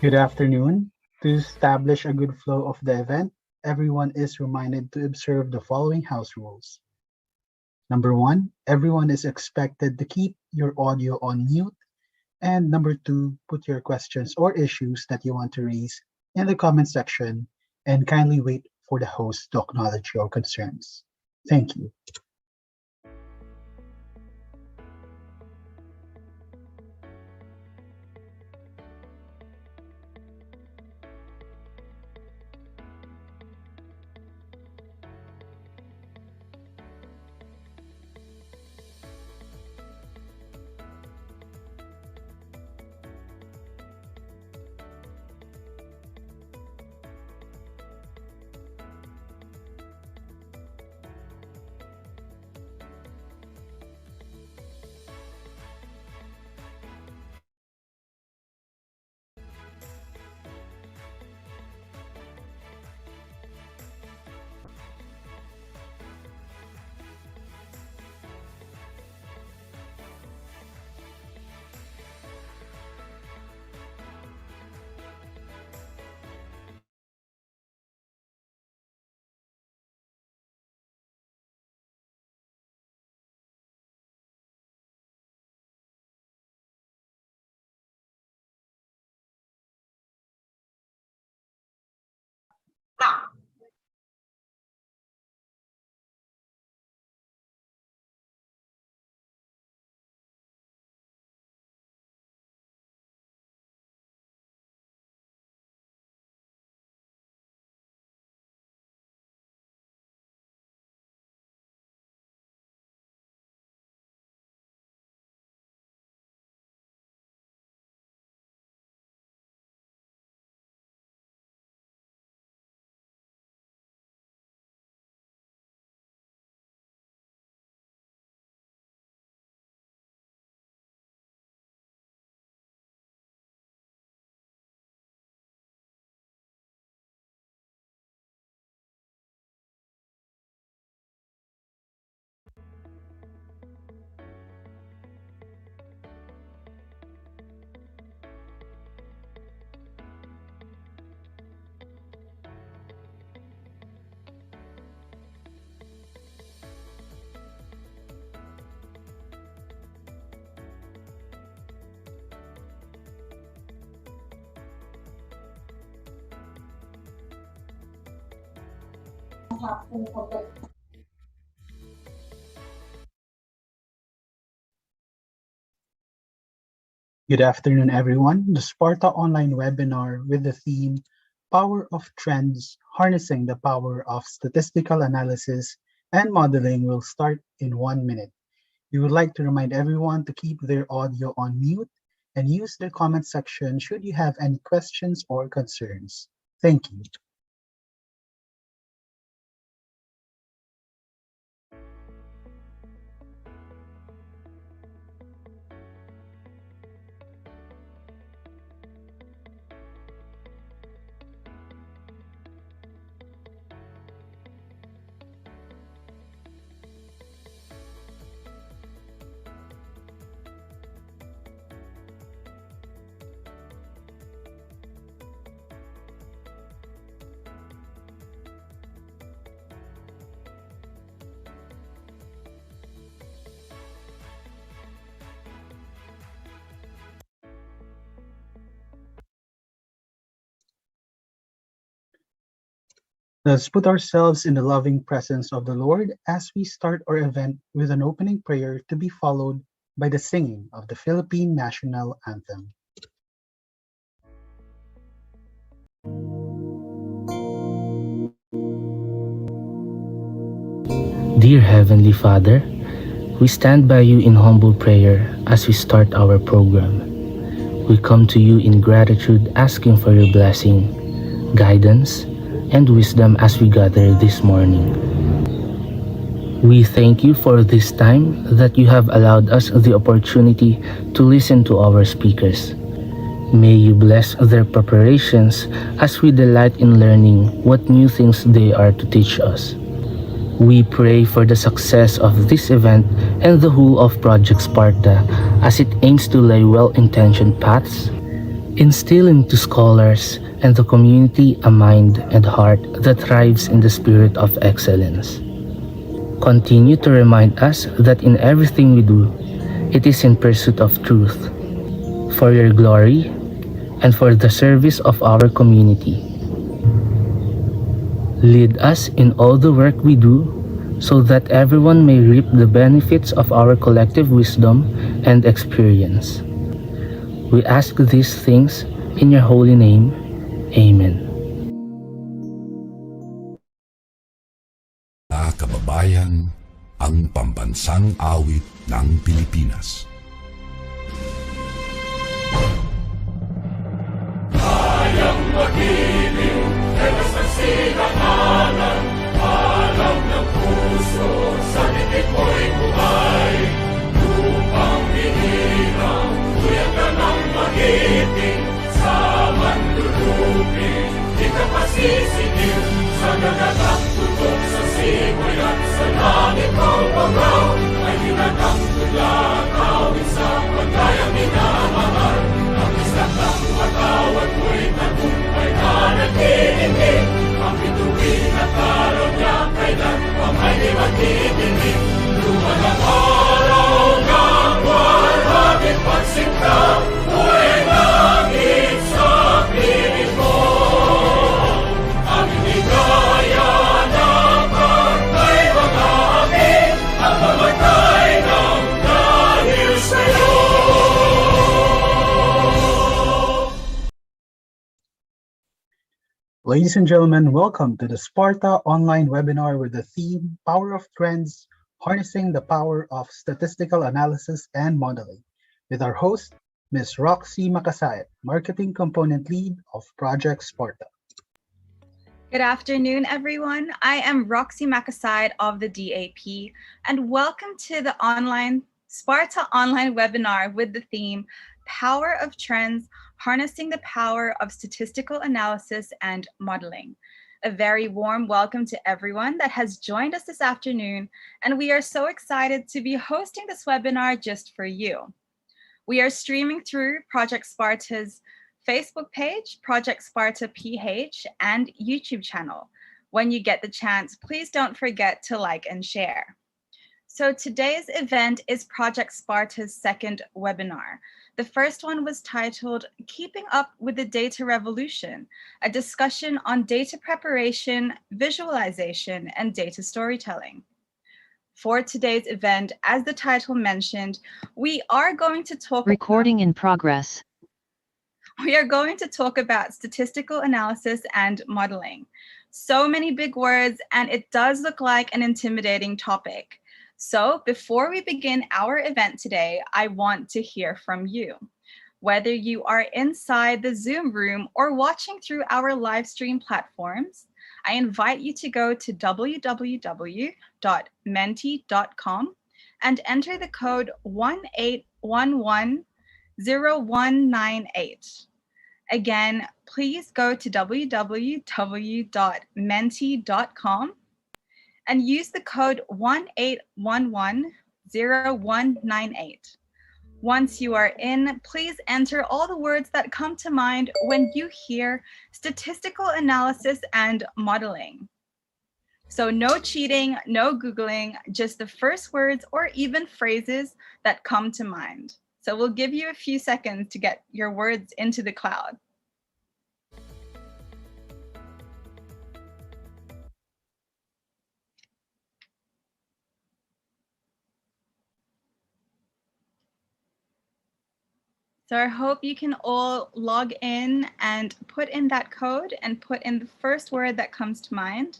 Good afternoon. To establish a good flow of the event, everyone is reminded to observe the following house rules. Number one, everyone is expected to keep your audio on mute. And number two, put your questions or issues that you want to raise in the comment section and kindly wait for the host to acknowledge your concerns. Thank you. Good afternoon, everyone. The Sparta online webinar with the theme Power of Trends Harnessing the Power of Statistical Analysis and Modeling will start in 1 minute. We would like to remind everyone to keep their audio on mute and use the comment section should you have any questions or concerns. Thank you. Let's put ourselves in the loving presence of the Lord as we start our event with an opening prayer to be followed by the singing of the Philippine National Anthem. Dear Heavenly Father, we stand by you in humble prayer as we start our program. We come to you in gratitude asking for your blessing, guidance, and wisdom as we gather this morning. We thank you for this time that you have allowed us the opportunity to listen to our speakers. May you bless their preparations as we delight in learning what new things they are to teach us. We pray for the success of this event and the whole of Project Sparta as it aims to lay well-intentioned paths instilling to scholars and the community a mind and heart that thrives in the spirit of excellence. Continue to remind us that in everything we do, it is in pursuit of truth, for your glory, and for the service of our community. Lead us in all the work we do so that everyone may reap the benefits of our collective wisdom and experience. We ask these things in your holy name. Amen. Mga kababayan, ang pambansang awit ng Pilipinas. Kayang magiliw, ewas ng silanganan, alam ng puso, sa titik mo'y buhay. Lupang hinirang, tuyag ka ng magiting, sa manlulupin, di ka pasisingil, sa nagagang tutok sa simoy at sa langit mo bangaw, ay hinatang tula, tawid sa pagkayang minamahal. Ang isang ng matawad mo'y tagumpay na nagtitindig, ang bituin at araw niya kailan pang ay di magtitindig. Lumalang araw ng buwan, ating pagsinta, buhay langit sa piling mo. Aming ligaya ng pagkay mga amin, ang mamatay ng dahil sa'yo. Ladies and gentlemen, welcome to the SPARTA online webinar with the theme Power of Trends, Harnessing the Power of Statistical Analysis and Modeling, with our host, Ms. Roxy Makasayat, Marketing Component Lead of Project SPARTA. Good afternoon, everyone. I am Roxy Makasayat of the DAP, and welcome to the SPARTA online webinar with the theme Power of Trends, Harnessing the Power of Statistical Analysis and Modeling. A very warm welcome to everyone that has joined us this afternoon, and we are so excited to be hosting this webinar just for you. We are streaming through Project SPARTA's Facebook page, Project SPARTA PH, and YouTube channel. When you get the chance, please don't forget to like and share. So today's event is Project SPARTA's second webinar. The first one was titled Keeping Up with the Data Revolution, a discussion on data preparation, visualization, and data storytelling. For today's event, as the title mentioned, we are going to talk Recording in progress. We are going to talk about statistical analysis and modeling. So many big words, and it does look like an intimidating topic. So before we begin our event today, I want to hear from you. Whether you are inside the Zoom room or watching through our live stream platforms, I invite you to go to www.menti.com and enter the code 18110198. Again, please go to www.menti.com and use the code 18110198. Once you are in, please enter all the words that come to mind when you hear statistical analysis and modeling. So no cheating, no Googling, just the first words or even phrases that come to mind. So we'll give you a few seconds to get your words into the cloud. So I hope you can all log in and put in that code and put in the first word that comes to mind.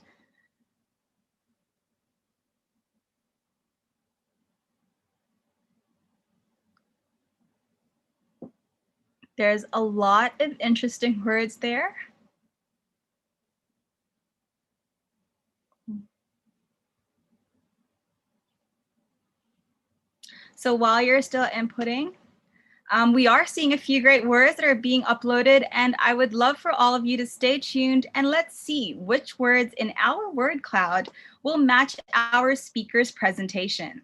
There's a lot of interesting words there. So while you're still inputting, we are seeing a few great words that are being uploaded, and I would love for all of you to stay tuned and let's see which words in our word cloud will match our speaker's presentation.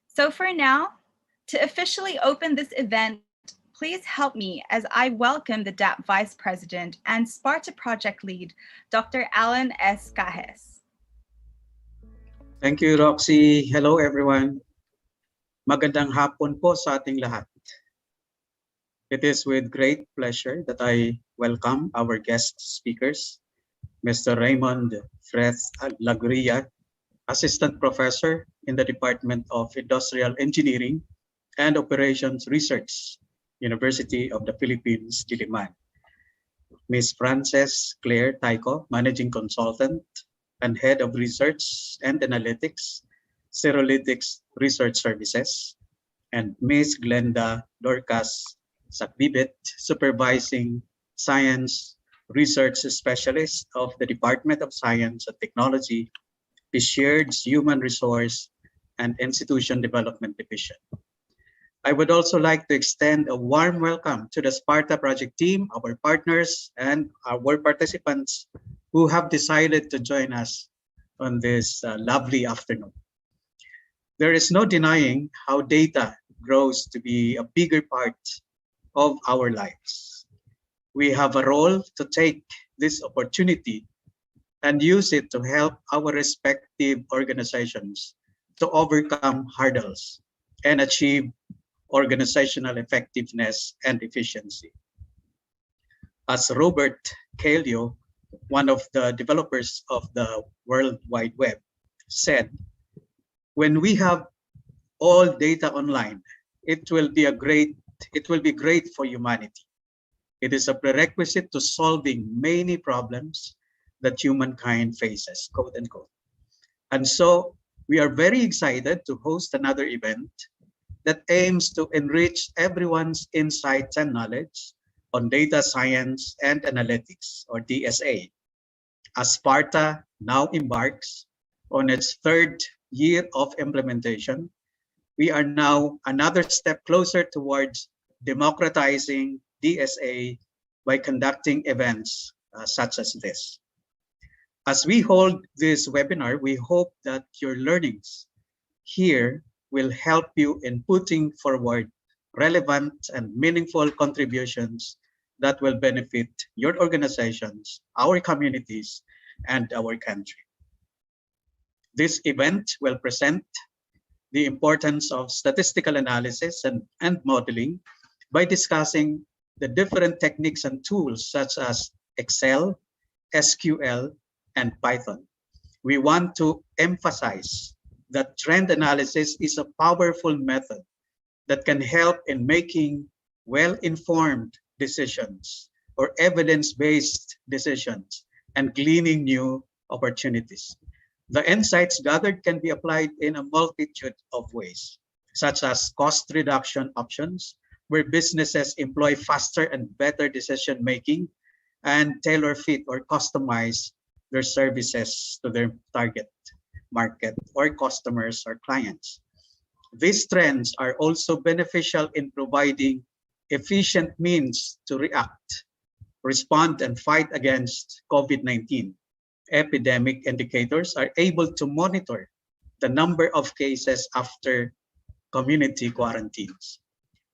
So for now, to officially open this event, Please help me as I welcome the DAP Vice President and SPARTA Project Lead, Dr. Alan S. Cajes. Thank you, Roxy. Hello, everyone. Magandang hapon po sa ating lahat. It is with great pleasure that I welcome our guest speakers, Mr. Raymond Freth Lagria, Assistant Professor in the Department of Industrial Engineering and Operations Research, University of the Philippines, Diliman. Ms. Frances Claire Taiko, Managing Consultant and Head of Research and Analytics, Serolytics Research Services, and Ms. Glenda Dorcas Sakbibit, Supervising Science Research Specialist of the Department of Science and Technology, PSHERD's Human Resource and Institution Development Division. I would also like to extend a warm welcome to the SPARTA project team, our partners, and our participants who have decided to join us on this lovely afternoon. There is no denying how data grows to be a bigger part of our lives. We have a role to take this opportunity and use it to help our respective organizations to overcome hurdles and achieve organizational effectiveness and efficiency. As Robert Cailliau, one of the developers of the World Wide Web, said, when we have all data online, it will be great for humanity. It is a prerequisite to solving many problems that humankind faces, quote unquote. And so we are very excited to host another event that aims to enrich everyone's insights and knowledge on data science and analytics, or DSA. As SPARTA now embarks on its third year of implementation, we are now another step closer towards democratizing DSA by conducting events such as this. As we hold this webinar, we hope that your learnings here will help you in putting forward relevant and meaningful contributions that will benefit your organizations, our communities, and our country. This event will present the importance of statistical analysis and modeling by discussing the different techniques and tools such as Excel, SQL, and Python. We want to emphasize that trend analysis is a powerful method that can help in making well-informed decisions or evidence-based decisions and gleaning new opportunities. The insights gathered can be applied in a multitude of ways, such as cost reduction options, where businesses employ faster and better decision-making and tailor fit or customize their services to their target market or customers or clients. These trends are also beneficial in providing efficient means to react, respond, and fight against COVID-19. Epidemic indicators are able to monitor the number of cases after community quarantines.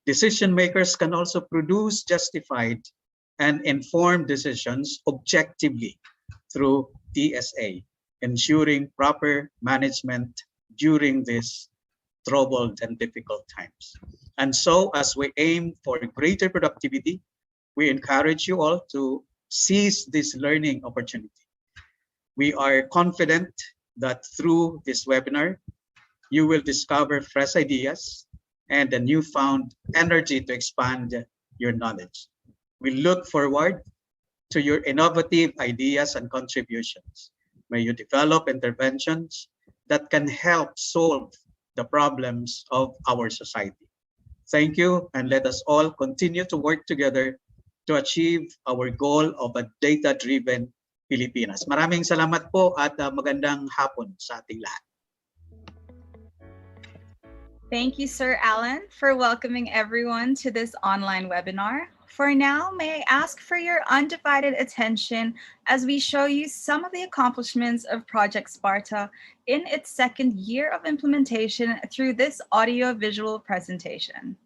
Decision makers can also produce justified and informed decisions objectively through DSA, ensuring proper management during these troubled and difficult times. And so, as we aim for greater productivity, we encourage you all to seize this learning opportunity. We are confident that through this webinar, you will discover fresh ideas and a newfound energy to expand your knowledge. We look forward to your innovative ideas and contributions. May you develop interventions that can help solve the problems of our society. Thank you, and let us all continue to work together to achieve our goal of a data-driven Pilipinas. Maraming salamat po at magandang hapon sa ating lahat. Thank you, Sir Alan, for welcoming everyone to this online webinar. For now, may I ask for your undivided attention as we show you some of the accomplishments of Project SPARTA in its second year of implementation through this audio-visual presentation.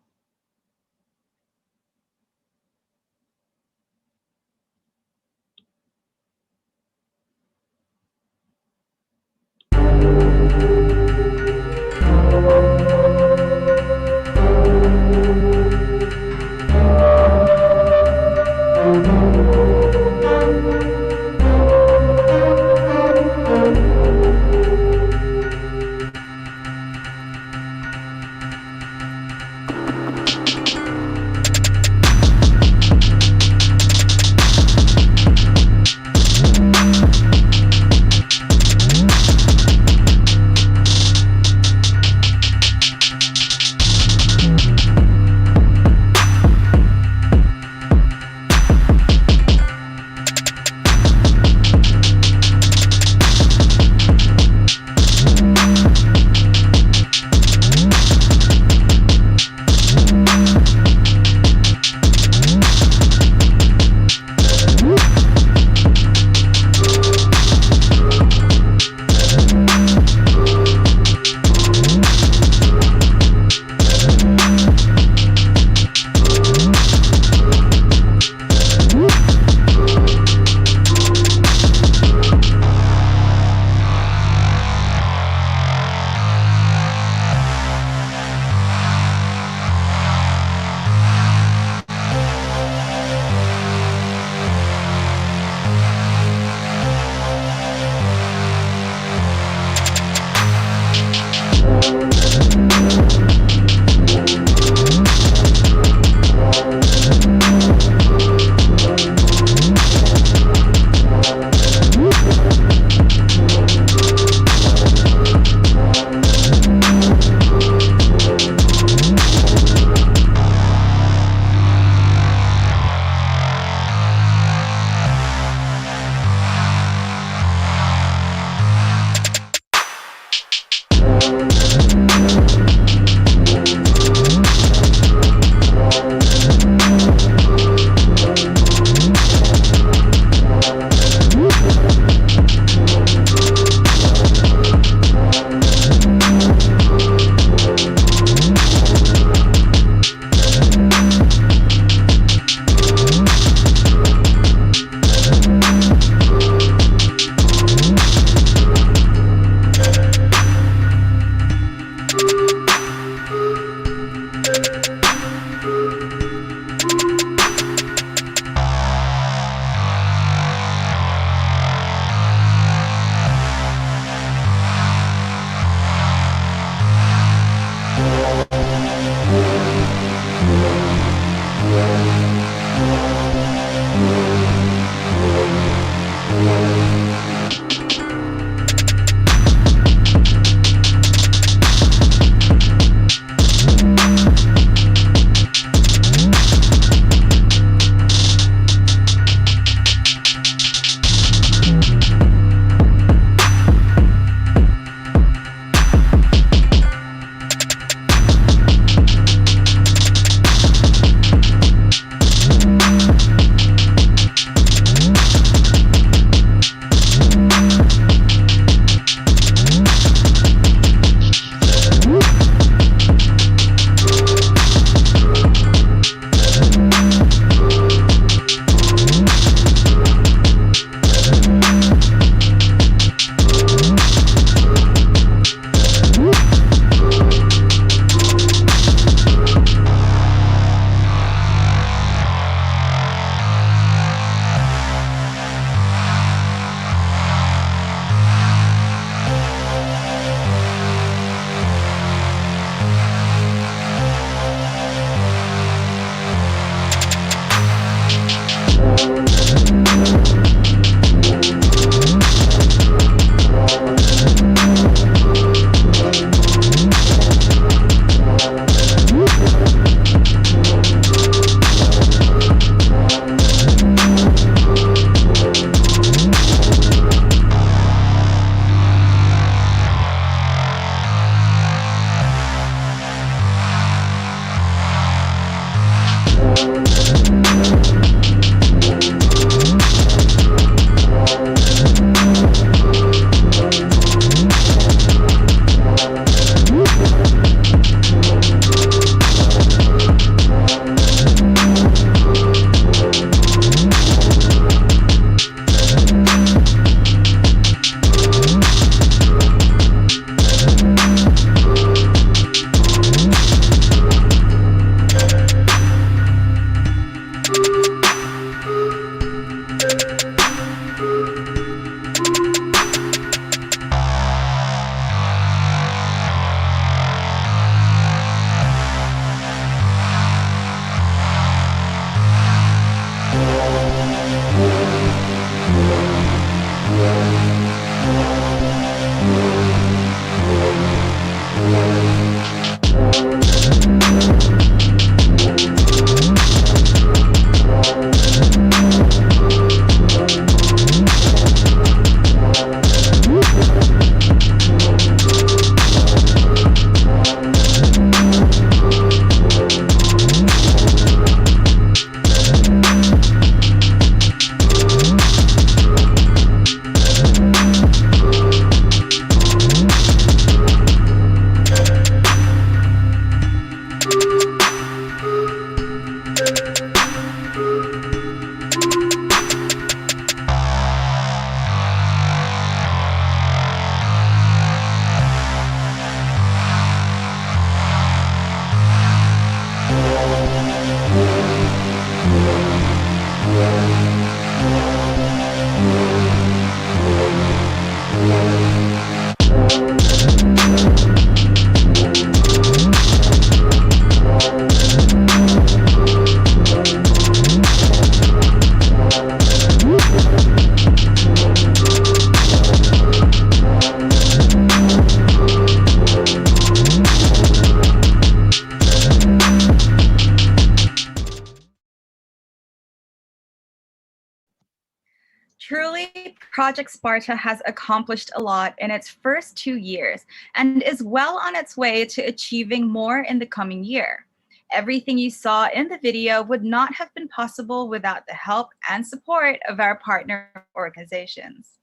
Project Sparta has accomplished a lot in its first 2 years and is well on its way to achieving more in the coming year. Everything you saw in the video would not have been possible without the help and support of our partner organizations.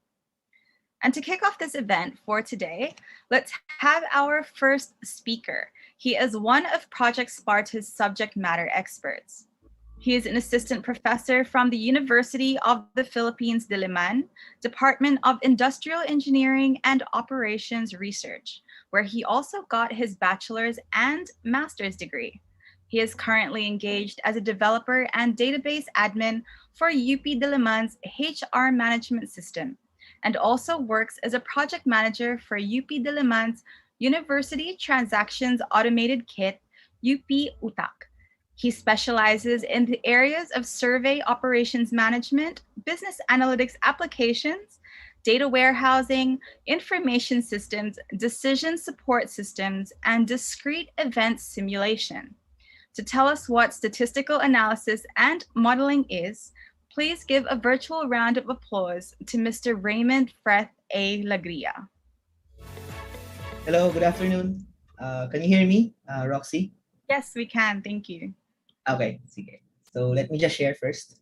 And to kick off this event for today, let's have our first speaker. He is one of Project Sparta's subject matter experts. He is an assistant professor from the University of the Philippines, Diliman, Department of Industrial Engineering and Operations Research, where he also got his bachelor's and master's degree. He is currently engaged as a developer and database admin for UP Diliman's HR management system, and also works as a project manager for UP Diliman's University Transactions Automated Kit, UP UTAK. He specializes in the areas of survey operations management, business analytics applications, data warehousing, information systems, decision support systems, and discrete event simulation. To tell us what statistical analysis and modeling is, please give a virtual round of applause to Mr. Raymond Freth A. Lagria. Hello, good afternoon. Can you hear me, Roxy? Yes, we can. Thank you. Okay, sige. So let me just share first.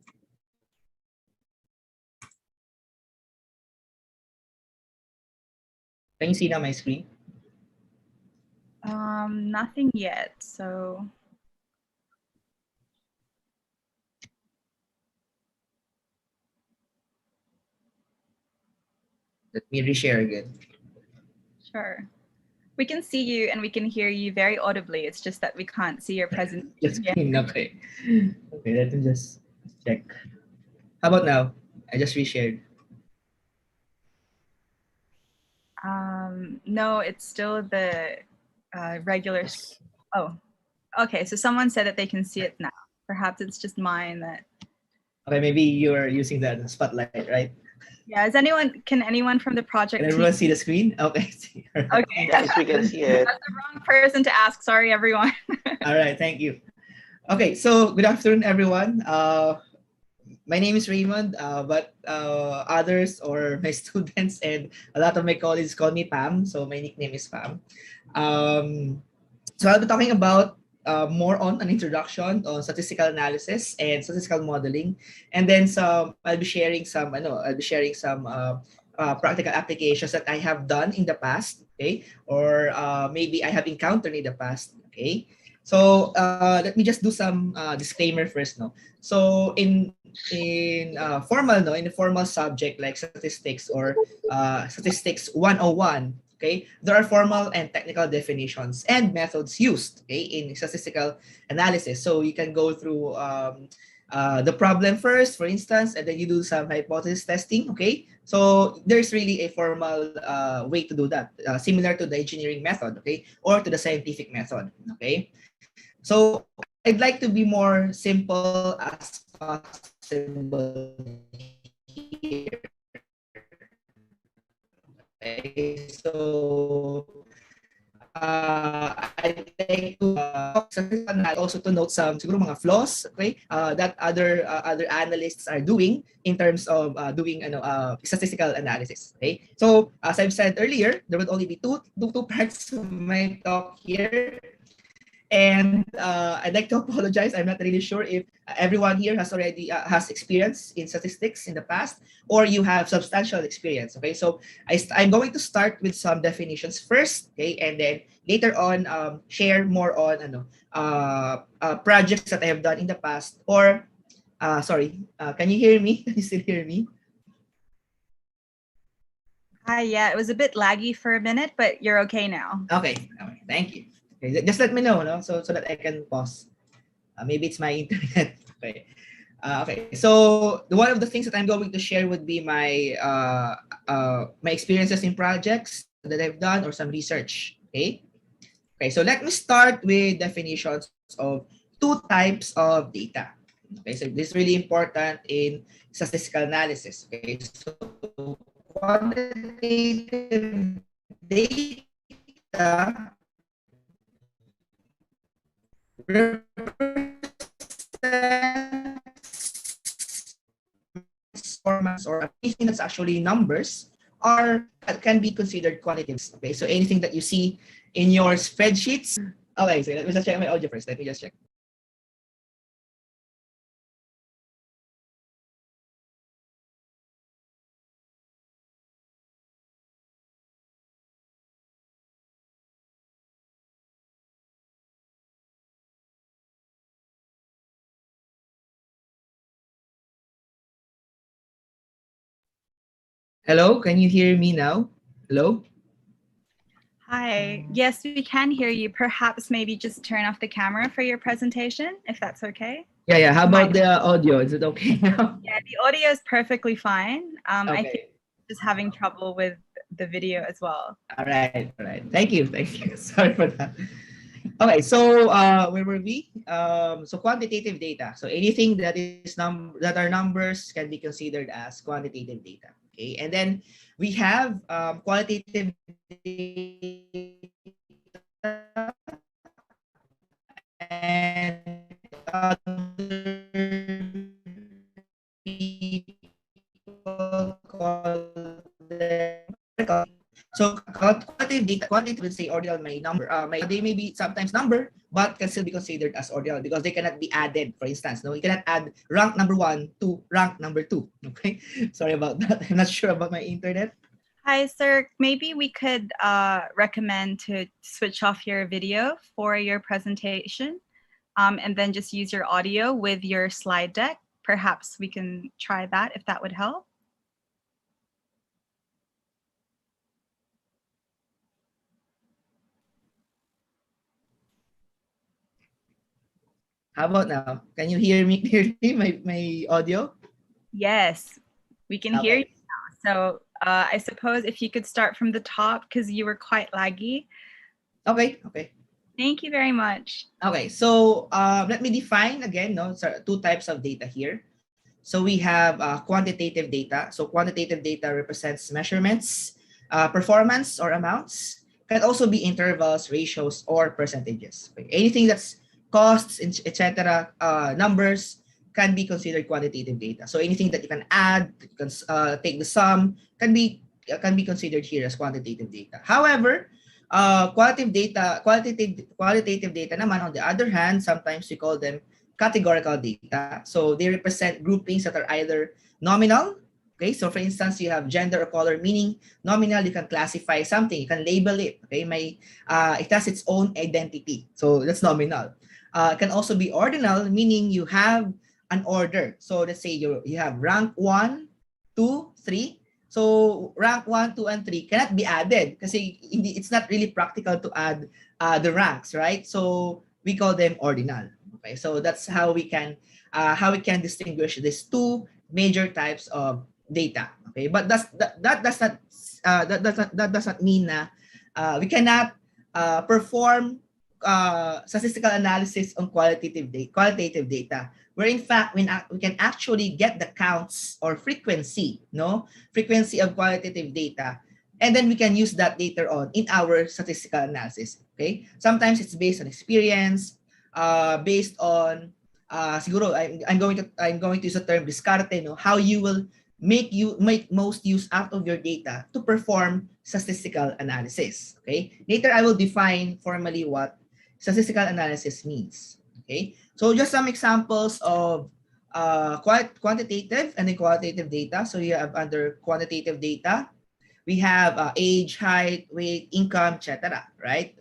Can you see now my screen? Nothing yet. So Let me reshare again. sure. We can see you and we can hear you very audibly. It's just that we can't see your presentation Just yet. okay. Okay, let me just check. How about now? I just reshared. No, it's still the regular. Oh, okay. So someone said that they can see it now. Perhaps it's just mine that. Okay, maybe you're using the spotlight, right? Yeah. Can anyone from the project Can team? everyone see the screen? Okay. Okay. Yes, we can see it. That's the wrong person to ask. Sorry, everyone. All right, thank you. Okay, so good afternoon, everyone. My name is Raymond, but others or my students and a lot of my colleagues call me Pam, so my nickname is Pam. So I'll be talking about more on an introduction on statistical analysis and statistical modeling, and then I'll be sharing some practical applications that I have done in the past, okay, or maybe I have encountered in the past, okay. So let me just do some disclaimer first, no. So in the formal subject like statistics or statistics 101, okay, there are formal and technical definitions and methods used, okay, in statistical analysis. So you can go through the problem first, for instance, and then you do some hypothesis testing, okay. So there's really a formal way to do that, similar to the engineering method, okay, or to the scientific method, okay. So I'd like to be more simple as possible here. Okay, so I'd like to also to note some siguro mga flaws, okay, that other analysts are doing in terms of doing statistical analysis. Okay, so as I've said earlier, there would only be two parts of my talk here. And I'd like to apologize. I'm not really sure if everyone here has already has experience in statistics in the past, or you have substantial experience. Okay, so I'm going to start with some definitions first, okay, and then later on share more on projects that I have done in the past. Or sorry, can you hear me? Can you still hear me? Hi, yeah, it was a bit laggy for a minute, but you're okay now. Okay, thank you. Okay, just let me know, no, so that I can pause. Maybe it's my internet. Okay. Okay. So one of the things that I'm going to share would be my my experiences in projects that I've done or some research. Okay. Okay. So let me start with definitions of two types of data. Okay. So this is really important in statistical analysis. Okay. So quantitative data represents performance or anything that's actually numbers are can be considered quantitative. Okay, so anything that you see in your spreadsheets. Okay, so let me just check my audio first. Let me just check. Hello, can you hear me now? Hello? Hi. Yes, we can hear you. Perhaps maybe just turn off the camera for your presentation, if that's okay. Yeah. How My- about the audio? Is it okay now? Yeah, the audio is perfectly fine. I think Okay. just having trouble with the video as well. All right. Thank you. Sorry for that. Okay, so where were we? So quantitative data. So anything that is that are numbers can be considered as quantitative data. Okay, and then we have qualitative data and other people call them. So quantitative data, quantitative will say ordinal may number, they may be sometimes number, but can still be considered as ordinal because they cannot be added. For instance, no, you cannot add rank number 1 to rank number 2. Okay, sorry about that. I'm not sure about my internet. Hi, sir. Maybe we could recommend to switch off your video for your presentation and then just use your audio with your slide deck. Perhaps we can try that if that would help. How about now? Can you hear me clearly, my audio? Yes, we can hear you Okay. now. So I suppose if you could start from the top because you were quite laggy. Okay. Thank you very much. Okay, so let me define again. No, so two types of data here. So we have quantitative data. So quantitative data represents measurements, performance or amounts. Can also be intervals, ratios, or percentages. Okay. Anything that's costs, etc., numbers can be considered quantitative data. So anything that you can add, you can take the sum, can be considered here as quantitative data. However, qualitative data naman, on the other hand, sometimes we call them categorical data. So they represent groupings that are either nominal. Okay, so for instance, you have gender or color, meaning nominal, you can classify something, you can label it. Okay, it has its own identity. So that's nominal. It can also be ordinal, meaning you have an order. So let's say you have rank 1, 2, 3. So rank 1, 2, and 3 cannot be added because it's not really practical to add the ranks, right? So we call them ordinal. Okay, so that's how we can distinguish these two major types of data. Okay, but that does not mean that we cannot perform statistical analysis on qualitative data, where in fact we can actually get the counts or frequency of qualitative data, and then we can use that later on in our statistical analysis. Okay, sometimes it's based on experience, based on siguro I'm going to use the term discarte, how you will make most use out of your data to perform statistical analysis. Okay, later I will define formally what statistical analysis means. Okay, so just some examples of quantitative and then qualitative data. So you have under quantitative data, we have age, height, weight, income, etc. Right?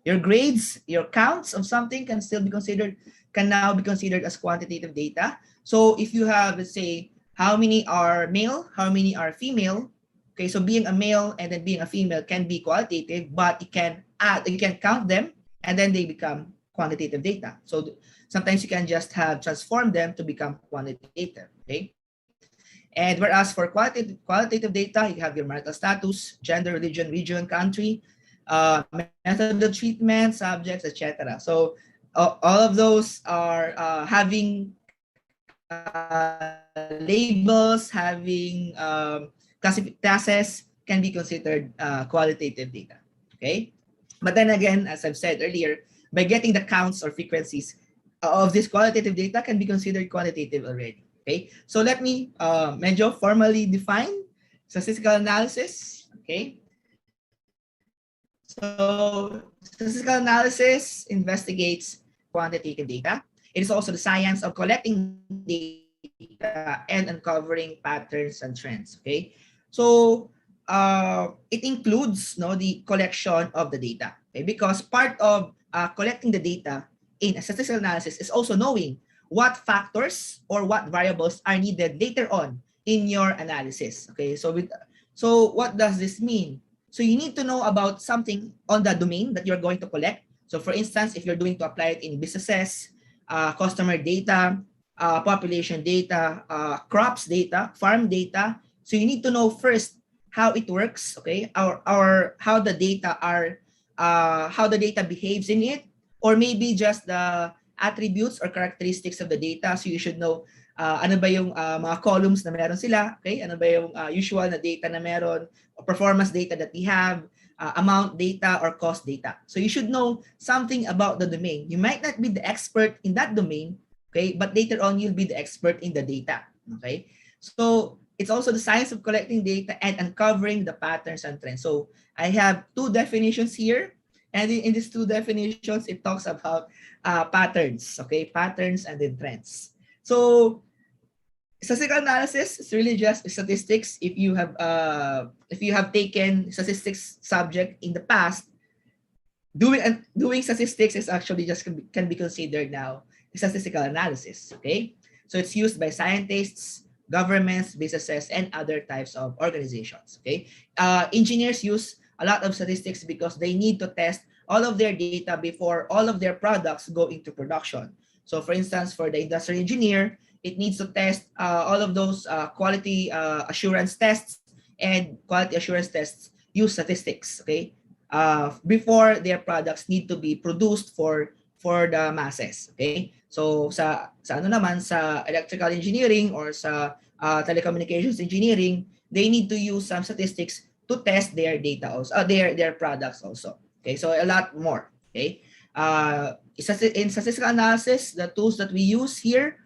Your grades, your counts of something can now be considered as quantitative data. So if you have, let's say, how many are male, how many are female. Okay, so being a male and then being a female can be qualitative, but you can count them, and then they become quantitative data. So sometimes you can just transform them to become quantitative. Okay, and whereas for qualitative data, you have your marital status, gender, religion, region, country, method of treatment, subjects, etc. So all of those are having labels, having classes, can be considered qualitative data. Okay, but then again, as I've said earlier, by getting the counts or frequencies of this qualitative data can be considered quantitative already. Okay, so let me medyo formally define statistical analysis. Okay, so statistical analysis investigates quantitative data. It is also the science of collecting data and uncovering patterns and trends. Okay, so it includes the collection of the data. Okay, because part of collecting the data in a statistical analysis is also knowing what factors or what variables are needed later on in your analysis. Okay, so what does this mean? So you need to know about something on the domain that you're going to collect. So for instance, if you're doing to apply it in businesses, customer data, population data, crops data, farm data. So you need to know first how it works, okay, or how the data are, how the data behaves in it, or maybe just the attributes or characteristics of the data. So you should know ano ba yung mga columns na meron sila, okay? Ano ba yung usual na data na meron, performance data that we have, amount data or cost data. So you should know something about the domain. You might not be the expert in that domain, okay? But later on, you'll be the expert in the data, okay? So it's also the science of collecting data and uncovering the patterns and trends. So I have two definitions here. And in these two definitions, it talks about patterns, okay? Patterns and then trends. So statistical analysis is really just statistics. If you have taken statistics subject in the past, doing statistics is actually just can be considered now statistical analysis. Okay, so it's used by scientists, governments, businesses, and other types of organizations. Okay, engineers use a lot of statistics because they need to test all of their data before all of their products go into production. So for instance, for the industrial engineer, it needs to test all of those quality assurance tests, and quality assurance tests use statistics, okay, before their products need to be produced for the masses, okay? So sa ano naman, sa electrical engineering or sa telecommunications engineering, they need to use some statistics to test their data also, their products also, okay? So a lot more, okay? In statistical analysis, the tools that we use here,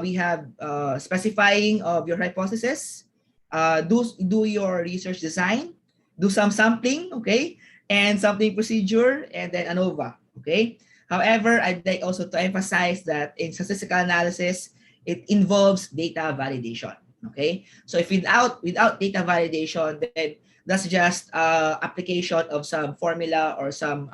we have specifying of your hypothesis, do your research design, do some sampling, okay, and sampling procedure, and then ANOVA, okay. However, I'd like also to emphasize that in statistical analysis, it involves data validation, okay. So if without data validation, then that's just application of some formula or some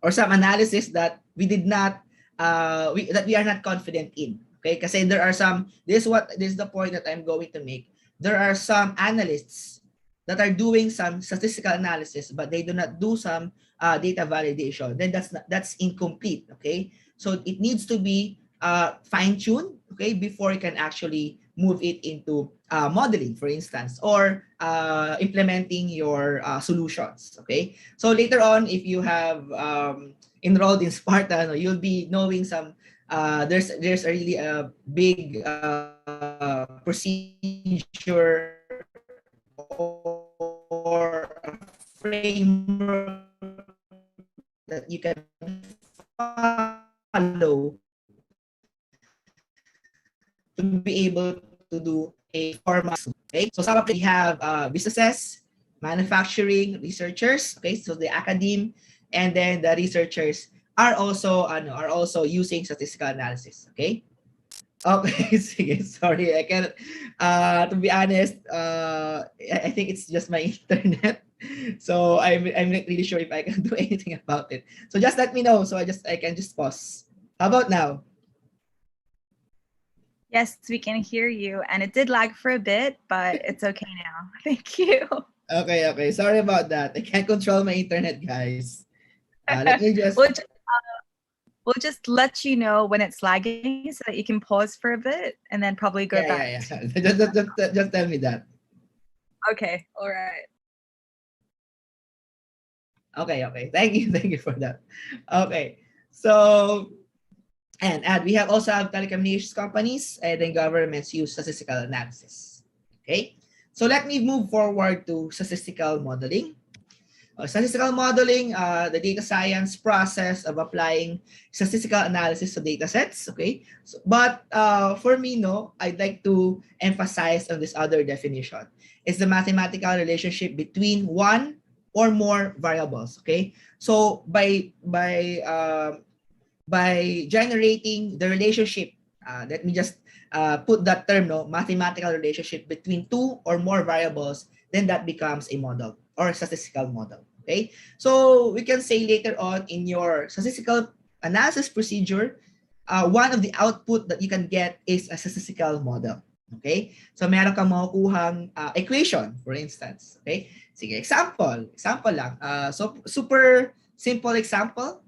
analysis that we did not that we are not confident in, okay? Kasi there are some, this is the point that I'm going to make. There are some analysts that are doing some statistical analysis, but they do not do some data validation. Then that's incomplete, okay? So it needs to be fine-tuned, okay, before you can actually move it into modeling, for instance, or implementing your solutions, okay? So later on, if you have enrolled in SPARTA, you'll be knowing some, there's a really big procedure or a framework that you can follow to be able to do a formal. Okay, so some of we have businesses, manufacturing, researchers. Okay, so the academe and then the researchers are also using statistical analysis. Okay. Okay, sige, sorry, I cannot. To be honest, I think it's just my internet, so I'm not really sure if I can do anything about it. So just let me know, so I can just pause. How about now? Yes, we can hear you, and it did lag for a bit, but it's okay now. Thank you. Okay. Sorry about that. I can't control my internet, guys. Let me just. We'll just let you know when it's lagging so that you can pause for a bit and then probably go back. Yeah. Just tell me that. Okay. All right. Okay. Thank you for that. Okay. So, and we have also have telecommunications companies and then governments use statistical analysis. Okay. So let me move forward to statistical modeling. Statistical modeling, the data science process of applying statistical analysis to data sets. Okay, so, but for me, no, I'd like to emphasize on this other definition. It's the mathematical relationship between one or more variables. Okay, so by generating the relationship, let me just put that term, no, mathematical relationship between two or more variables, then that becomes a model or a statistical model. Okay, so we can say later on in your statistical analysis procedure, one of the output that you can get is a statistical model. Okay, so meron kang makukuhang equation, for instance. Okay, sige, example lang. So super simple example.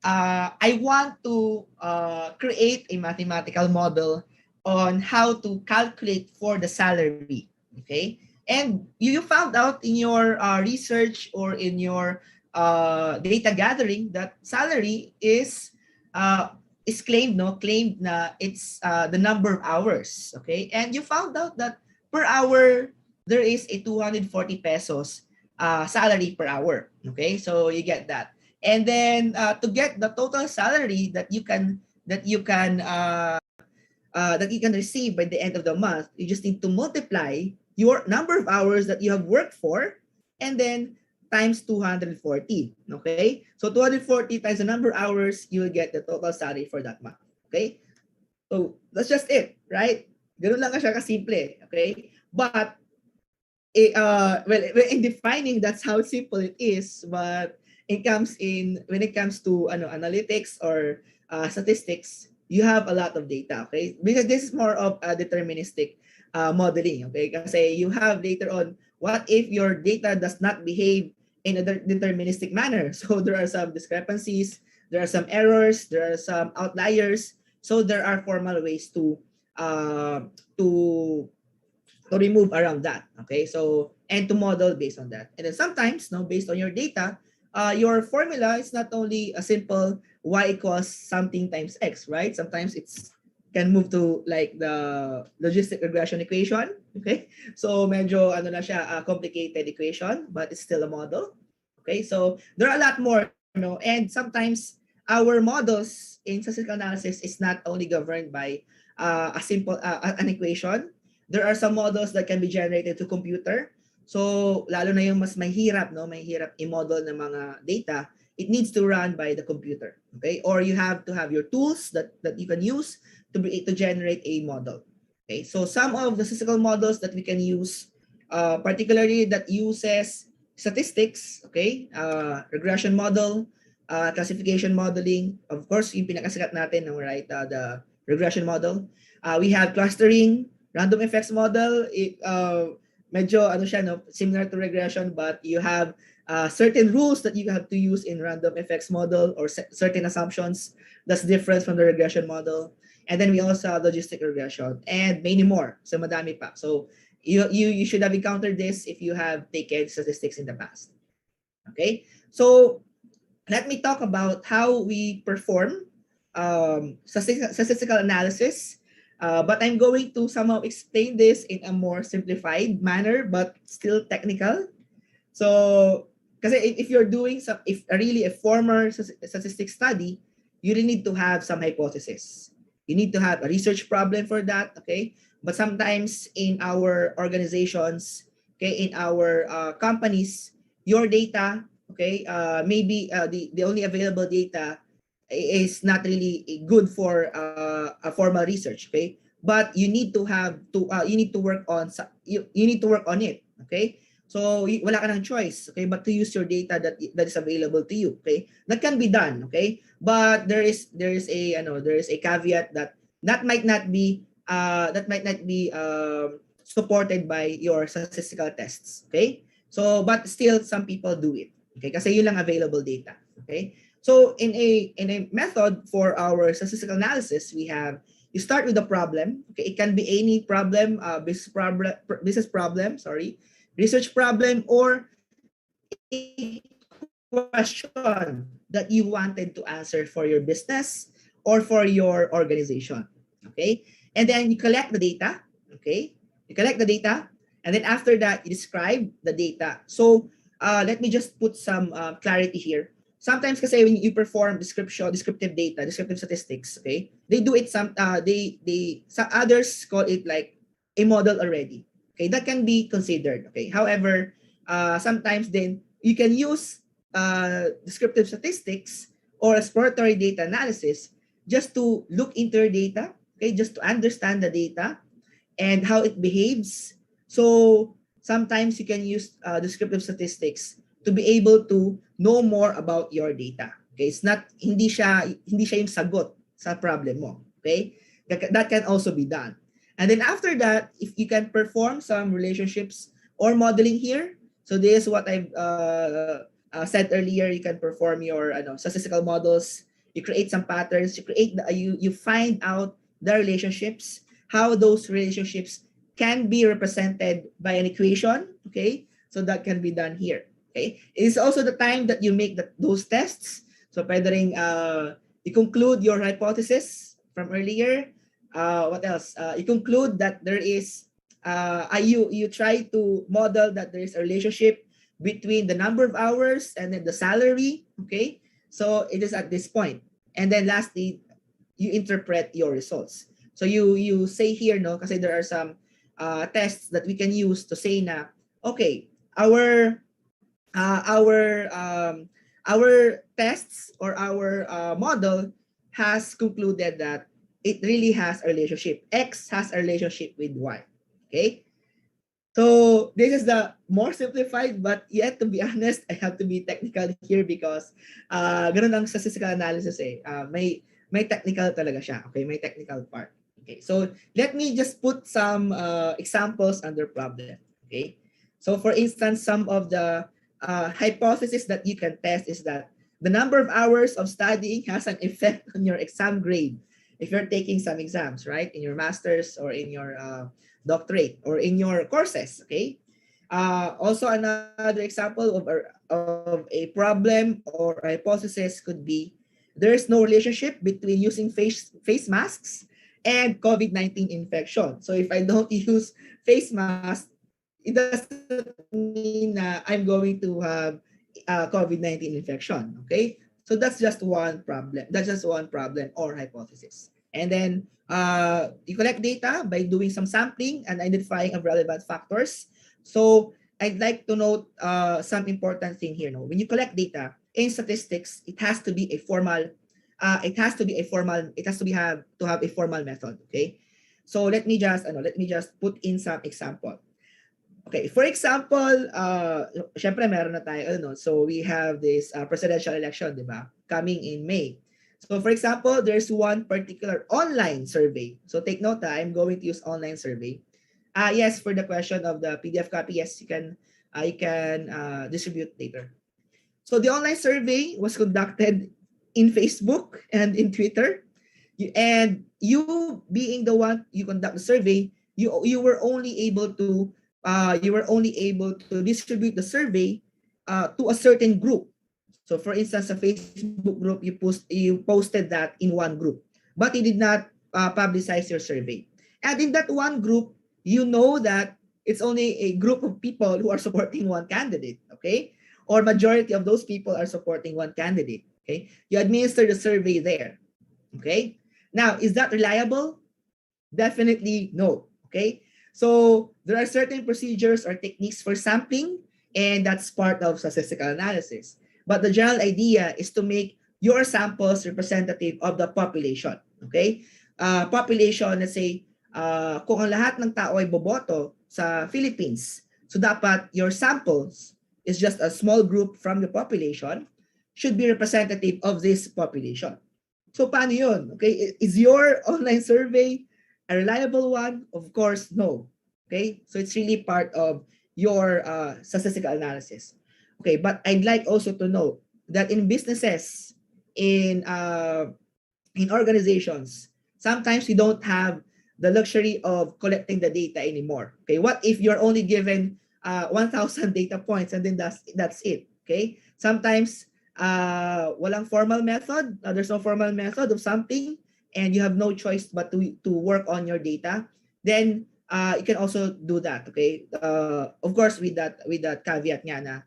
I want to create a mathematical model on how to calculate for the salary. Okay, and you found out in your research or in your data gathering that salary is claimed na it's the number of hours. Okay, and you found out that per hour there is a 240 pesos salary per hour. Okay, so you get that. And then to get the total salary that you can receive by the end of the month, you just need to multiply your number of hours that you have worked for, and then times 240. Okay, so 240 times the number of hours, you will get the total salary for that month. Okay, so that's just it, right? Ganun lang siya kasimple. Okay, but well, in defining, that's how simple it is, but when it comes to analytics or statistics, you have a lot of data, okay? Because this is more of a deterministic modeling, okay? Kasi you have later on, what if your data does not behave in a deterministic manner? So there are some discrepancies, there are some errors, there are some outliers. So there are formal ways to remove around that, okay? So, and to model based on that. And then sometimes, based on your data, your formula is not only a simple y equals something times x, right? Sometimes it's can move to like the logistic regression equation, okay? So medyo na siya, a complicated equation, but it's still a model, okay? So there are a lot more, and sometimes our models in statistical analysis is not only governed by a simple an equation. There are some models that can be generated to computer. So, lalo na yung mas mahirap i-model ng mga data, it needs to run by the computer, okay? Or you have to have your tools that you can use to generate a model, okay? So, some of the statistical models that we can use, particularly that uses statistics, okay? Regression model, classification modeling, of course, yung pinakasikat natin, right? The regression model. We have clustering, random effects model. Medyo similar to regression, but you have certain rules that you have to use in random effects model, or certain assumptions that's different from the regression model. And then we also have logistic regression and many more. So madami pa. So you should have encountered this if you have taken statistics in the past. Okay, so let me talk about how we perform statistical analysis. But I'm going to somehow explain this in a more simplified manner, but still technical. So, because if you're doing if really a formal statistics study, you really need to have some hypothesis. You need to have a research problem for that, okay? But sometimes in our organizations, okay, in our companies, your data, okay, maybe the only available data is not really good for a formal research, okay? But you need to work on it, okay? So wala ka ng choice, okay? But to use your data that is available to you, okay? That can be done, okay? But there is a caveat that might not be supported by your statistical tests, okay? So but still some people do it, okay? Kasi yun lang available data, okay? So in a method for our statistical analysis, you start with the problem. Okay, it can be any problem, business problem, research problem, or a question that you wanted to answer for your business or for your organization. Okay, and then you collect the data. Okay, you collect the data, and then after that you describe the data. So let me just put some clarity here. Sometimes kasi when you perform descriptive data, descriptive statistics, okay, they do it some others call it like a model already. Okay, that can be considered. Okay, however, sometimes then you can use descriptive statistics or exploratory data analysis just to look into your data, okay, just to understand the data and how it behaves. So sometimes you can use descriptive statistics to be able to know more about your data. Okay, it's not hindi siya yung sagot sa problem mo. Okay, that can also be done. And then after that, if you can perform some relationships or modeling here, so this is what I've said earlier. You can perform your statistical models. You create some patterns. You find out the relationships, how those relationships can be represented by an equation. Okay, so that can be done here. Okay, it's also the time that you make those tests. So pwede ring you conclude your hypothesis from earlier. What else? You conclude that there is you try to model that there is a relationship between the number of hours and then the salary. Okay, so it is at this point. And then lastly, you interpret your results. So you say here, no, kasi there are some tests that we can use to say na, okay, our tests or our model has concluded that it really has a relationship. X has a relationship with Y. Okay? So this is the more simplified, but yet to be honest, I have to be technical here because ganun ang statistical analysis eh. May technical talaga siya. Okay, may technical part. Okay, so let me just put some examples under problem. Okay, so for instance, some of the hypothesis that you can test is that the number of hours of studying has an effect on your exam grade if you're taking some exams, right, in your master's or in your doctorate or in your courses. Okay, also another example of a problem or a hypothesis could be there is no relationship between using face masks and COVID-19 infection. So if I don't use face mask, it doesn't mean that I'm going to have COVID-19 infection. Okay, so that's just one problem. That's just one problem or hypothesis. And then you collect data by doing some sampling and identifying of relevant factors. So I'd like to note some important thing here. No, when you collect data in statistics, it has to be a formal. It has to have a formal method. Okay, so let me just put in some example. Okay, for example, syempre meron na tayo so we have this presidential election, di ba? Coming in May. So for example, there's one particular online survey. So take note, I'm going to use online survey. Yes, for the question of the PDF copy, yes, you can distribute later. So the online survey was conducted in Facebook and in Twitter. And you being the one you conduct the survey, you were only able to distribute the survey to a certain group. So for instance, a Facebook group, you posted that in one group, but you did not publicize your survey. And in that one group, you know that it's only a group of people who are supporting one candidate, okay? Or majority of those people are supporting one candidate, okay? You administer the survey there, okay? Now, is that reliable? Definitely no, okay? So there are certain procedures or techniques for sampling, and that's part of statistical analysis. But the general idea is to make your samples representative of the population, okay? Population, let's say, kung ang lahat ng tao ay boboto sa Philippines, so dapat your samples is just a small group from the population should be representative of this population. So paano yun? Okay, is your online survey a reliable one? Of course, no. Okay, so it's really part of your statistical analysis. Okay, but I'd like also to note that in businesses, in organizations, sometimes we don't have the luxury of collecting the data anymore. Okay, what if you're only given 1,000 data points and then that's it? Okay, sometimes walang formal method. There's no formal method of something, and you have no choice but to work on your data. Then you can also do that. Okay, of course with that caveat nga na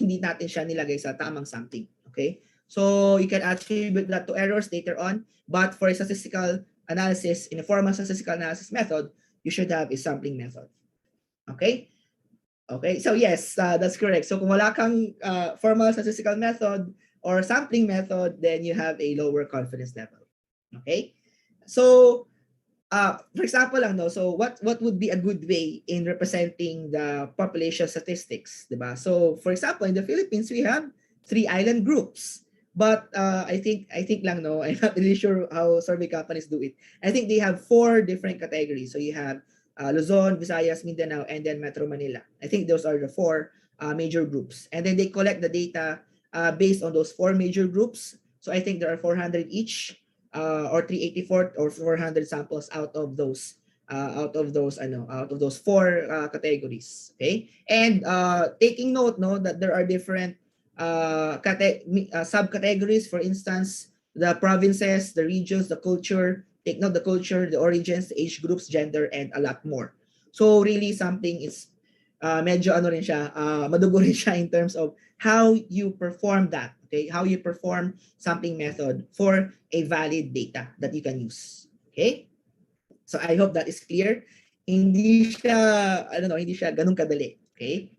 hindi natin siya nilagay sa tamang sampling. Okay? So you can attribute that to errors later on, but for a statistical analysis, in a formal statistical analysis method, you should have a sampling method. Okay? Okay, so yes, that's correct. So kung wala kang formal statistical method or sampling method, then you have a lower confidence level. Okay? So for example lang, no, so what would be a good way in representing the population statistics, diba? So for example, in the Philippines, we have 3 island groups. But I think lang, no, I'm not really sure how survey companies do it. I think they have 4 different categories. So you have Luzon, Visayas, Mindanao, and then Metro Manila. I think those are the 4 major groups. And then they collect the data based on those 4 major groups. So I think there are 400 each. Or 384 or 400 samples out of those 4 categories. Okay, and taking note, no, that there are different subcategories. For instance, the provinces, the regions, the culture. Take note the culture, the origins, the age groups, gender, and a lot more. So really, something is medyo ano rin siya, madugo rin siya in terms of how you perform that. Okay, how you perform sampling method for a valid data that you can use. Okay, so I hope that is clear. Hindi siya, hindi siya ganun kadali. Okay,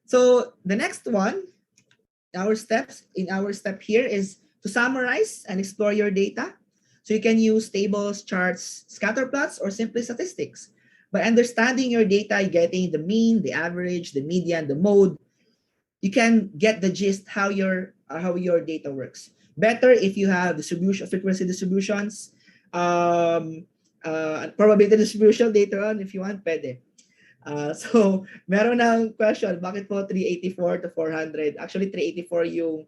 so the next one, our step here is to summarize and explore your data. So you can use tables, charts, scatter plots, or simply statistics. By understanding your data, getting the mean, the average, the median, the mode, you can get the gist how your data works. Better if you have frequency distributions, probability distribution later on if you want, pwede. So meron ng question, bakit po 384 to 400? Actually 384 yung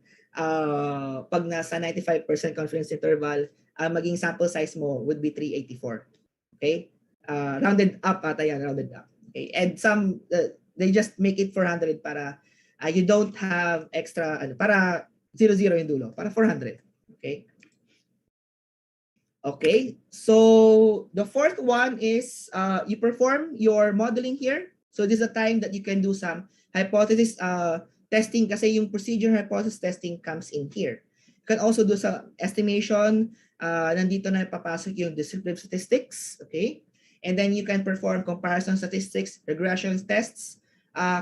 pag nasa 95% confidence interval, maging sample size mo would be 384. Okay? Rounded up ata yan, rounded up. Okay? And some they just make it 400 para you don't have extra, para 00 yung dulo, para 400. Okay? Okay, so the fourth one is you perform your modeling here. So this is a time that you can do some hypothesis testing kasi yung procedure hypothesis testing comes in here. You can also do some estimation. Nandito na papasok yung descriptive statistics. Okay, and then you can perform comparison statistics, regression tests,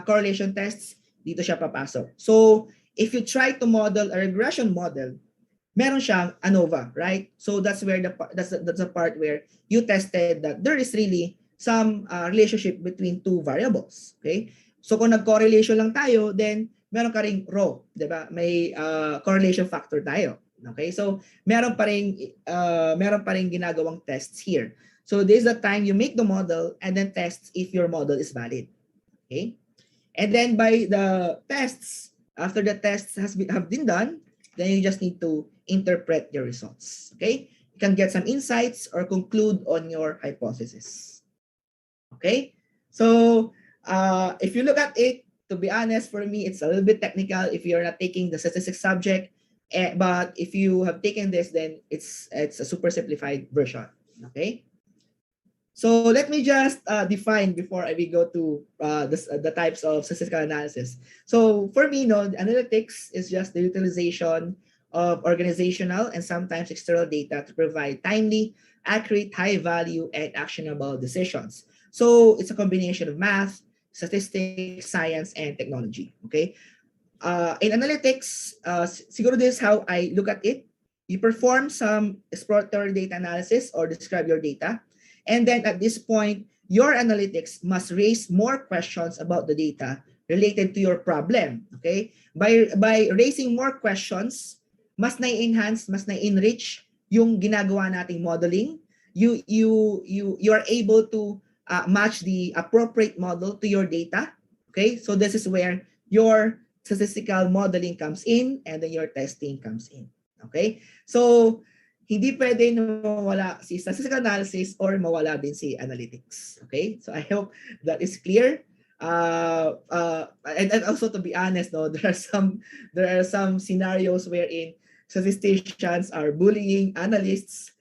correlation tests. Dito siya papasok. So if you try to model a regression model, meron siyang ANOVA, right? So that's where that's the part where you tested that there is really some relationship between 2 variables. Okay? So kung nag-correlation lang tayo, then meron ka ring raw, 'di ba? May correlation factor tayo. Okay? So meron pa ring ginagawang tests here. So this is the time you make the model and then test if your model is valid. Okay? And then by the tests, after the tests have been done, then you just need to interpret your results. Okay? You can get some insights or conclude on your hypothesis. Okay? So if you look at it, to be honest, for me, it's a little bit technical if you're not taking the statistics subject. But if you have taken this, then it's a super simplified version. Okay? So let me just define before we go to the types of statistical analysis. So for me, analytics is just the utilization of organizational and sometimes external data to provide timely, accurate, high value, and actionable decisions. So it's a combination of math, statistics, science, and technology. Okay. In analytics, siguro this is how I look at it. You perform some exploratory data analysis or describe your data. And then at this point, your analytics must raise more questions about the data related to your problem. Okay? By raising more questions, mas na-enhance, mas na-enrich yung ginagawa nating modeling. You are able to match the appropriate model to your data. Okay? So this is where your statistical modeling comes in and then your testing comes in. Okay? So hindi pwede na mawala si statistical analysis or mawala din si analytics. Okay? So I hope that is clear. And also to be honest, there are some scenarios wherein statisticians are bullying analysts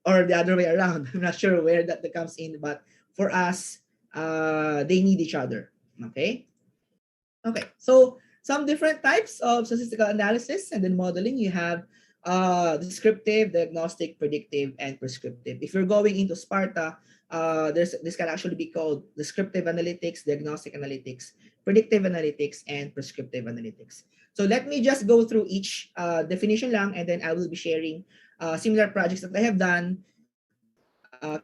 or the other way around. I'm not sure where that comes in, but for us, they need each other. Okay? Okay. So some different types of statistical analysis and then modeling. You have descriptive, diagnostic, predictive, and prescriptive. If you're going into SPARTA, this can actually be called descriptive analytics, diagnostic analytics, predictive analytics, and prescriptive analytics. So let me just go through each definition lang, and then I will be sharing similar projects that I have done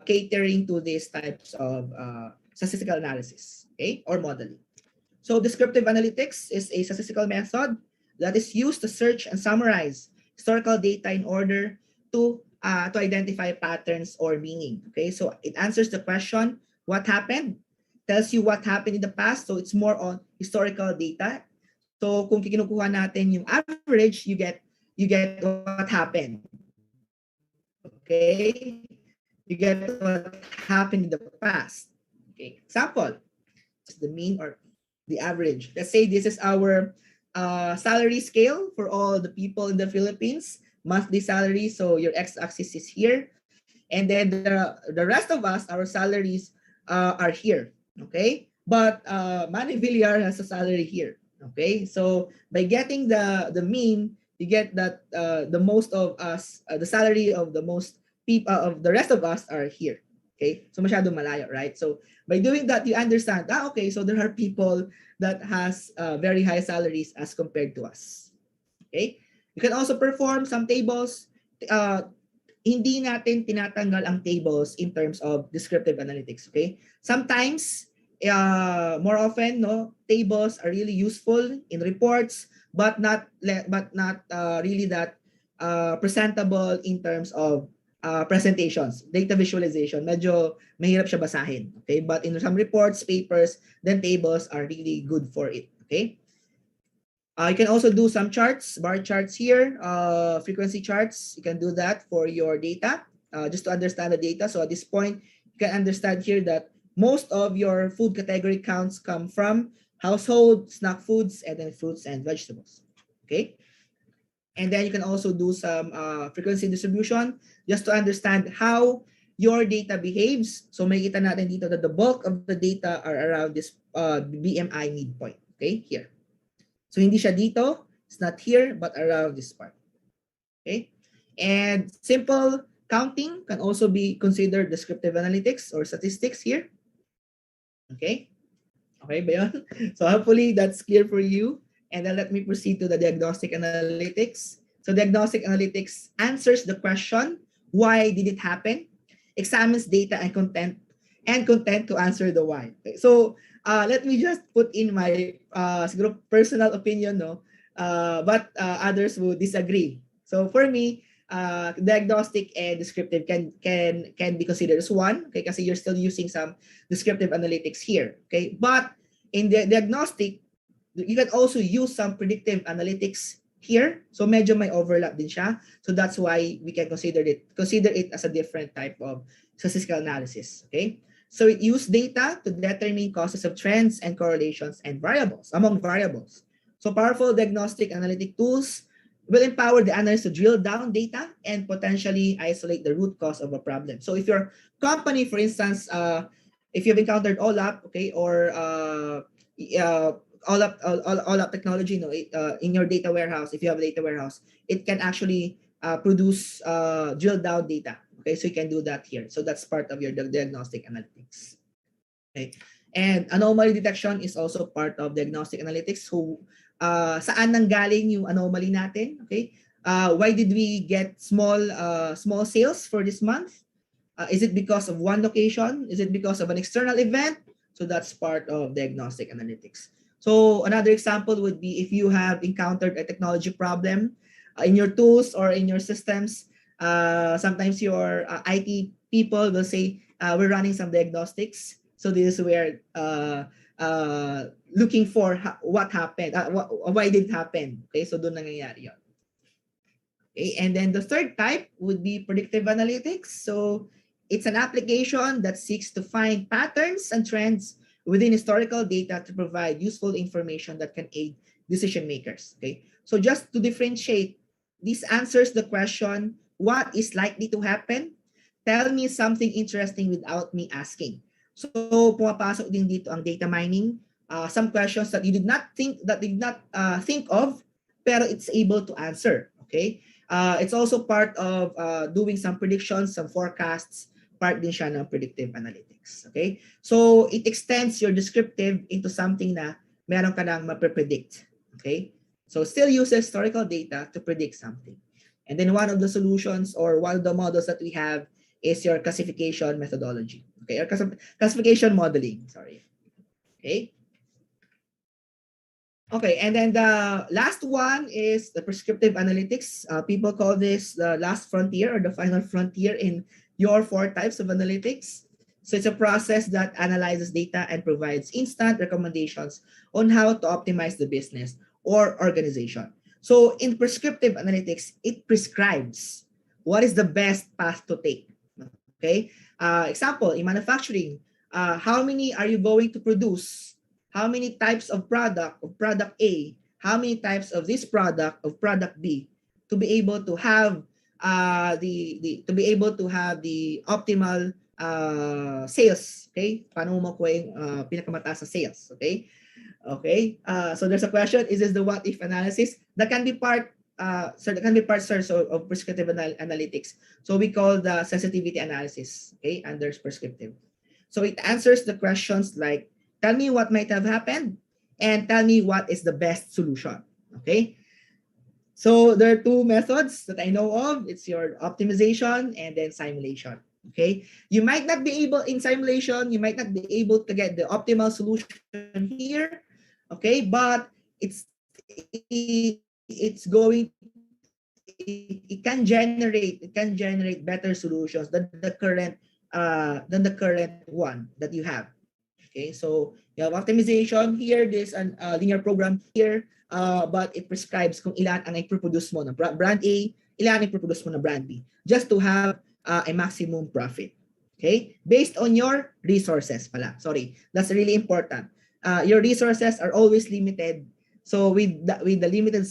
catering to these types of statistical analysis, okay, or modeling. So descriptive analytics is a statistical method that is used to search and summarize historical data in order to identify patterns or meaning. Okay, so it answers the question, what happened? Tells you what happened in the past. So it's more on historical data. So kung kinukuha natin yung average, you get what happened. Okay, you get what happened in the past. Okay, example, the mean or the average. Let's say this is our salary scale for all the people in the Philippines, monthly salary. So your x-axis is here, and then the rest of us, our salaries are here. Okay, but Manny Villar has a salary here. Okay, so by getting the mean, you get that the most of us, the salary of the most people of the rest of us are here. Okay, so masyado malayo, right? So by doing that, you understand, okay, so there are people that has very high salaries as compared to us. Okay, you can also perform some tables. Hindi natin tinatanggal ang tables in terms of descriptive analytics. Okay, sometimes more often, no, tables are really useful in reports, but not really that presentable in terms of presentations, data visualization. Medyo mahirap siya basahin. Okay, but in some reports, papers, then tables are really good for it. Okay. You can also do some charts, bar charts here, frequency charts. You can do that for your data, just to understand the data. So at this point, you can understand here that most of your food category counts come from household, snack foods, and then fruits and vegetables. Okay. And then you can also do some frequency distribution just to understand how your data behaves. So makita natin dito that the bulk of the data are around this BMI midpoint. Okay, here. So hindi siya dito, it's not here, but around this part. Okay, and simple counting can also be considered descriptive analytics or statistics here. Okay, okay ba yun? So hopefully that's clear for you. And then let me proceed to the diagnostic analytics. So diagnostic analytics answers the question, why did it happen? Examines data and content to answer the why. Okay. So let me just put in my personal opinion, no, but others will disagree. So for me, diagnostic and descriptive can be considered as one. Okay, kasi you're still using some descriptive analytics here. Okay, but in the diagnostic, you can also use some predictive analytics here. So medyo may overlap din siya. So that's why we can consider it as a different type of statistical analysis. Okay. So it uses data to determine causes of trends and correlations and variables among variables. So powerful diagnostic analytic tools will empower the analyst to drill down data and potentially isolate the root cause of a problem. So if your company, for instance, if you've encountered OLAP, okay, or all up technology, in your data warehouse, if you have a data warehouse, it can actually produce drill down data. Okay, so you can do that here. So that's part of your diagnostic analytics. Okay, and anomaly detection is also part of diagnostic analytics. So saan nanggaling yung anomaly natin? Okay, why did we get small sales for this month? Is it because of one location? Is it because of an external event? So that's part of diagnostic analytics. So another example would be if you have encountered a technology problem in your tools or in your systems. Sometimes your IT people will say, we're running some diagnostics. So this is where looking for what happened, why did it happen. Okay, so doon nangyayari yun. Okay, and then the third type would be predictive analytics. So it's an application that seeks to find patterns and trends within historical data to provide useful information that can aid decision makers. Okay, so just to differentiate, this answers the question, what is likely to happen? Tell me something interesting without me asking. So pumapasok din dito ang data mining, some questions that you did not think of, pero it's able to answer. Okay, it's also part of doing some predictions, some forecasts, part din siya ng predictive analytics. Okay, so it extends your descriptive into something na meron ka nang maprepredict. Okay, so still uses historical data to predict something. And then one of the solutions or one of the models that we have is your classification methodology. Okay, or classification modeling. Sorry. Okay. Okay, and then the last one is the prescriptive analytics. People call this the last frontier or the final frontier in your 4 types of analytics. So it's a process that analyzes data and provides instant recommendations on how to optimize the business or organization. So in prescriptive analytics, it prescribes what is the best path to take. Okay, example, in manufacturing, how many are you going to produce? How many types of product A, how many types of this product of product B, to be able to have the optimal sales. Okay, paano mo makuha yung pinakamataas na sales? Okay, okay. So there's a question: is this the what if analysis? That can be part. That can be part, sir, of prescriptive analytics. So we call the sensitivity analysis. Okay, under prescriptive. So it answers the questions like, tell me what might have happened and tell me what is the best solution. Okay. So there are 2 methods that I know of. It's your optimization and then simulation. Okay. You might not be able in simulation, you might not be able to get the optimal solution here. Okay. But it can generate better solutions than the current one that you have. Okay, so you have optimization here. There's a linear program here, but it prescribes kung ilan ang i-produce mo na brand A, ilan i-produce mo na brand B, just to have a maximum profit. Okay, based on your resources pala. Sorry, that's really important. Your resources are always limited. So with the limited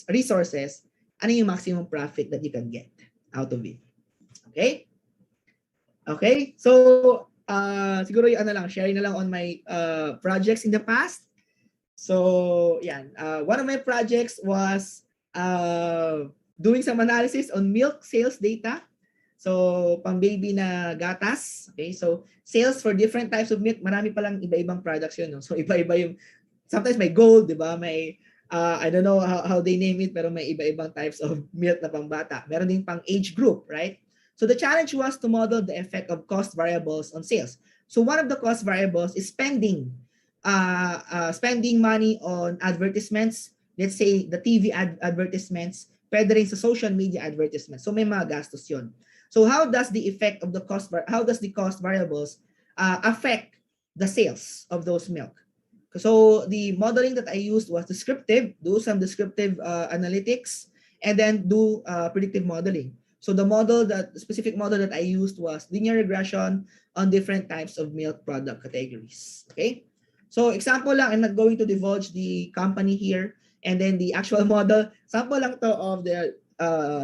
resources, ano yung maximum profit that you can get out of it? Okay? Okay, so siguro yung sharing na lang on my projects in the past. So yan, one of my projects was doing some analysis on milk sales data. So pang baby na gatas. Okay, so sales for different types of milk, marami palang iba-ibang products yun. No? So iba-iba yung, sometimes may gold, di ba? May I don't know how they name it, pero may iba-ibang types of milk na pang bata. Meron din pang age group, right? So the challenge was to model the effect of cost variables on sales. So one of the cost variables is spending money on advertisements. Let's say the TV advertisements, pwede rin sa social media advertisements. So may mga gastos yun. So how does the cost variables affect the sales of those milk? So the modeling that I used was descriptive, do some descriptive analytics, and then do predictive modeling. So the specific model that I used was linear regression on different types of milk product categories. Okay. So example lang, I'm not going to divulge the company here, and then the actual model, sample lang to of the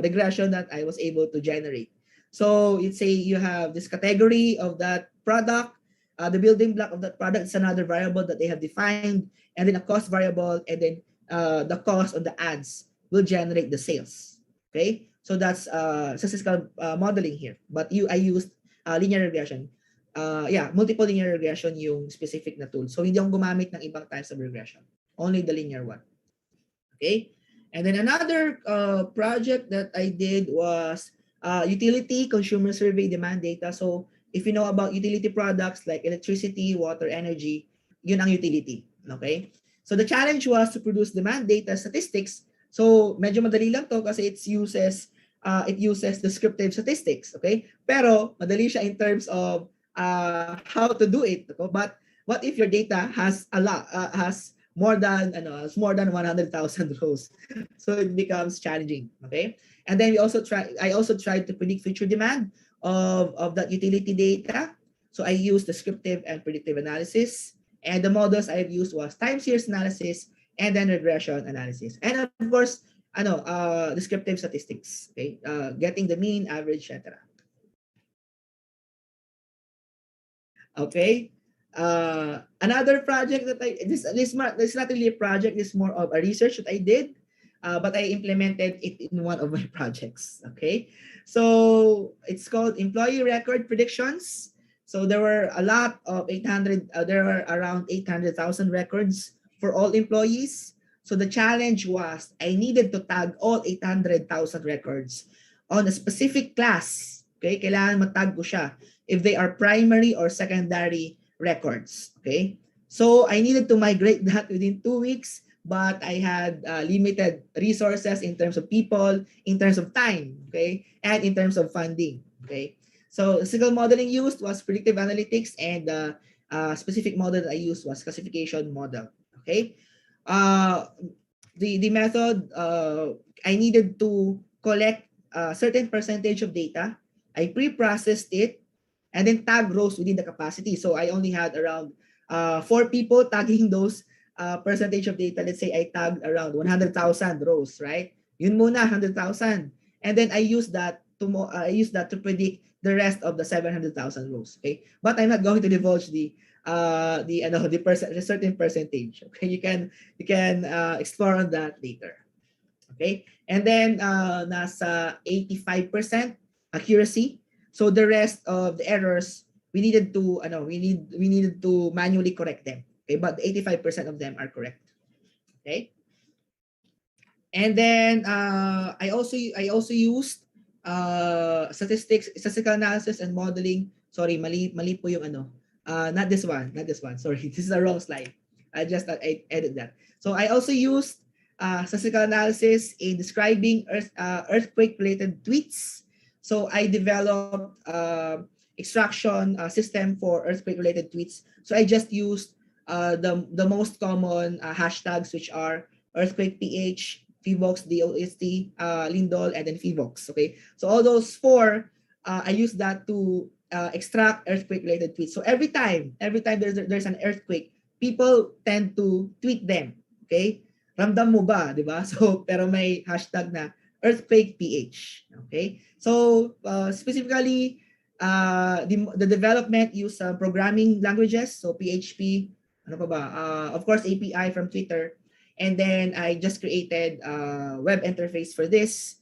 regression that I was able to generate. So you'd say you have this category of that product, the building block of that product is another variable that they have defined, and then a cost variable, and then the cost of the ads will generate the sales. Okay, so that's statistical modeling here. But I used linear regression. Multiple linear regression yung specific na tool. So hindi ako gumamit ng ibang types of regression. Only the linear one. Okay, and then another project that I did was utility consumer survey demand data. So if you know about utility products like electricity, water, energy, yun ang utility. Okay? So the challenge was to produce demand data statistics. So medyo madali lang to kasi it uses descriptive statistics. Okay? Pero madali siya in terms of how to do it. Okay? But what if your data has has more than 100,000 rows? So it becomes challenging. Okay? And then I also tried to predict future demand of that utility data. So I used descriptive and predictive analysis, and the models I've used was time series analysis and then regression analysis, and of course descriptive statistics. Okay, getting the mean, average, etc. Okay, Another project that this is not really a project, it's more of a research that I did, but I implemented it in one of my projects. Okay, so it's called employee record predictions. So there were a lot of 800, there were around 800,000 records for all employees. So the challenge was I needed to tag all 800,000 records on a specific class. Okay, kailangan matag ko siya if they are primary or secondary records. Okay, so I needed to migrate that within 2 weeks, but I had limited resources in terms of people, in terms of time, okay, and in terms of funding. Okay, so statistical modeling used was predictive analytics, and the specific model that I used was classification model. Okay, uh, the method, I needed to collect a certain percentage of data. I pre-processed it and then tag rows within the capacity. So I only had around 4 people tagging those percentage of data. Let's say I tagged around 100,000 rows, right? Yun muna, 100,000. And then I use that to predict the rest of the 700,000 rows. Okay, but I'm not going to divulge the certain percentage. Okay, you can explore on that later. Okay, and then nasa 85% accuracy. So the rest of the errors we needed to manually correct them. Okay, but 85% of them are correct. Okay, and then I also used statistical analysis and modeling. Sorry, mali po yung ano. Not this one, not this one. Sorry, this is the wrong slide. I edit that. So I also used statistical analysis in describing earthquake-related tweets. So I developed extraction system for earthquake-related tweets. So I just used the most common hashtags, which are earthquake PH, Fivox, DOST, Lindol, and then Fivox. Okay, so all those four, I use that to extract earthquake-related tweets. So every time there's an earthquake, people tend to tweet them. Okay, ramdam mo ba, di ba? So pero may hashtag na earthquake PH. Okay, so specifically, the development use programming languages, so PHP, ano pa ba? Of course, API from Twitter. And then I just created a web interface for this.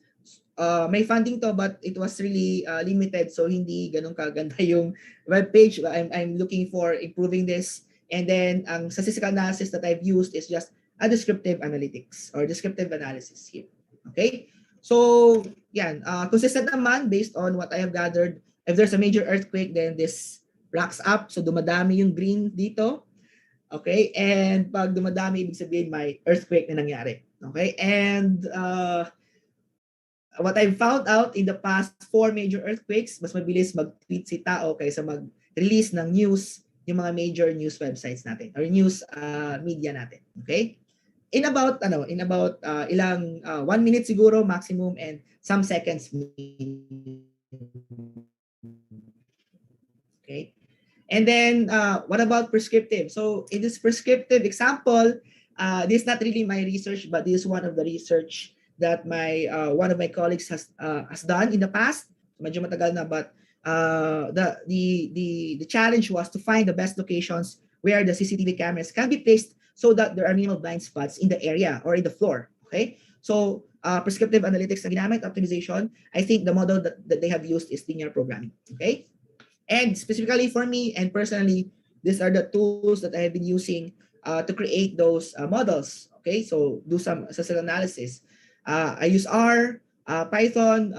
May funding to, but it was really limited, so hindi ganun kaganda yung web page. I'm looking for improving this. And then ang statistical analysis that I've used is just a descriptive analytics or descriptive analysis here. Okay? So, yan. Consistent naman based on what I have gathered. If there's a major earthquake, then this racks up. So, dumadami yung green dito. Okay? And pag dumadami, ibig sabihin may earthquake na nangyari. Okay? And what I've found out in the past 4 major earthquakes, mas mabilis mag-tweet si tao kaysa mag-release ng news yung mga major news websites natin or news media natin. Okay? In about ilang 1 minute siguro maximum and some seconds minimum. Okay? And then, what about prescriptive? So in this prescriptive example, this is not really my research, but this is one of the research that one of my colleagues has done in the past. Medyo matagal na, but the challenge was to find the best locations where the CCTV cameras can be placed so that there are minimal blind spots in the area or in the floor. Okay, so prescriptive analytics na ginamit, optimization. I think the model that they have used is linear programming. Okay. And specifically for me and personally, these are the tools that I have been using to create those models. Okay, so do some statistical analysis. I use R, Python,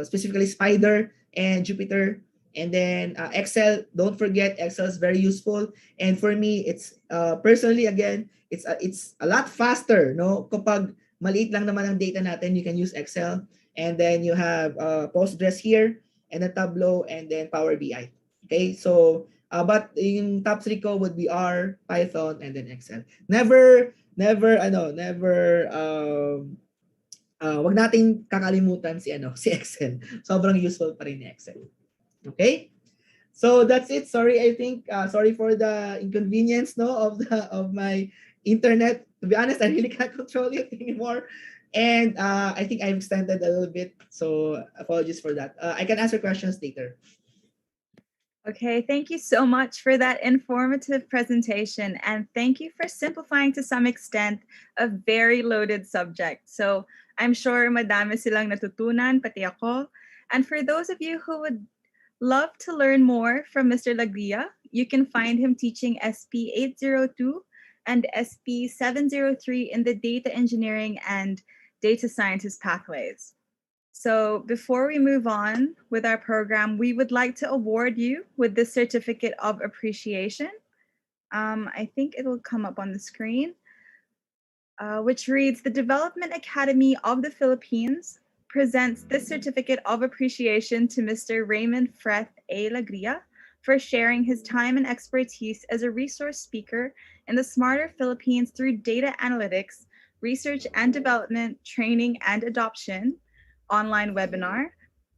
specifically Spider and Jupyter, and then Excel. Don't forget, Excel is very useful. And for me, it's personally again, it's a lot faster. No, kapag maliit lang naman ang data natin, you can use Excel, and then you have Postgres here, and then Tableau, and then Power BI. Okay, so but yung top 3 ko would be R, Python, and then Excel. Never wag nating kakalimutan si Excel. Sobrang useful pa rin ni Excel. Okay? So that's it. Sorry, I think sorry for the inconvenience of my internet. To be honest, I really can't control it anymore. And I think I've extended a little bit, so apologies for that. I can answer questions later. Okay, thank you so much for that informative presentation. And thank you for simplifying to some extent a very loaded subject. So I'm sure madami silang natutunan, pati ako. And for those of you who would love to learn more from Mr. Lagria, you can find him teaching SP 802 and SP 703 in the data engineering and data scientist pathways. So before we move on with our program, we would like to award you with the Certificate of Appreciation. I think it'll come up on the screen, which reads, the Development Academy of the Philippines presents this Certificate of Appreciation to Mr. Raymond Freth A. Lagria for sharing his time and expertise as a resource speaker in the Smarter Philippines through data analytics, research and development, training and adoption online webinar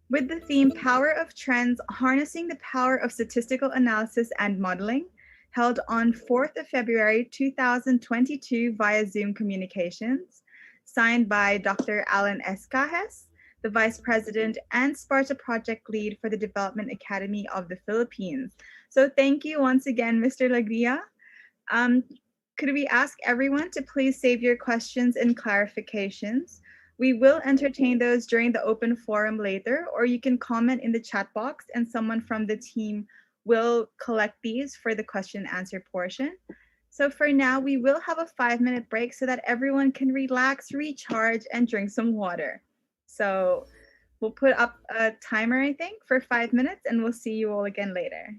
with the theme Power of Trends, Harnessing the Power of Statistical Analysis and Modeling, held on 4th of February 2022 via Zoom Communications, signed by Dr. Alan S. Cajes, the Vice President and SPARTA Project Lead for the Development Academy of the Philippines. So thank you once again, Mr. Lagria. Could we ask everyone to please save your questions and clarifications? We will entertain those during the open forum later, or you can comment in the chat box and someone from the team will collect these for the question and answer portion. So for now, we will have a 5-minute break so that everyone can relax, recharge, and drink some water. So we'll put up a timer, I think, for 5 minutes, and we'll see you all again later.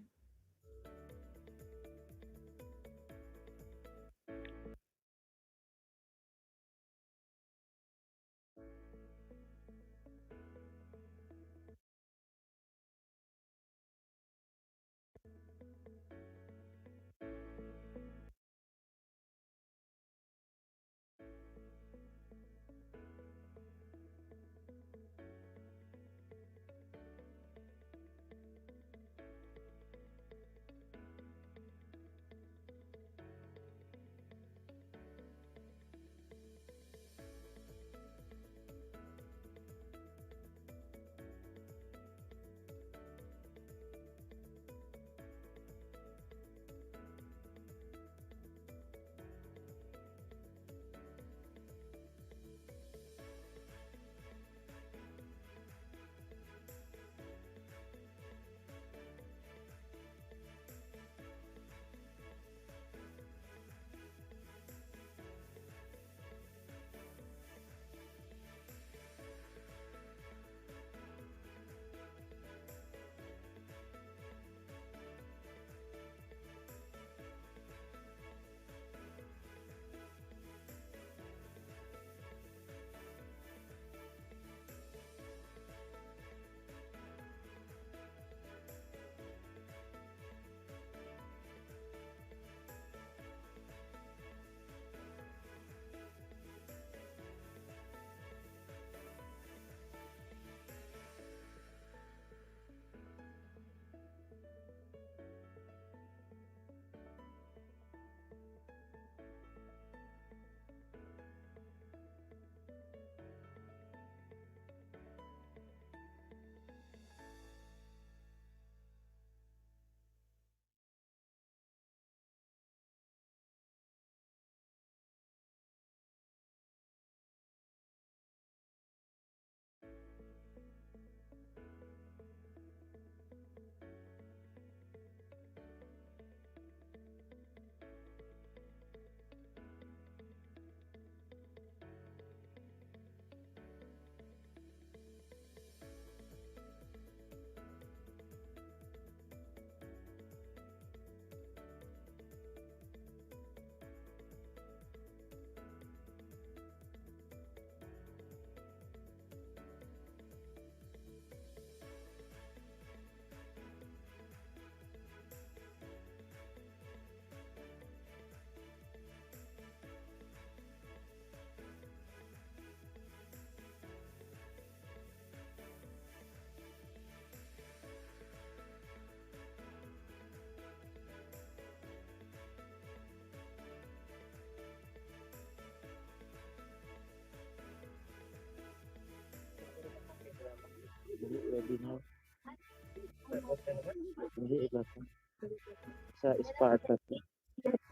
Hindi, iba to. Sa SPARTA to.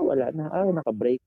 Wala na. Ah, naka-break.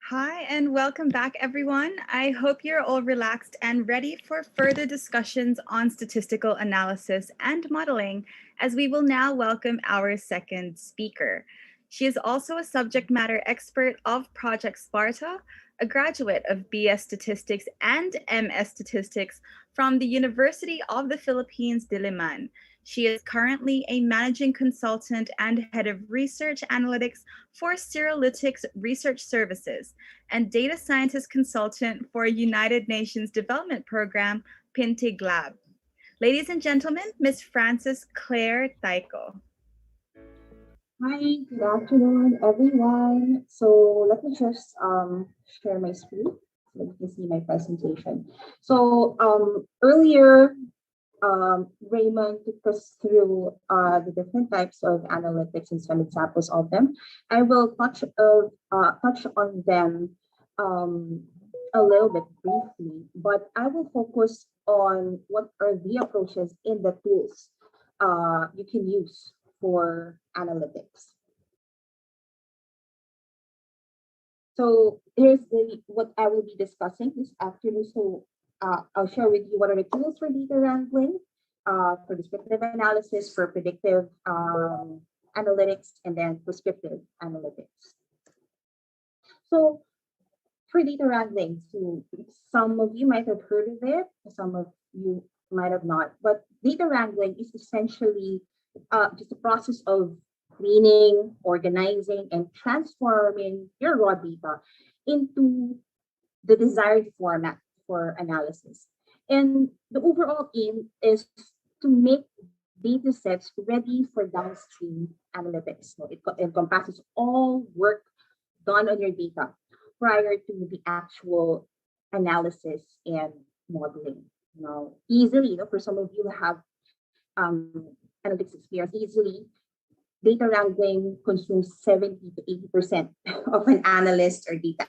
Hi, and welcome back, everyone. I hope you're all relaxed and ready for further discussions on statistical analysis and modeling, as we will now welcome our second speaker. She is also a subject matter expert of Project Sparta, a graduate of BS Statistics and MS Statistics from the University of the Philippines, Diliman. She is currently a managing consultant and head of research analytics for Seralytics Research Services and data scientist consultant for United Nations Development Program, Pintig Lab. Ladies and gentlemen, Ms. Frances Claire Taiko. Hi, good afternoon, everyone. So let me just share my screen so you can see my presentation. So earlier, Raymond took us through the different types of analytics and some examples of them. I will touch on them um, a little bit briefly, but I will focus on what are the approaches in the tools you can use for analytics. So here's what I will be discussing this afternoon. So I'll share with you what are the tools for data wrangling, for descriptive analysis, for predictive analytics, and then prescriptive analytics. So for data wrangling, so some of you might have heard of it, some of you might have not. But data wrangling is essentially just a process of cleaning, organizing, and transforming your raw data into the desired format for analysis. And the overall aim is to make data sets ready for downstream analytics. So it encompasses all work done on your data prior to the actual analysis and modeling. Now, easily, for some of you who have analytics experience, easily data wrangling consumes 70 to 80% of an analyst or data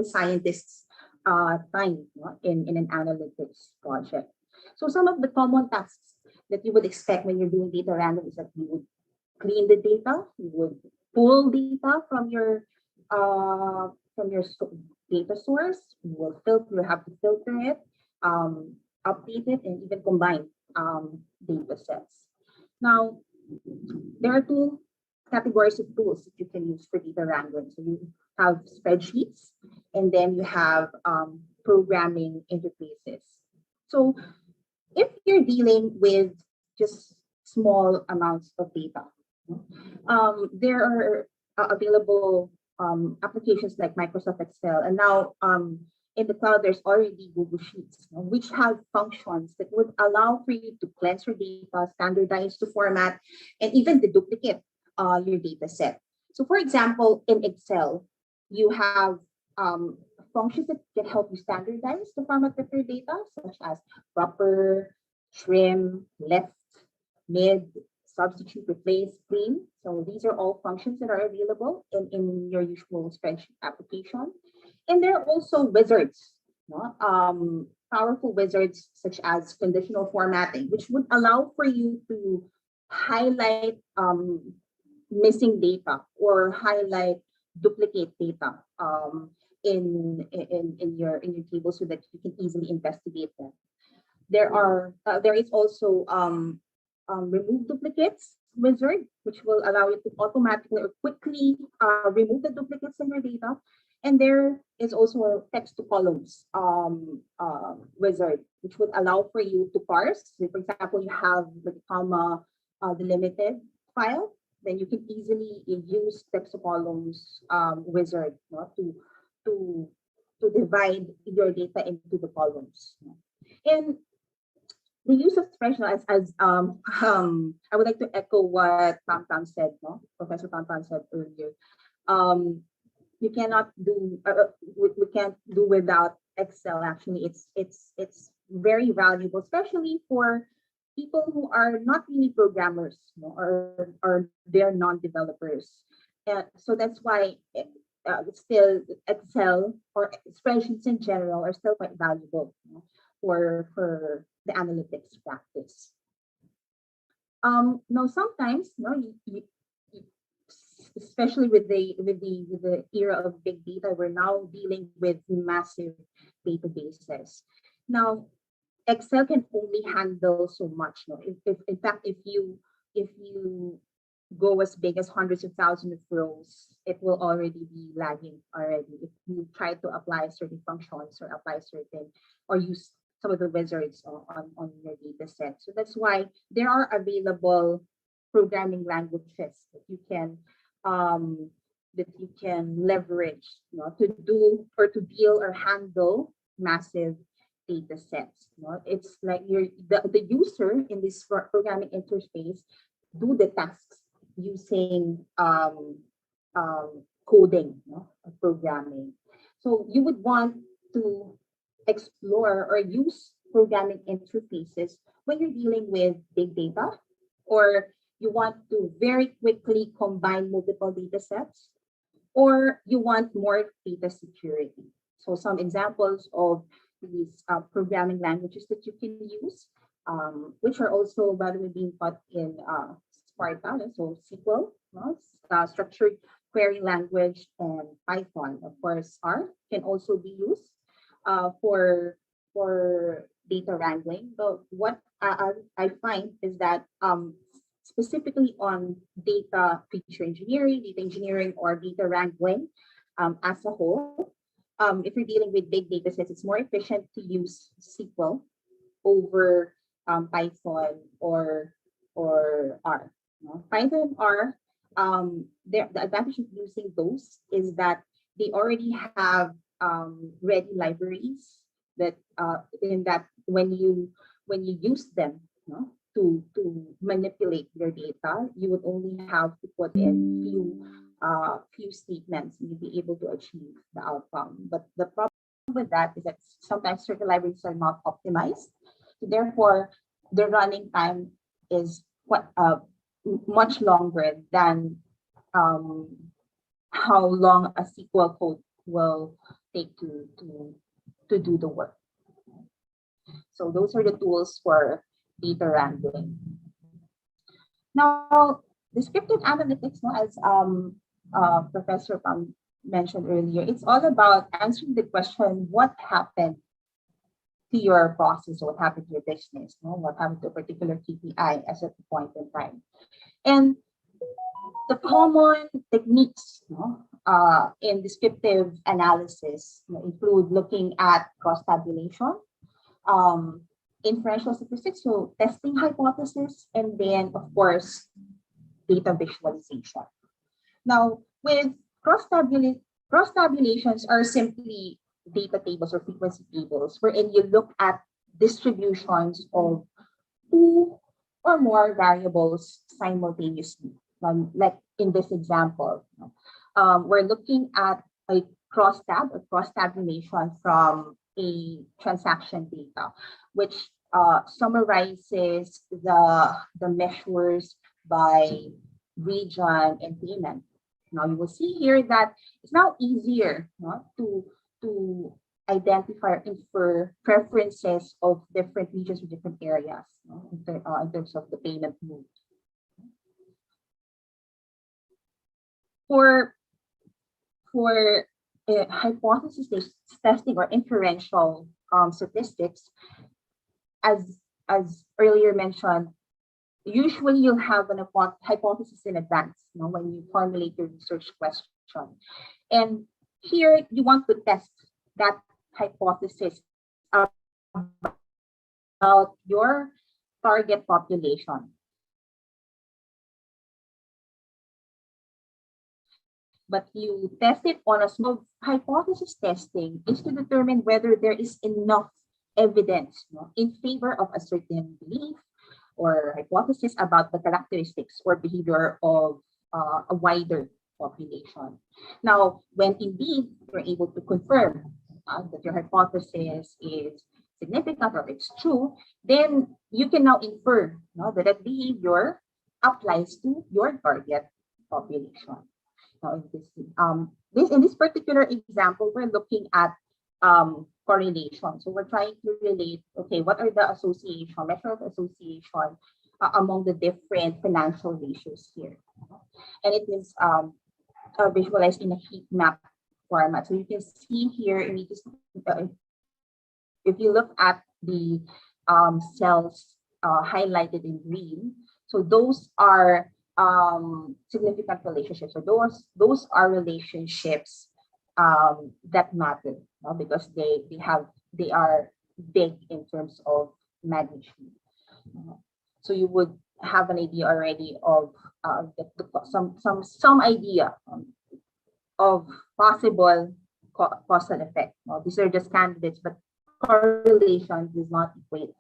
scientist's time, in an analytics project. So some of the common tasks that you would expect when you're doing data wrangling is that you would clean the data, you would pull data from your data source, you will filter, you have to filter it, update it, and even combine data sets. Now, there are two categories of tools that you can use for data wrangling. So you have spreadsheets, and then you have programming interfaces. So if you're dealing with just small amounts of data, there are available applications like Microsoft Excel, and now in the cloud there's already Google Sheets, which have functions that would allow for you to cleanse your data, standardize the format, and even deduplicate your data set. So for example, in Excel, you have functions that can help you standardize the format of your data, such as proper, trim, left, mid, substitute, replace, clean. So these are all functions that are available in your usual spreadsheet application. And there are also wizards, powerful wizards such as conditional formatting, which would allow for you to highlight missing data or highlight duplicate data in your table so that you can easily investigate them. There is also remove duplicates wizard, which will allow you to automatically or quickly remove the duplicates in your data. And there is also a text to columns wizard, which would allow for you to parse. So for example, you have the comma delimited file, then you can easily use text to columns wizard to divide your data into the columns. And the use of spreadsheet I would like to echo what Tam said, Professor Tam said earlier. You cannot do we can't do without Excel. Actually, it's very valuable, especially for people who are not really programmers, or they're non-developers. So that's why still Excel or spreadsheets in general are still quite valuable, for the analytics practice. Now sometimes, especially with the era of big data, we're now dealing with massive databases. Now, Excel can only handle so much. If in fact, if you go as big as hundreds of thousands of rows, it will already be lagging already. If you try to apply certain functions or apply certain or use some of the wizards on your data set. So that's why there are available programming languages that you can leverage, to do or to deal or handle massive data sets. It's like the user in this programming interface do the tasks using coding, programming. So you would want to explore or use programming interfaces when you're dealing with big data, or you want to very quickly combine multiple data sets, or you want more data security. So some examples of these programming languages that you can use, which are also, by the way, being taught in SPARTA, so SQL, structured query language, and Python. Of course, R can also be used for data wrangling. But what I find is that specifically on data feature engineering, or data wrangling as a whole, if you're dealing with big data sets, it's more efficient to use SQL over Python or R. Python R, the advantage of using those is that they already have ready libraries that in that when you use them, to manipulate your data, you would only have to put in few statements and you'll be able to achieve the outcome. But the problem with that is that sometimes certain libraries are not optimized. So therefore, the running time is much longer than um, how long a SQL code will take to do the work. So those are the tools for data wrangling. Now, descriptive analytics, as Professor Pang mentioned earlier, it's all about answering the question, what happened to your process, or what happened to your business, what happened to a particular KPI as at the point in time. And the common techniques in descriptive analysis include looking at cross tabulation, inferential statistics, so testing hypothesis, and then of course data visualization. Now, with cross tabulations are simply data tables or frequency tables wherein you look at distributions of two or more variables simultaneously. Like in this example, we're looking at a cross tabulation from a transaction data, which summarizes the measures by region and payment. Now you will see here that it's now easier to identify or infer preferences of different regions or different areas in terms of the payment mode. For hypothesis testing or inferential statistics, as earlier mentioned, usually you'll have an hypothesis in advance when you formulate your research question. And here you want to test that hypothesis about your target population. But you test it on a small hypothesis testing is to determine whether there is enough evidence in favor of a certain belief or hypothesis about the characteristics or behavior of a wider population. Now, when indeed you're able to confirm that your hypothesis is significant or it's true, then you can now infer that that behavior applies to your target population. Now, in this particular example, we're looking at correlation. So we're trying to relate, okay, what are the measure of association among the different financial ratios here. And it is visualized in a heat map format. So you can see here, if you look at the cells highlighted in green, so those are significant relationships. So those are relationships that matter because they are big in terms of magnitude. So you would have an idea already of some idea of possible cause and effect. These are just candidates, but correlation does not equate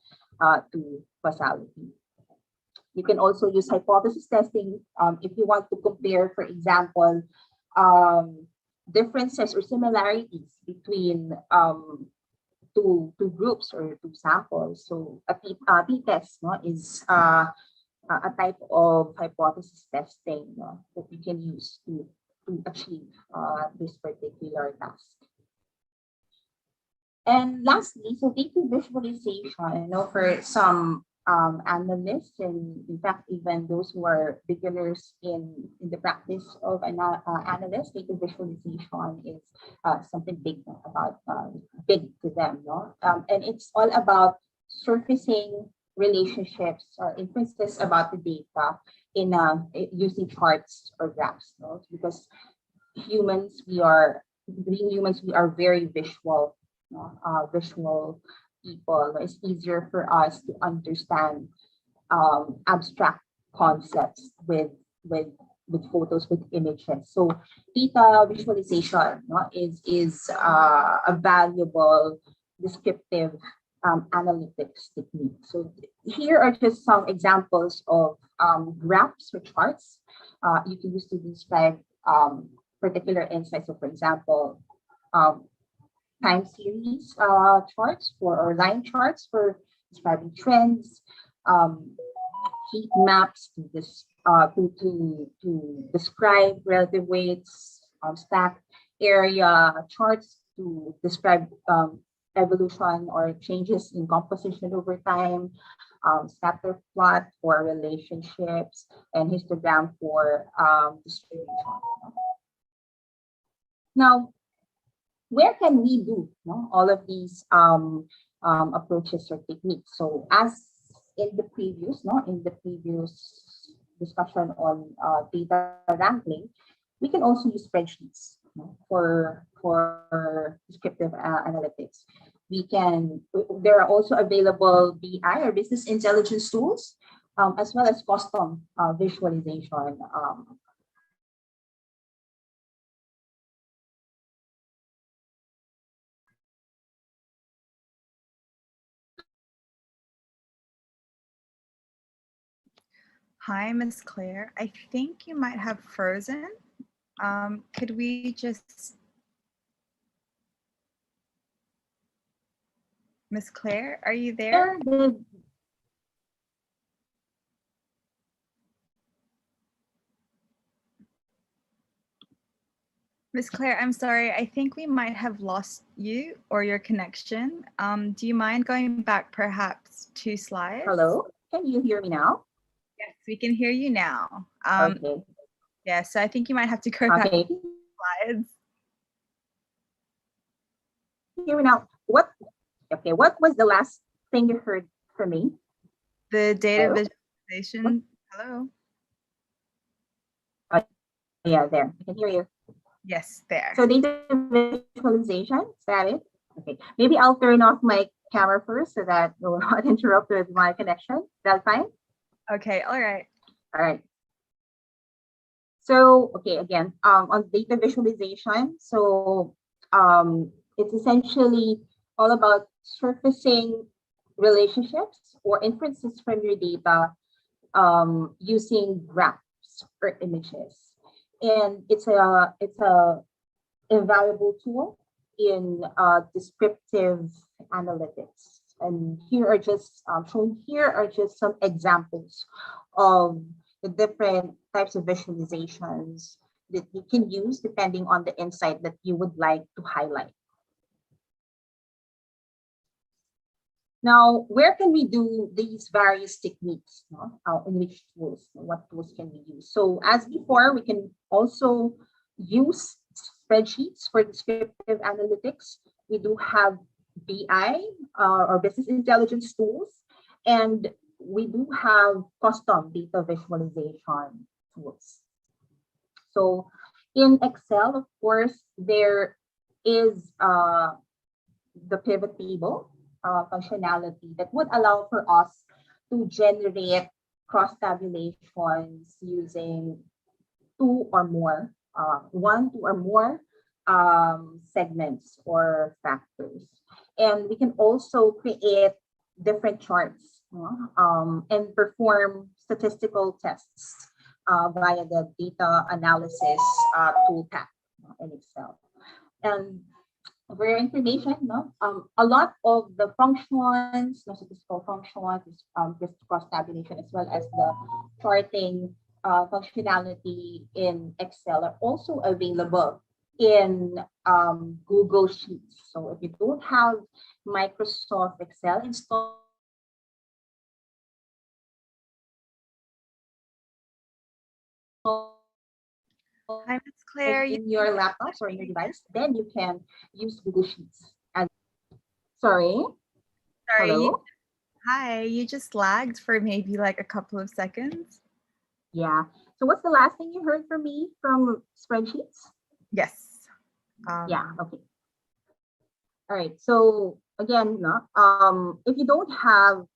to causality. You can also use hypothesis testing if you want to compare, for example, differences or similarities between two groups or two samples. So a t-test is a type of hypothesis testing that you can use to achieve this particular task. And lastly, so data visualization, for some analysts, and in fact, even those who are beginners in the practice of an analyst, data visualization is something big about big to them, no? And it's all about surfacing relationships or inferences about the data in using charts or graphs, no? Because humans, being humans, we are very visual, no? Visual people. It's easier for us to understand abstract concepts with with photos, with images. So data visualization, no, is a valuable descriptive analytics technique. So here are just some examples of graphs or charts you can use to describe particular insights. So for example, um, time series charts or line charts for describing trends, um, heat maps to this to describe relative weights, stack area charts to describe evolution or changes in composition over time, scatter plot for relationships, and histogram for distribution. Now, where can we do, no, all of these approaches or techniques? So as in the previous, no, in the previous discussion on data wrangling, we can also use spreadsheets, no, for descriptive analytics. We can, there are also available BI or business intelligence tools, as well as custom visualization Hi, Miss Claire. I think you might have frozen. Could we just, Miss Claire, are you there? Miss Claire, I'm sorry. I think we might have lost you or your connection. Do you mind going back perhaps 2 slides? Hello, can you hear me now? Yes, we can hear you now. Okay. Yeah, so I think you might have to go back Okay. 2 slides. Hear me now. What? Okay. What was the last thing you heard from me? The data Hello? visualization. Hello. Yeah, there. I can hear you. Yes, there. So data visualization, is that it? Okay. Maybe I'll turn off my camera first so that it will not interrupt with my connection. Is that fine? Okay. All right. All right. So, okay, again, on data visualization. So it's essentially all about surfacing relationships or inferences from your data using graphs or images. And it's a invaluable tool in descriptive analytics. And here are just shown here are just some examples of the different types of visualizations that you can use depending on the insight that you would like to highlight. Now, where can we do these various techniques? No? In which tools? What tools can we use? So as before, we can also use spreadsheets for descriptive analytics. We do have BI or business intelligence tools, and we do have custom data visualization tools. So in Excel, of course, there is the pivot table functionality that would allow for us to generate cross tabulations using one, two or more segments or factors. And we can also create different charts and perform statistical tests via the data analysis toolpath in Excel. And for your information, a lot of the functions, statistical functions, this cross tabulation, as well as the charting functionality in Excel are also available in Google Sheets. So if you don't have Microsoft Excel installed, Hi, Miss in Claire. your laptops or in your device, then you can use Google Sheets. As sorry, Sorry, hello. hi. You just lagged for maybe like a couple of seconds. Yeah. So what's the last thing you heard from me from spreadsheets? Yes. Yeah. Okay. All right. So again, no, if you don't have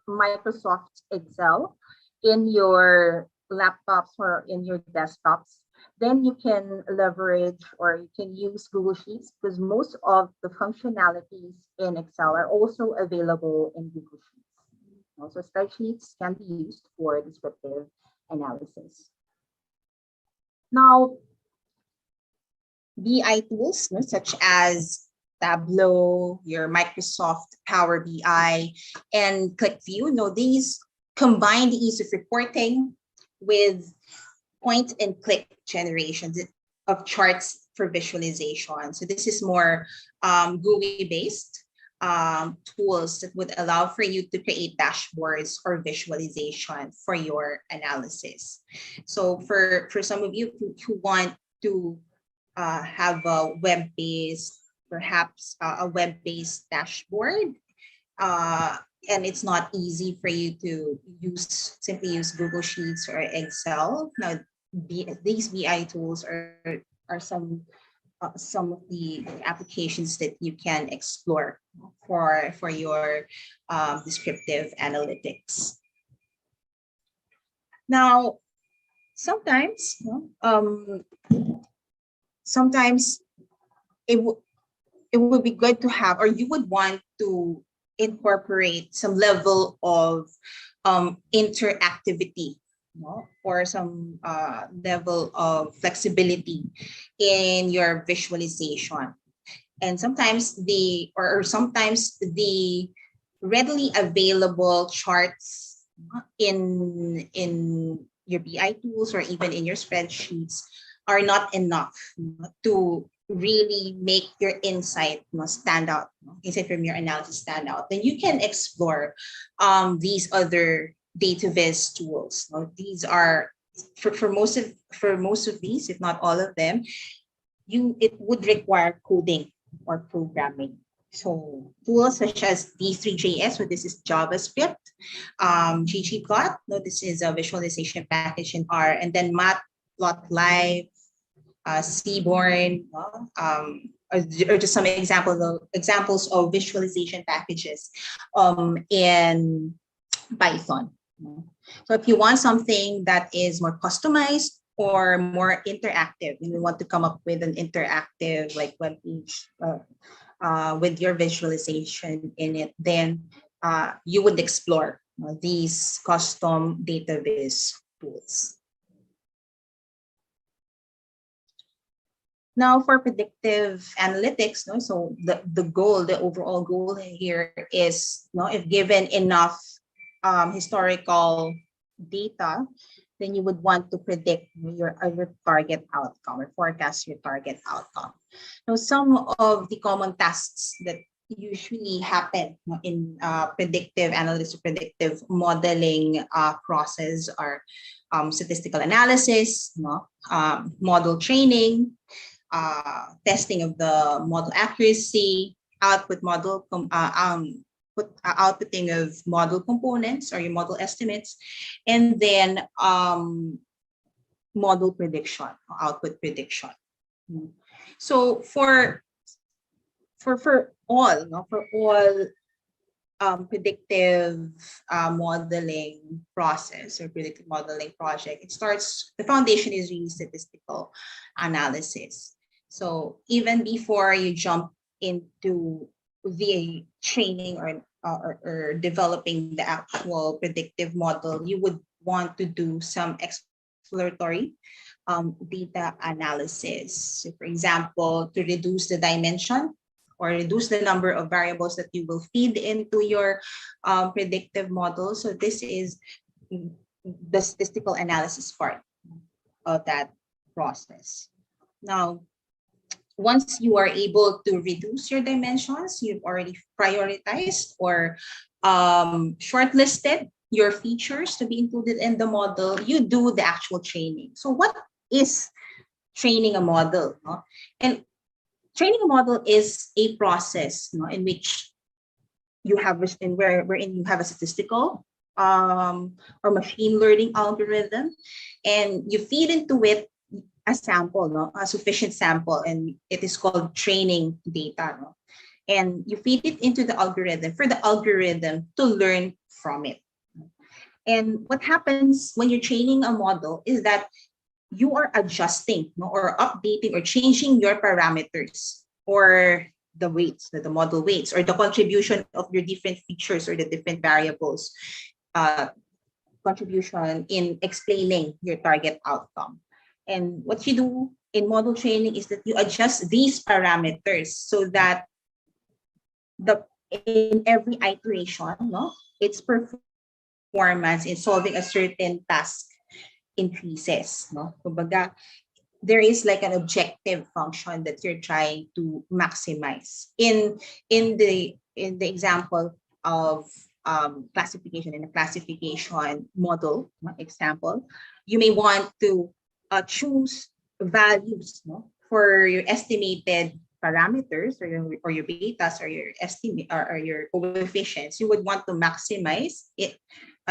Microsoft Excel in your laptops or in your desktops, then you can leverage or you can use Google Sheets because most of the functionalities in Excel are also available in Google Sheets. Also, spreadsheets can be used for descriptive analysis. Now, BI tools, no, such as Tableau, your Microsoft Power BI, and ClickView. No, these combine the ease of reporting with point and click generation of charts for visualization. So this is more GUI based tools that would allow for you to create dashboards or visualization for your analysis. So for some of you who want to have a web-based, perhaps a web-based dashboard, uh, and it's not easy for you to simply use Google Sheets or Excel. Now, these BI tools are some of the applications that you can explore for your descriptive analytics. Now, sometimes, sometimes it would be good to have, or you would want to incorporate some level of interactivity, or some level of flexibility in your visualization. And sometimes sometimes the readily available charts in your BI tools or even in your spreadsheets are not enough to really make your insight stand out, insight from your analysis stand out. Then you can explore these other data viz tools. These are for most of these, if not all of them, it would require coding or programming. So tools such as D3JS, so this is JavaScript, ggplot, no, this is a visualization package in R, and then Matplotlib, Seaborn, or just some examples of visualization packages in Python. So if you want something that is more customized or more interactive, and you want to come up with an interactive like web page with your visualization in it, then you would explore these custom database tools. Now for predictive analytics, so the overall goal here is, if given enough historical data, then you would want to predict your target outcome or forecast your target outcome. Now, some of the common tasks that usually happen in predictive analytics or predictive modeling process are statistical analysis, model training, testing of the model accuracy, outputting of model components or your model estimates, and then model prediction, output prediction. So for all predictive modeling process or predictive modeling project, the foundation is really statistical analysis. So even before you jump into the training or developing the actual predictive model, you would want to do some exploratory data analysis. So for example, to reduce the dimension or reduce the number of variables that you will feed into your predictive model. So this is the statistical analysis part of that process. Now, once you are able to reduce your dimensions, you've already prioritized or shortlisted your features to be included in the model, you do the actual training. So what is training a model? No? And training a model is a process, no, in which you have wherein you have a statistical or machine learning algorithm, and you feed into it a sample, no, a sufficient sample, and it is called training data, no? And you feed it into the algorithm for the algorithm to learn from it. And what happens when you're training a model is that you are adjusting, no, or updating or changing your parameters or the weights, the model weights, or the contribution of your different features or the different variables, uh, contribution in explaining your target outcome. And what you do in model training is that you adjust these parameters so that the in every iteration, no, its performance in solving a certain task increases, no? Kumbaga, there is like an objective function that you're trying to maximize. In the example of classification, in a classification model, no, example, you may want to choose values, no, for your estimated parameters or your betas or your estimate or your coefficients. You would want to maximize it.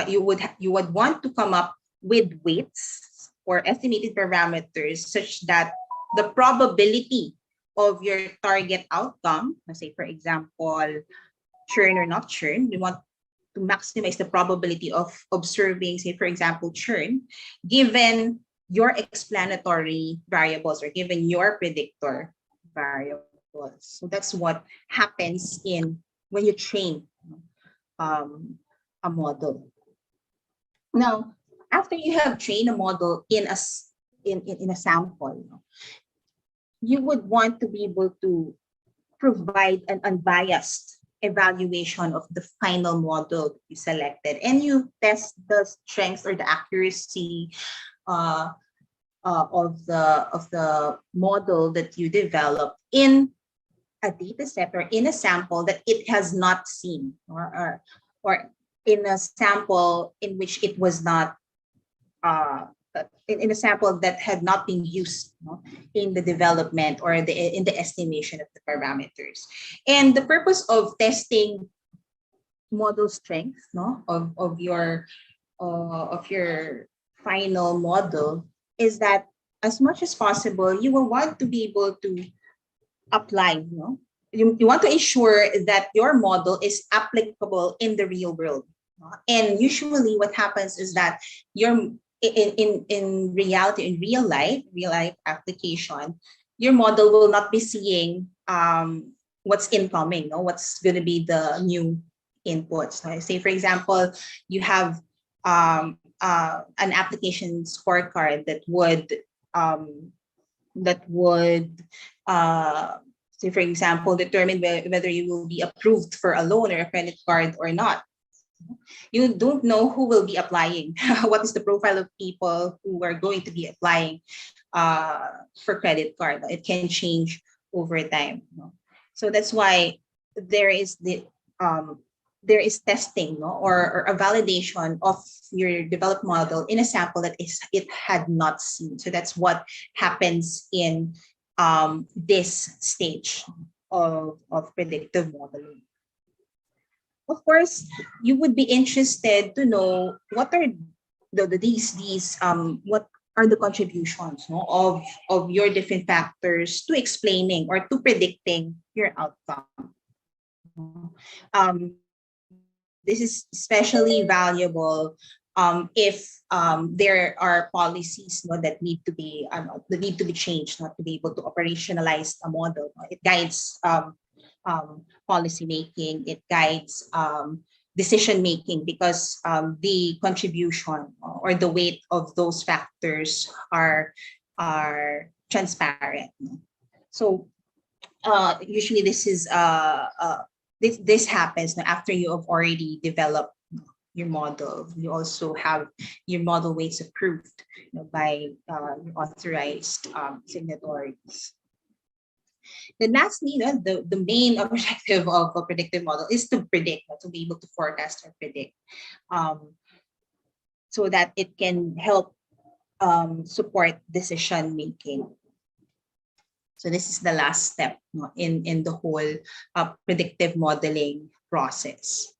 You would want to come up with weights or estimated parameters such that the probability of your target outcome, let's say for example, churn or not churn, you want to maximize the probability of observing, say for example, churn, given your explanatory variables or given your predictor variables. So that's what happens in when you train a model. Now, after you have trained a model in a sample, you would want to be able to provide an unbiased evaluation of the final model you selected, and you test the strength or the accuracy of the model that you developed in a data set or in a sample that it has not seen, or in a sample in which it was not uh, in a sample that had not been used, no, in the development or in the estimation of the parameters. And the purpose of testing model strength, no, of your final model is that as much as possible you will want to be able to apply, you want to ensure that your model is applicable in the real world. And usually what happens is that your in reality, in real life application, your model will not be seeing what's incoming, no? What's going to be the new inputs. So say, for example, you have an application scorecard that would say, for example, determine whether you will be approved for a loan or a credit card or not. You don't know who will be applying. What is the profile of people who are going to be applying for credit card? It can change over time. So that's why there is testing, or a validation of your developed model in a sample that it had not seen. So that's what happens in this stage of predictive modeling. Of course, you would be interested to know what are what are the contributions, of your different factors to explaining or to predicting your outcome. This is especially valuable if there are policies, that need to be changed, not to be able to operationalize a model. It guides policy making, it guides decision making, because the contribution or the weight of those factors are transparent. So usually this happens after you have already developed your model. You also have your model weights approved by your authorized signatories. Then lastly, the main objective of a predictive model is to predict, to be able to forecast or predict. so that it can help support decision making. So this is the last step, no, in the whole predictive modeling process.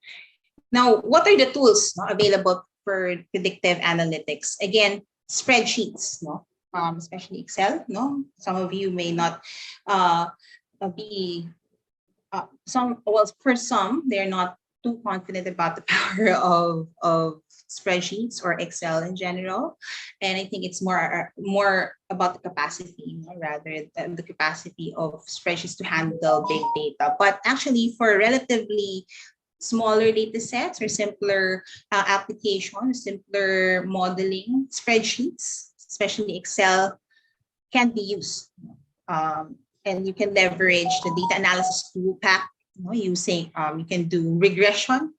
Now, what are the tools, no, available for predictive analytics? Again, spreadsheets, no, especially Excel. No, some of you may not be for some, they're not too confident about the power of spreadsheets or Excel in general. And I think it's more about the capacity, rather than the capacity of spreadsheets to handle big data. But actually, for relatively smaller data sets or simpler applications, simpler modeling, spreadsheets, especially Excel, can be used. And you can leverage the data analysis tool pack, using, you can do regression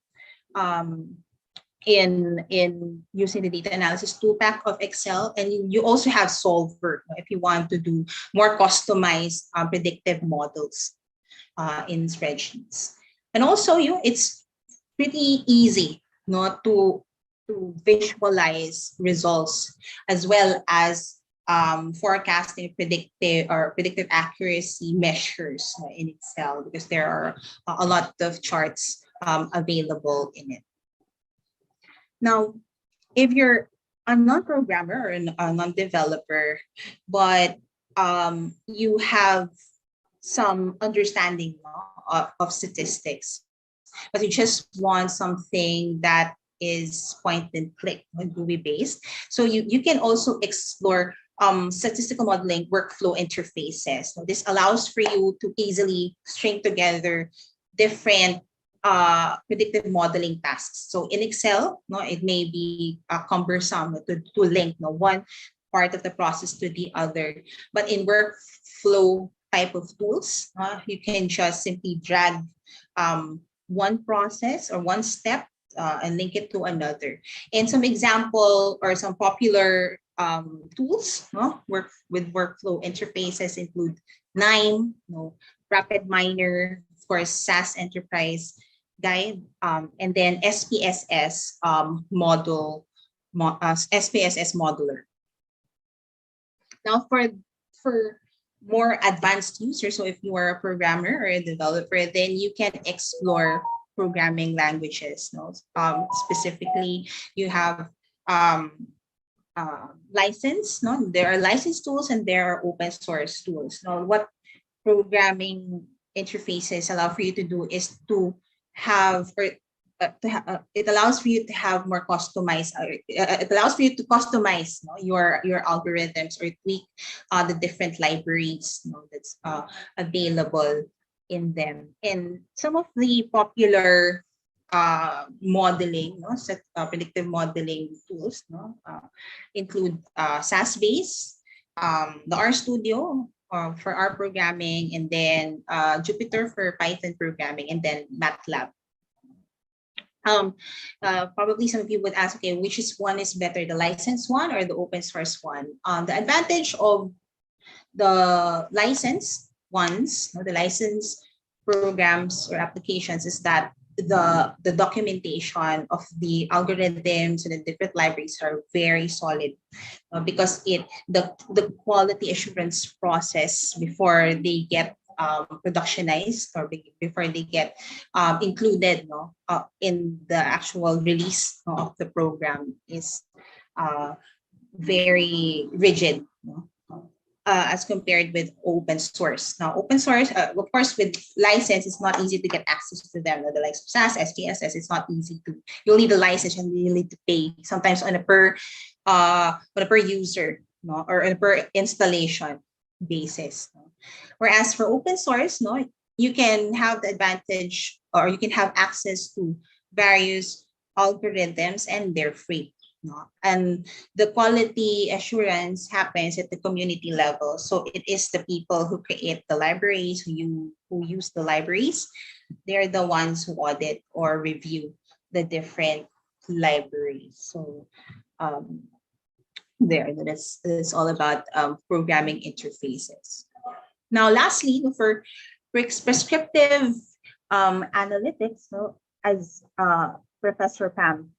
in using the data analysis tool pack of Excel. And you also have solver if you want to do more customized predictive models in spreadsheets. And also, it's pretty easy not to visualize results, as well as forecasting predictive accuracy measures in Excel, because there are a lot of charts available in it. Now, if you're a non-programmer or a non-developer, but you have some understanding of statistics, but you just want something that is point and click and GUI based, so you can also explore statistical modeling workflow interfaces. So this allows for you to easily string together different predictive modeling tasks. So in Excel, it may be cumbersome to link one part of the process to the other. But in workflow type of tools, you can just simply drag one process or one step and link it to another. And some example or some popular tools work with workflow interfaces include KNIME, RapidMiner, of course, SAS Enterprise Guide, and then SPSS SPSS Modeler. Now, for more advanced users, so if you are a programmer or a developer, then you can explore programming languages. Specifically, you have license. There are license tools and there are open source tools. Now, what programming interfaces allow for you to do is to have, it allows for you to have more customized. It allows for you to customize your algorithms or tweak the different libraries that's available in them. And some of the popular modeling, predictive modeling tools include SAS-based, the RStudio for R programming, and then Jupyter for Python programming, and then MATLAB. Probably some of you would ask, okay, which one is better, the licensed one or the open source one? The advantage of the licensed ones, the licensed programs or applications, is that the documentation of the algorithms and the different libraries are very solid, because the quality assurance process before they get productionized or before they get included in the actual release of the program is very rigid. As compared with open source. Now, open source, of course, with license, it's not easy to get access to them. The likes of SAS, SPSS, it's not easy to. You'll need a license and you need to pay sometimes on a per user, or on a per installation basis. Whereas for open source, you can have the advantage, or you can have access to various algorithms, and they're free. And the quality assurance happens at the community level. So it is the people who create the libraries, who use the libraries. They're the ones who audit or review the different libraries. So that's all about programming interfaces. Now, lastly, for prescriptive analytics, as Professor Pam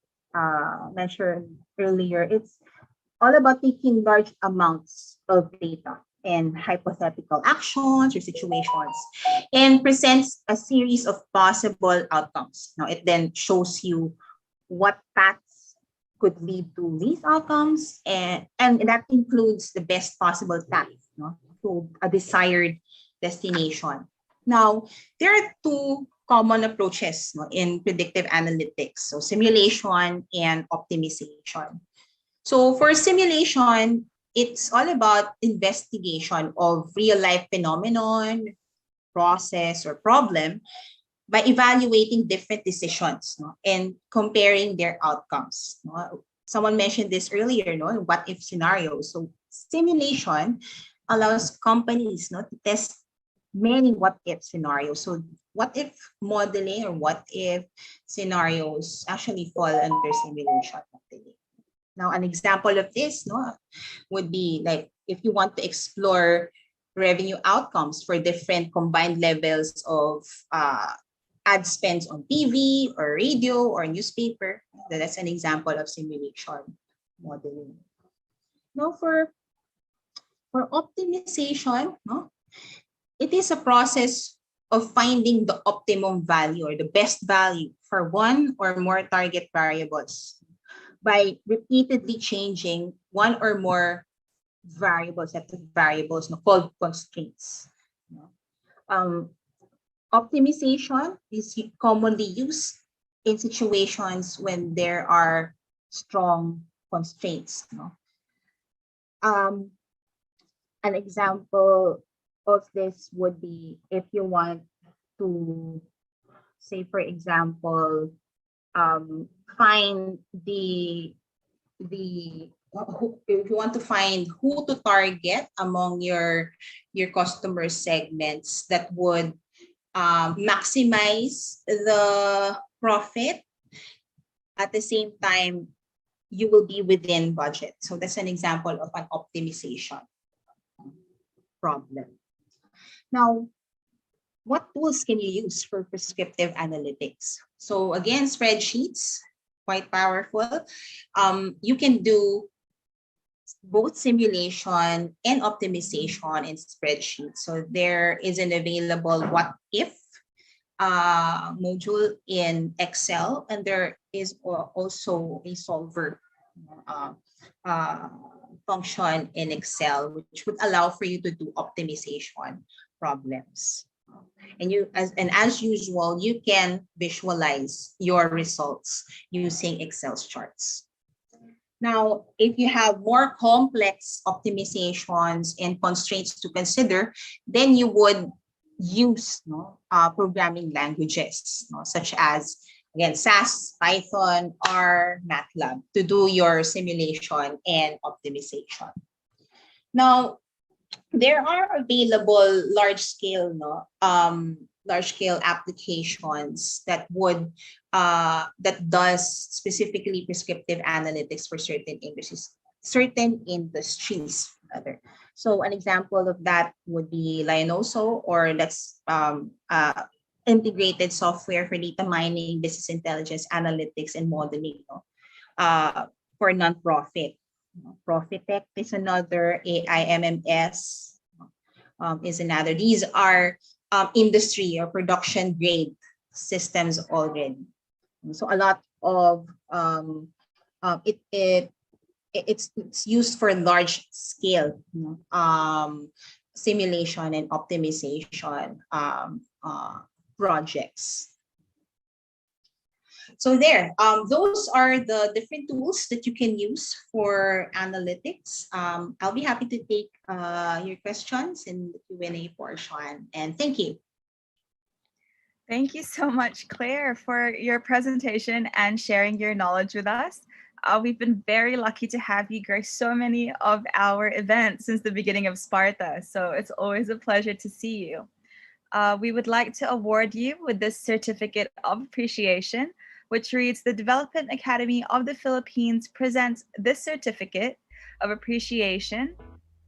mentioned earlier, it's all about taking large amounts of data and hypothetical actions or situations and presents a series of possible outcomes. Now, it then shows you what paths could lead to these outcomes, and that includes the best possible path, to a desired destination. Now, there are two common approaches, in predictive analytics, so simulation and optimization. So for simulation, it's all about investigation of real-life phenomenon, process, or problem by evaluating different decisions, and comparing their outcomes. Someone mentioned this earlier, what if scenarios. So simulation allows companies, to test many what if scenarios. So what if modeling or what if scenarios actually fall under simulation modeling. Now, an example of this, would be like if you want to explore revenue outcomes for different combined levels of ad spends on TV or radio or newspaper. That's an example of simulation modeling. Now, for optimization, it is a process of finding the optimum value or the best value for one or more target variables by repeatedly changing one or more set of variables called constraints. Optimization is commonly used in situations when there are strong constraints. An example of this would be if you want to, say, for example, find if you want to find who to target among your customer segments that would maximize the profit, at the same time you will be within budget. So that's an example of an optimization problem. Now, what tools can you use for prescriptive analytics? So again, spreadsheets, quite powerful. You can do both simulation and optimization in spreadsheets. So there is an available what if module in Excel, and there is also a solver function in Excel, which would allow for you to do optimization problems. And as usual, you can visualize your results using Excel's charts. Now, if you have more complex optimizations and constraints to consider, then you would use programming languages, such as, again, SAS, Python, or MATLAB to do your simulation and optimization. Now, there are available large-scale applications that would that does specifically prescriptive analytics for certain industries rather. So an example of that would be Lianoso, or that's integrated software for data mining, business intelligence, analytics, and modeling for nonprofit. Profitect is another, AIMMS is another. These are industry or production grade systems already. So a lot of it's used for large scale simulation and optimization projects. So there, those are the different tools that you can use for analytics. I'll be happy to take your questions in the Q&A portion, and thank you. Thank you so much, Claire, for your presentation and sharing your knowledge with us. We've been very lucky to have you grace so many of our events since the beginning of SPARTA, so it's always a pleasure to see you. We would like to award you with this Certificate of Appreciation, which reads, the Development Academy of the Philippines presents this Certificate of Appreciation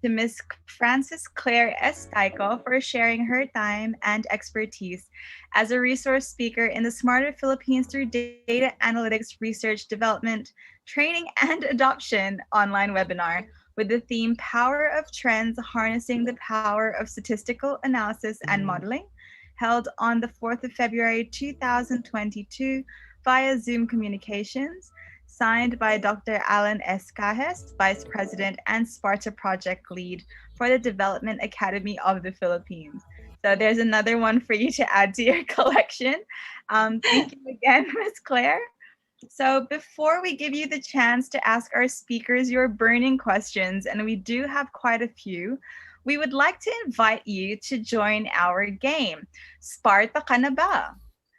to Ms. Frances Claire Estaico for sharing her time and expertise as a resource speaker in the Smarter Philippines through Data Analytics Research Development, Training, and Adoption online webinar with the theme Power of Trends Harnessing the Power of Statistical Analysis and Modeling, held on the 4th of February 2022 via Zoom Communications, signed by Dr. Alan S. Cajes, Vice President and SPARTA Project Lead for the Development Academy of the Philippines. So there's another one for you to add to your collection. Thank you again, Ms. Claire. So before we give you the chance to ask our speakers your burning questions, and we do have quite a few, we would like to invite you to join our game, Sparta Ka na ba?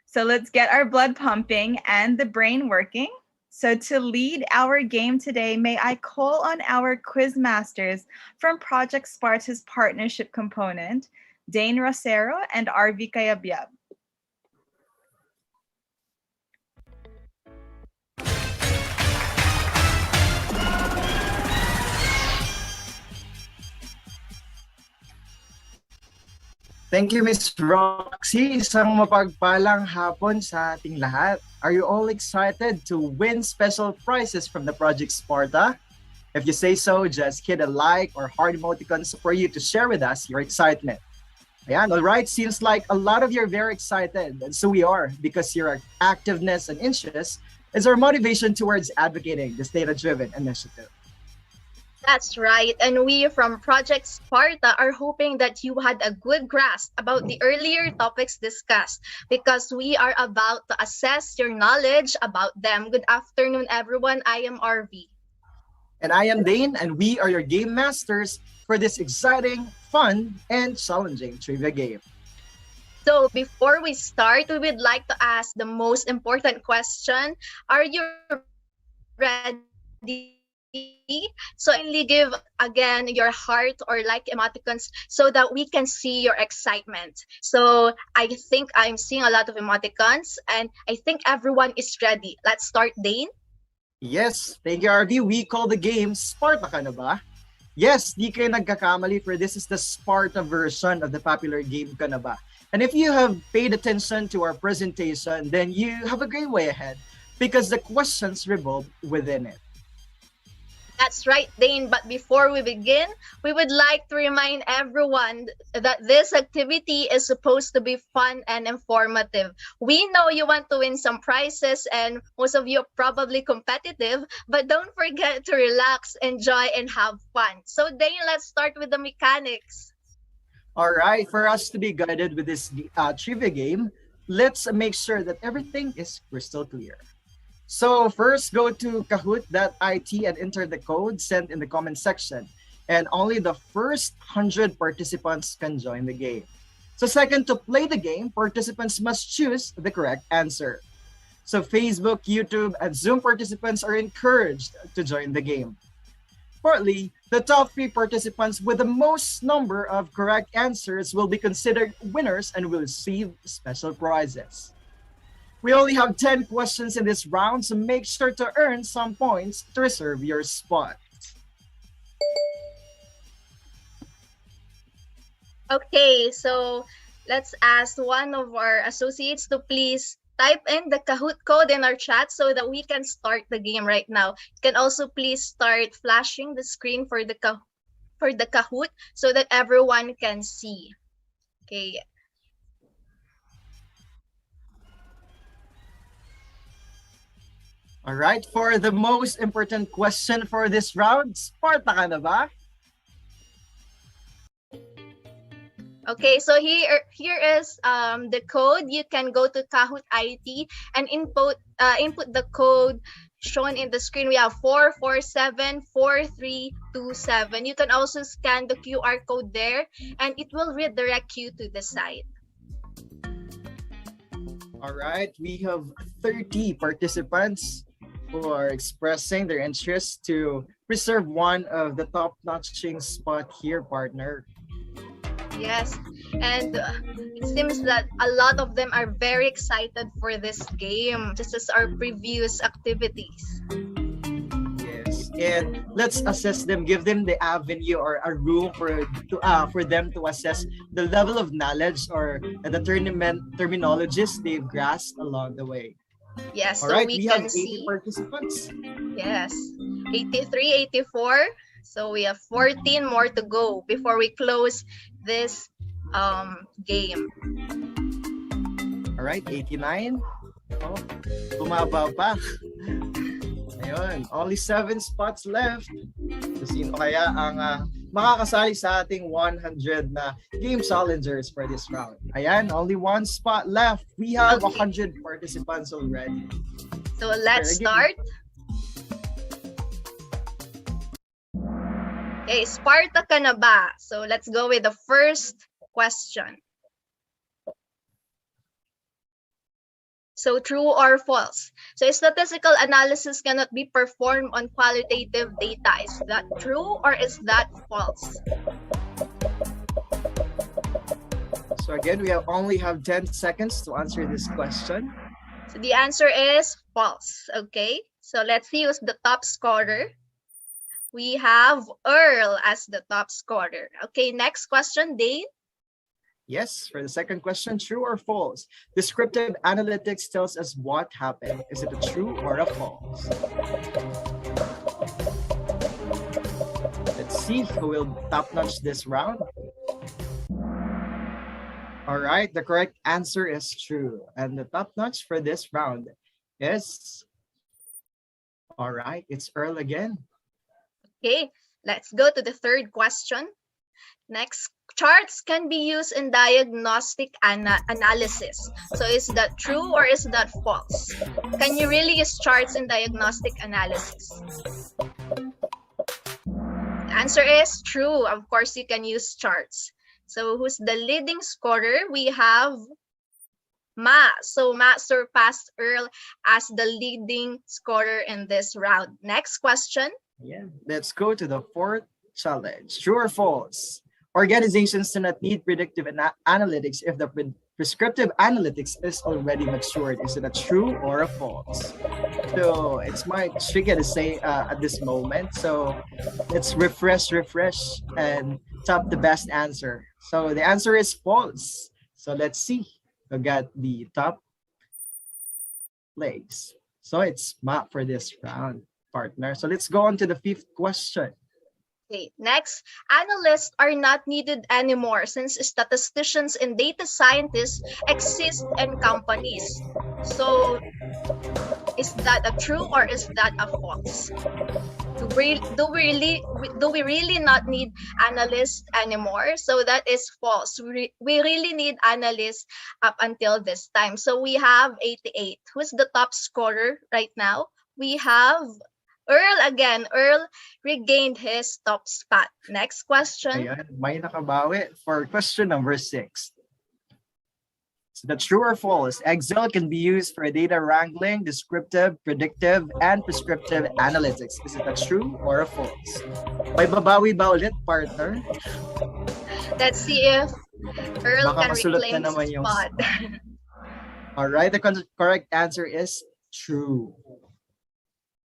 So let's get our blood pumping and the brain working. So to lead our game today, may I call on our quiz masters from Project Sparta's partnership component, Dane Rosero and RV Kayabyab. Thank you, Miss Roxy. Isang mapagpalang hapon sa ating lahat. Are you all excited to win special prizes from the Project Sparta? If you say so, just hit a like or heart emoticons for you to share with us your excitement. Ayan, all right. Seems like a lot of you are very excited, and so we are, because your activeness and interest is our motivation towards advocating this data-driven initiative. That's right. And we from Project Sparta are hoping that you had a good grasp about the earlier topics discussed, because we are about to assess your knowledge about them. Good afternoon, everyone. I am RV. And I am Dane, and we are your game masters for this exciting, fun, and challenging trivia game. So before we start, we would like to ask the most important question. Are you ready? So kindly give again your heart or like emoticons so that we can see your excitement. So I think I'm seeing a lot of emoticons, and I think everyone is ready. Let's start, Dane. Yes, thank you, RV. We call the game Sparta Ka na ba? Yes, di kayo nagkakamali, for this is the Sparta version of the popular game Ka na ba? And if you have paid attention to our presentation, then you have a great way ahead, because the questions revolve within it. That's right, Dane. But before we begin, we would like to remind everyone that this activity is supposed to be fun and informative. We know you want to win some prizes, and most of you are probably competitive, but don't forget to relax, enjoy, and have fun. So Dane, let's start with the mechanics. All right, for us to be guided with this trivia game, let's make sure that everything is crystal clear. So first, go to kahoot.it and enter the code sent in the comment section. And only the first 100 participants can join the game. So second, to play the game, participants must choose the correct answer. So Facebook, YouTube, and Zoom participants are encouraged to join the game. Fourthly, the top 3 participants with the most number of correct answers will be considered winners and will receive special prizes. We only have 10 questions in this round, so make sure to earn some points to reserve your spot. Okay, so let's ask one of our associates to please type in the Kahoot code in our chat so that we can start the game right now. You can also please start flashing the screen for the Kahoot so that everyone can see. Okay. All right, for the most important question for this round, Sparta ka na ba? Okay, so here is the code. You can go to Kahoot IT and input the code shown in the screen. We have 4474327. You can also scan the QR code there, and it will redirect you to the site. All right, we have 30 participants who are expressing their interest to reserve one of the top-notching spot here, partner. Yes, and it seems that a lot of them are very excited for this game, just as our previous activities. Yes. and let's assess them, give them the avenue or a room for them to assess the level of knowledge or the terminologies they've grasped along the way. Yes, All so right, we we have can 80 see. participants. Yes, 83, 84. So we have 14 more to go before we close this game. All right, 89. Oh, bumaba pa. Ayun, only 7 spots left. So, sino kaya ang makakasali sa ating 100 na game challengers for this round? Ayan, only 1 spot left. We have 100 participants already. So let's start. Okay, Sparta ka na ba? So let's go with the first question. So true or false? So statistical analysis cannot be performed on qualitative data. Is that true or is that false? So again, we only have 10 seconds to answer this question. So the answer is false. Okay, so let's see who's the top scorer. We have Earl as the top scorer. Okay, next question, Dane. Yes, for the second question, true or false? Descriptive analytics tells us what happened. Is it a true or a false? Let's see who will top-notch this round. All right, the correct answer is true. And the top-notch for this round is, all right, it's Earl again. Okay, let's go to the third question. Next, charts can be used in diagnostic analysis. So is that true or is that false? Can you really use charts in diagnostic analysis? The answer is true. Of course, you can use charts. So who's the leading scorer? We have Ma. So Ma surpassed Earl as the leading scorer in this round. Next question. Yeah, let's go to the fourth challenge. True or false? Organizations do not need predictive analytics if the prescriptive analytics is already matured. Is it a true or a false? So it's my tricky to say at this moment. So let's refresh and top the best answer. So the answer is false. So let's see who got the top place. So it's Ma for this round, partner. So let's go on to the fifth question. Okay, next, analysts are not needed anymore since statisticians and data scientists exist in companies. So is that a true or is that a false? Do we really not need analysts anymore? So that is false. We really need analysts up until this time. So we have 88. Who's the top scorer right now? We have Earl again. Earl regained his top spot. Next question. Ayan, may nakabawi for question number 6. So the true or false? Excel can be used for data wrangling, descriptive, predictive, and prescriptive analytics. Is it a true or a false? May babawi ba ulit, partner? Let's see if Earl Baka can masulot reclaim na naman his yung spot. All right, the correct answer is true.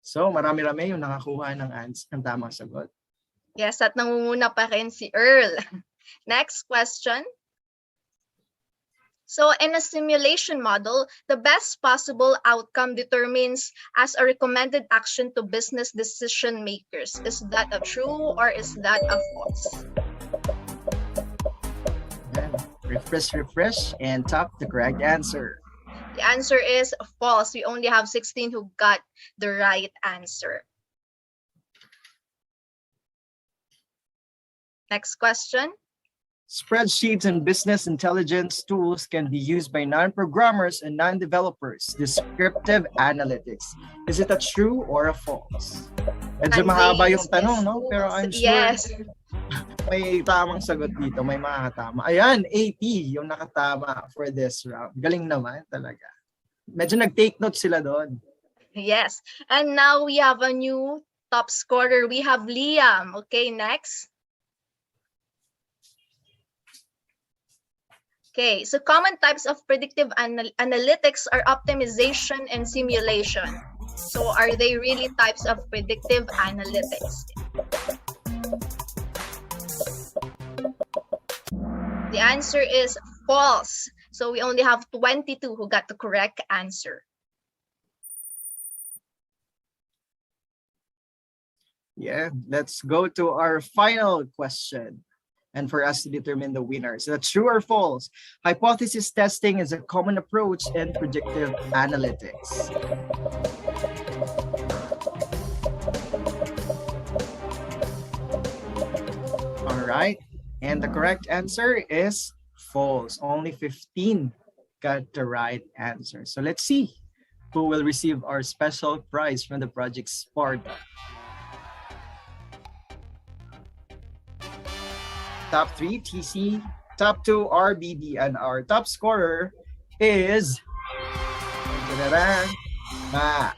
So, marami-rami yung nakakuha ng tamang sagot. Yes, at nangunguna pa rin si Earl. Next question. So, in a simulation model, the best possible outcome determines as a recommended action to business decision makers. Is that a true or is that a false? Then, refresh, and top the correct answer. The answer is false. We only have 16 who got the right answer. Next question. Spreadsheets and business intelligence tools can be used by non-programmers and non-developers. Descriptive analytics. Is it a true or a false? Medyo mahaba yung tanong, no? Pero I'm sure yes, may tamang sagot dito. May makakatama. Ayan, 80 yung nakatama for this round. Galing naman talaga. Medyo nag-take note sila doon. yes. And now we have a new top scorer. We have Liam. Okay, next. Okay, so common types of predictive analytics are optimization and simulation. So are they really types of predictive analytics? The answer is false. So we only have 22 who got the correct answer. Yeah, let's go to our final question. And for us to determine the winners, that's true or false. Hypothesis testing is a common approach in predictive analytics. All right. And the correct answer is false. Only 15 got the right answer. So let's see who will receive our special prize from the Project Sparta. Top 3, TC. Top 2, RBB. And our top scorer is... Ah.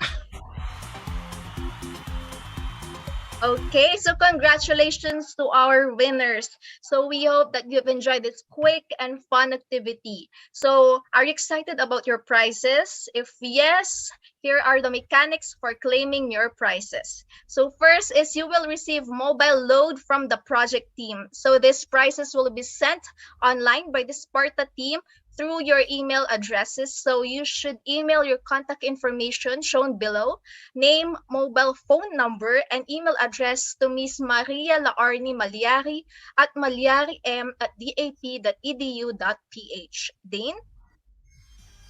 Okay, so congratulations to our winners. So we hope that you've enjoyed this quick and fun activity. So are you excited about your prizes? If yes, here are the mechanics for claiming your prizes. So first is you will receive mobile load from the project team. So these prizes will be sent online by the Sparta team through your email addresses. So you should email your contact information shown below, name, mobile phone number, and email address to Ms. Maria Laarni Malyari at malyari@dap.edu.ph. Dane?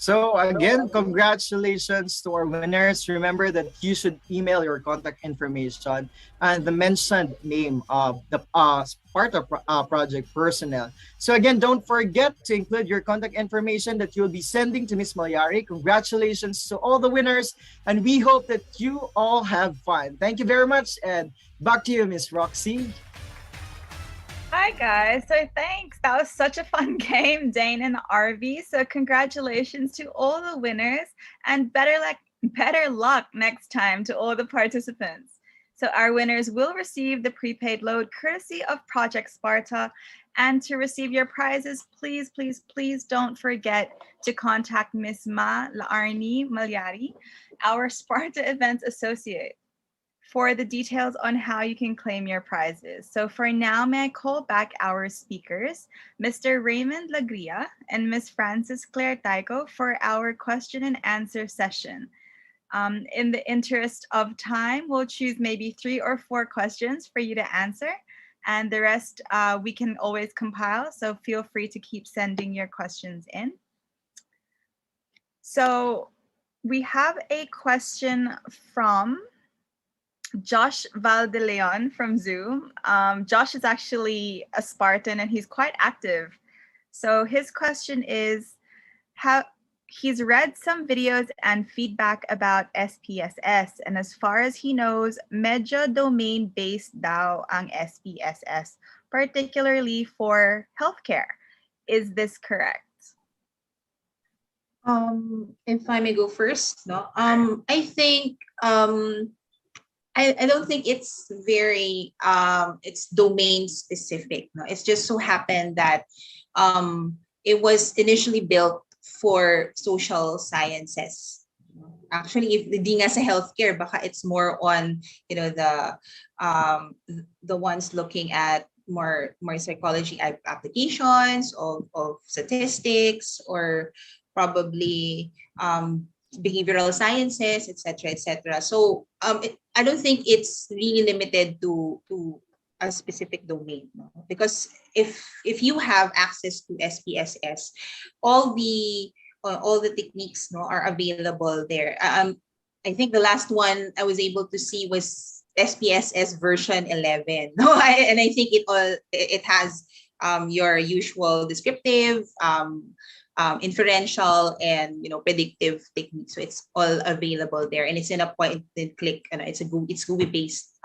So again, congratulations to our winners. Remember that you should email your contact information and the mentioned name of the Sparta project personnel. So again, don't forget to include your contact information that you'll be sending to Ms. Malyari. Congratulations to all the winners, and we hope that you all have fun. Thank you very much, and back to you, Ms. Roxy. Hi guys, so thanks. That was such a fun game, Dane and RV. So congratulations to all the winners, and better luck next time to all the participants. So our winners will receive the prepaid load courtesy of Project Sparta. And to receive your prizes, please, please, please don't forget to contact Ms. Laarni Malyari, our Sparta Events Associate, for the details on how you can claim your prizes. So for now, may I call back our speakers, Mr. Raymond Lagria and Ms. Frances Claire Taiko, for our question and answer session. In the interest of time, we'll choose maybe 3 or 4 questions for you to answer, and the rest we can always compile, so feel free to keep sending your questions in. So we have a question from Josh Valdeleon from Zoom. Josh is actually a Spartan and he's quite active. So his question is, how he's read some videos and feedback about SPSS, and as far as he knows, medyo domain-based daw ang SPSS, particularly for healthcare. Is this correct? If I may go first, no. I think I don't think it's very it's domain specific. No, it's just so happened that it was initially built for social sciences. Actually, if di nga sa healthcare, baka it's more on the ones looking at more psychology applications of statistics, or probably behavioral sciences, etc., etc. So I don't think it's really limited to a specific domain, no? Because if you have access to SPSS, all the techniques, no, are available there. I think the last one I was able to see was SPSS version 11. No, and I think it has your usual descriptive, inferential, and predictive techniques. So it's all available there, and it's in a point and click, and it's GUI based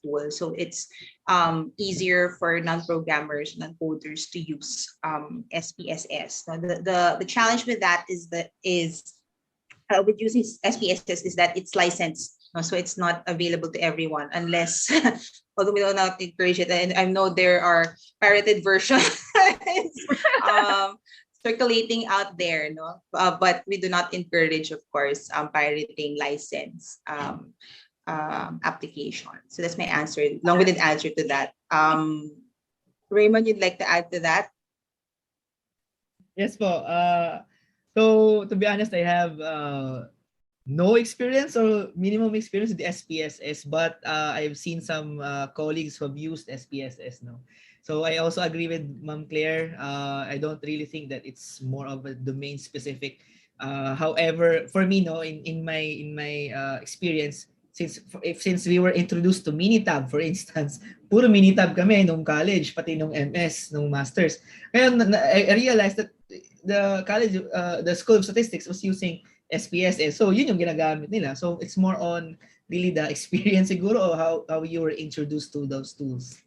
tool. So it's easier for non-programmers, non-coders to use SPSS. Now, the challenge with that is with using SPSS is that it's licensed. So it's not available to everyone unless, although we don't not encourage it, and I know there are pirated versions. circulating out there, no? But we do not encourage, of course, pirating license application. So that's my answer, long-winded answer to that. Raymond, you'd like to add to that? Yes po. So to be honest, I have no experience or minimum experience with the SPSS, but I've seen some colleagues who have used SPSS. No, so I also agree with Ma'am Claire. I don't really think that it's more of a domain specific. However, for me, no, in my experience, since we were introduced to Minitab, for instance, puro Minitab kami nung college, pati nung MS, nung masters. Ngayon, I realized that the college, the School of Statistics was using SPSS. So yun yung ginagamit nila. So it's more on really the experience siguro or how you were introduced to those tools.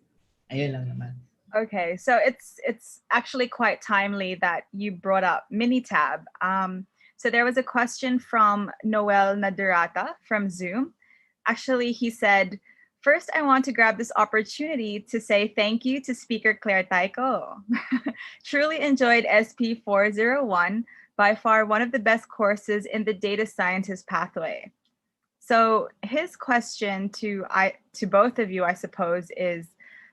Ayun lang naman. Okay, so it's actually quite timely that you brought up Minitab. So there was a question from Noel Nadarata from Zoom. Actually, he said, first, I want to grab this opportunity to say thank you to Speaker Claire Taiko. Truly enjoyed SP 401, by far one of the best courses in the data scientist pathway. So his question to both of you, I suppose, is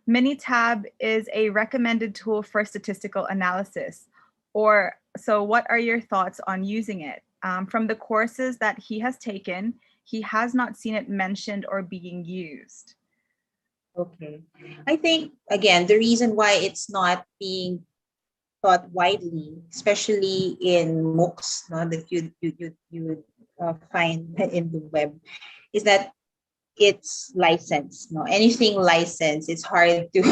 Minitab is a recommended tool for statistical analysis. Or so what are your thoughts on using it? From the courses that he has taken, he has not seen it mentioned or being used. Okay. I think, again, the reason why it's not being taught widely, especially in MOOCs, no, that you would find in the web, is that it's licensed. No, anything licensed, it's hard to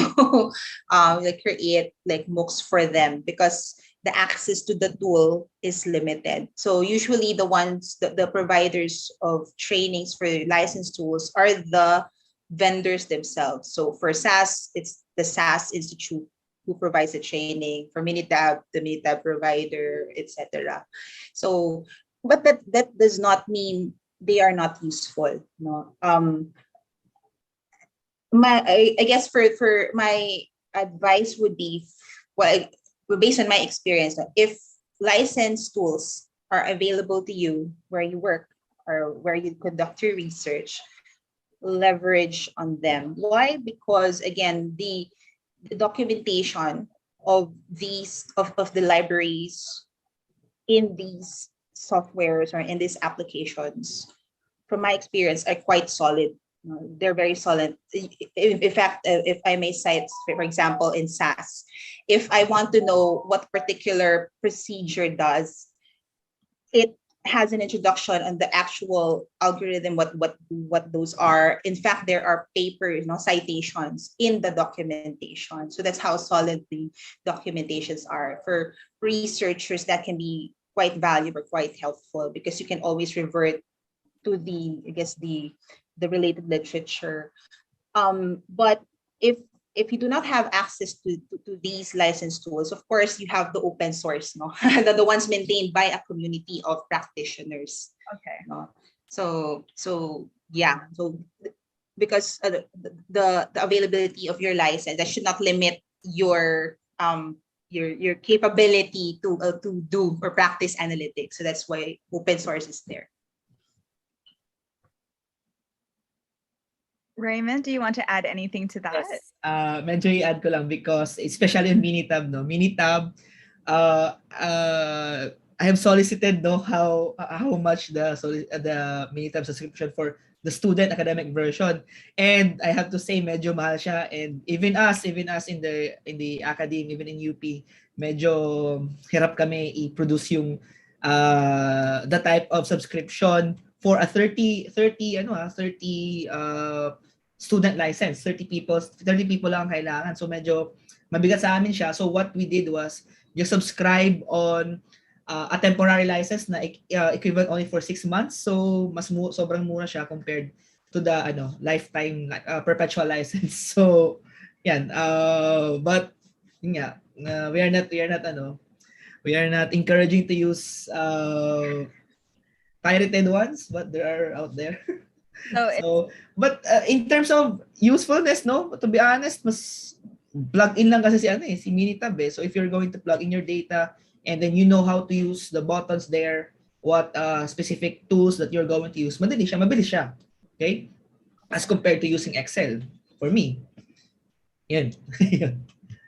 create like MOOCs for them because the access to the tool is limited. So usually the ones, the providers of trainings for licensed tools are the vendors themselves. So for SAS, it's the SAS Institute who provides the training. For Minitab, the Minitab provider, etc. So, but that does not mean they are not useful. No. I guess for my advice would be, well, based on my experience, if licensed tools are available to you where you work or where you conduct your research, leverage on them. Why? Because again, the documentation of these of the libraries in these softwares or in these applications, from my experience, are quite solid. They're very solid. In fact, if I may cite, for example, in SAS, if I want to know what particular procedure does, it has an introduction on the actual algorithm, what those are. In fact, there are papers, citations in the documentation. So that's how solid the documentations are. For researchers, that can be quite valuable, quite helpful, because you can always revert to the related literature. But if you do not have access to these licensed tools, of course, you have the open source, the ones maintained by a community of practitioners. Okay. So yeah. So because the availability of your license, that should not limit your capability to do or practice analytics. So that's why open source is there. Raymond, do you want to add anything to that? Yes. Medyo i-add ko lang because especially in Minitab, Minitab, I have solicited how much the Minitab subscription for the student academic version, and I have to say medyo mahal siya, and even us in the academy, even in UP, medyo hirap kami i-produce yung the type of subscription for a 30 student license. 30 people lang ang kailangan. So medyo mabigat sa amin siya. So what we did was just subscribe on a temporary license na equivalent only for 6 months. So sobrang mura siya compared to the lifetime perpetual license. So yan. But yeah, we are not encouraging to use pirated ones, but there are out there. But in terms of usefulness, to be honest, mas plug in lang kasi si Minitab eh. So if you're going to plug in your data, and then you know how to use the buttons there, what specific tools that you're going to use, mabilis siya. Okay? As compared to using Excel for me. Yun.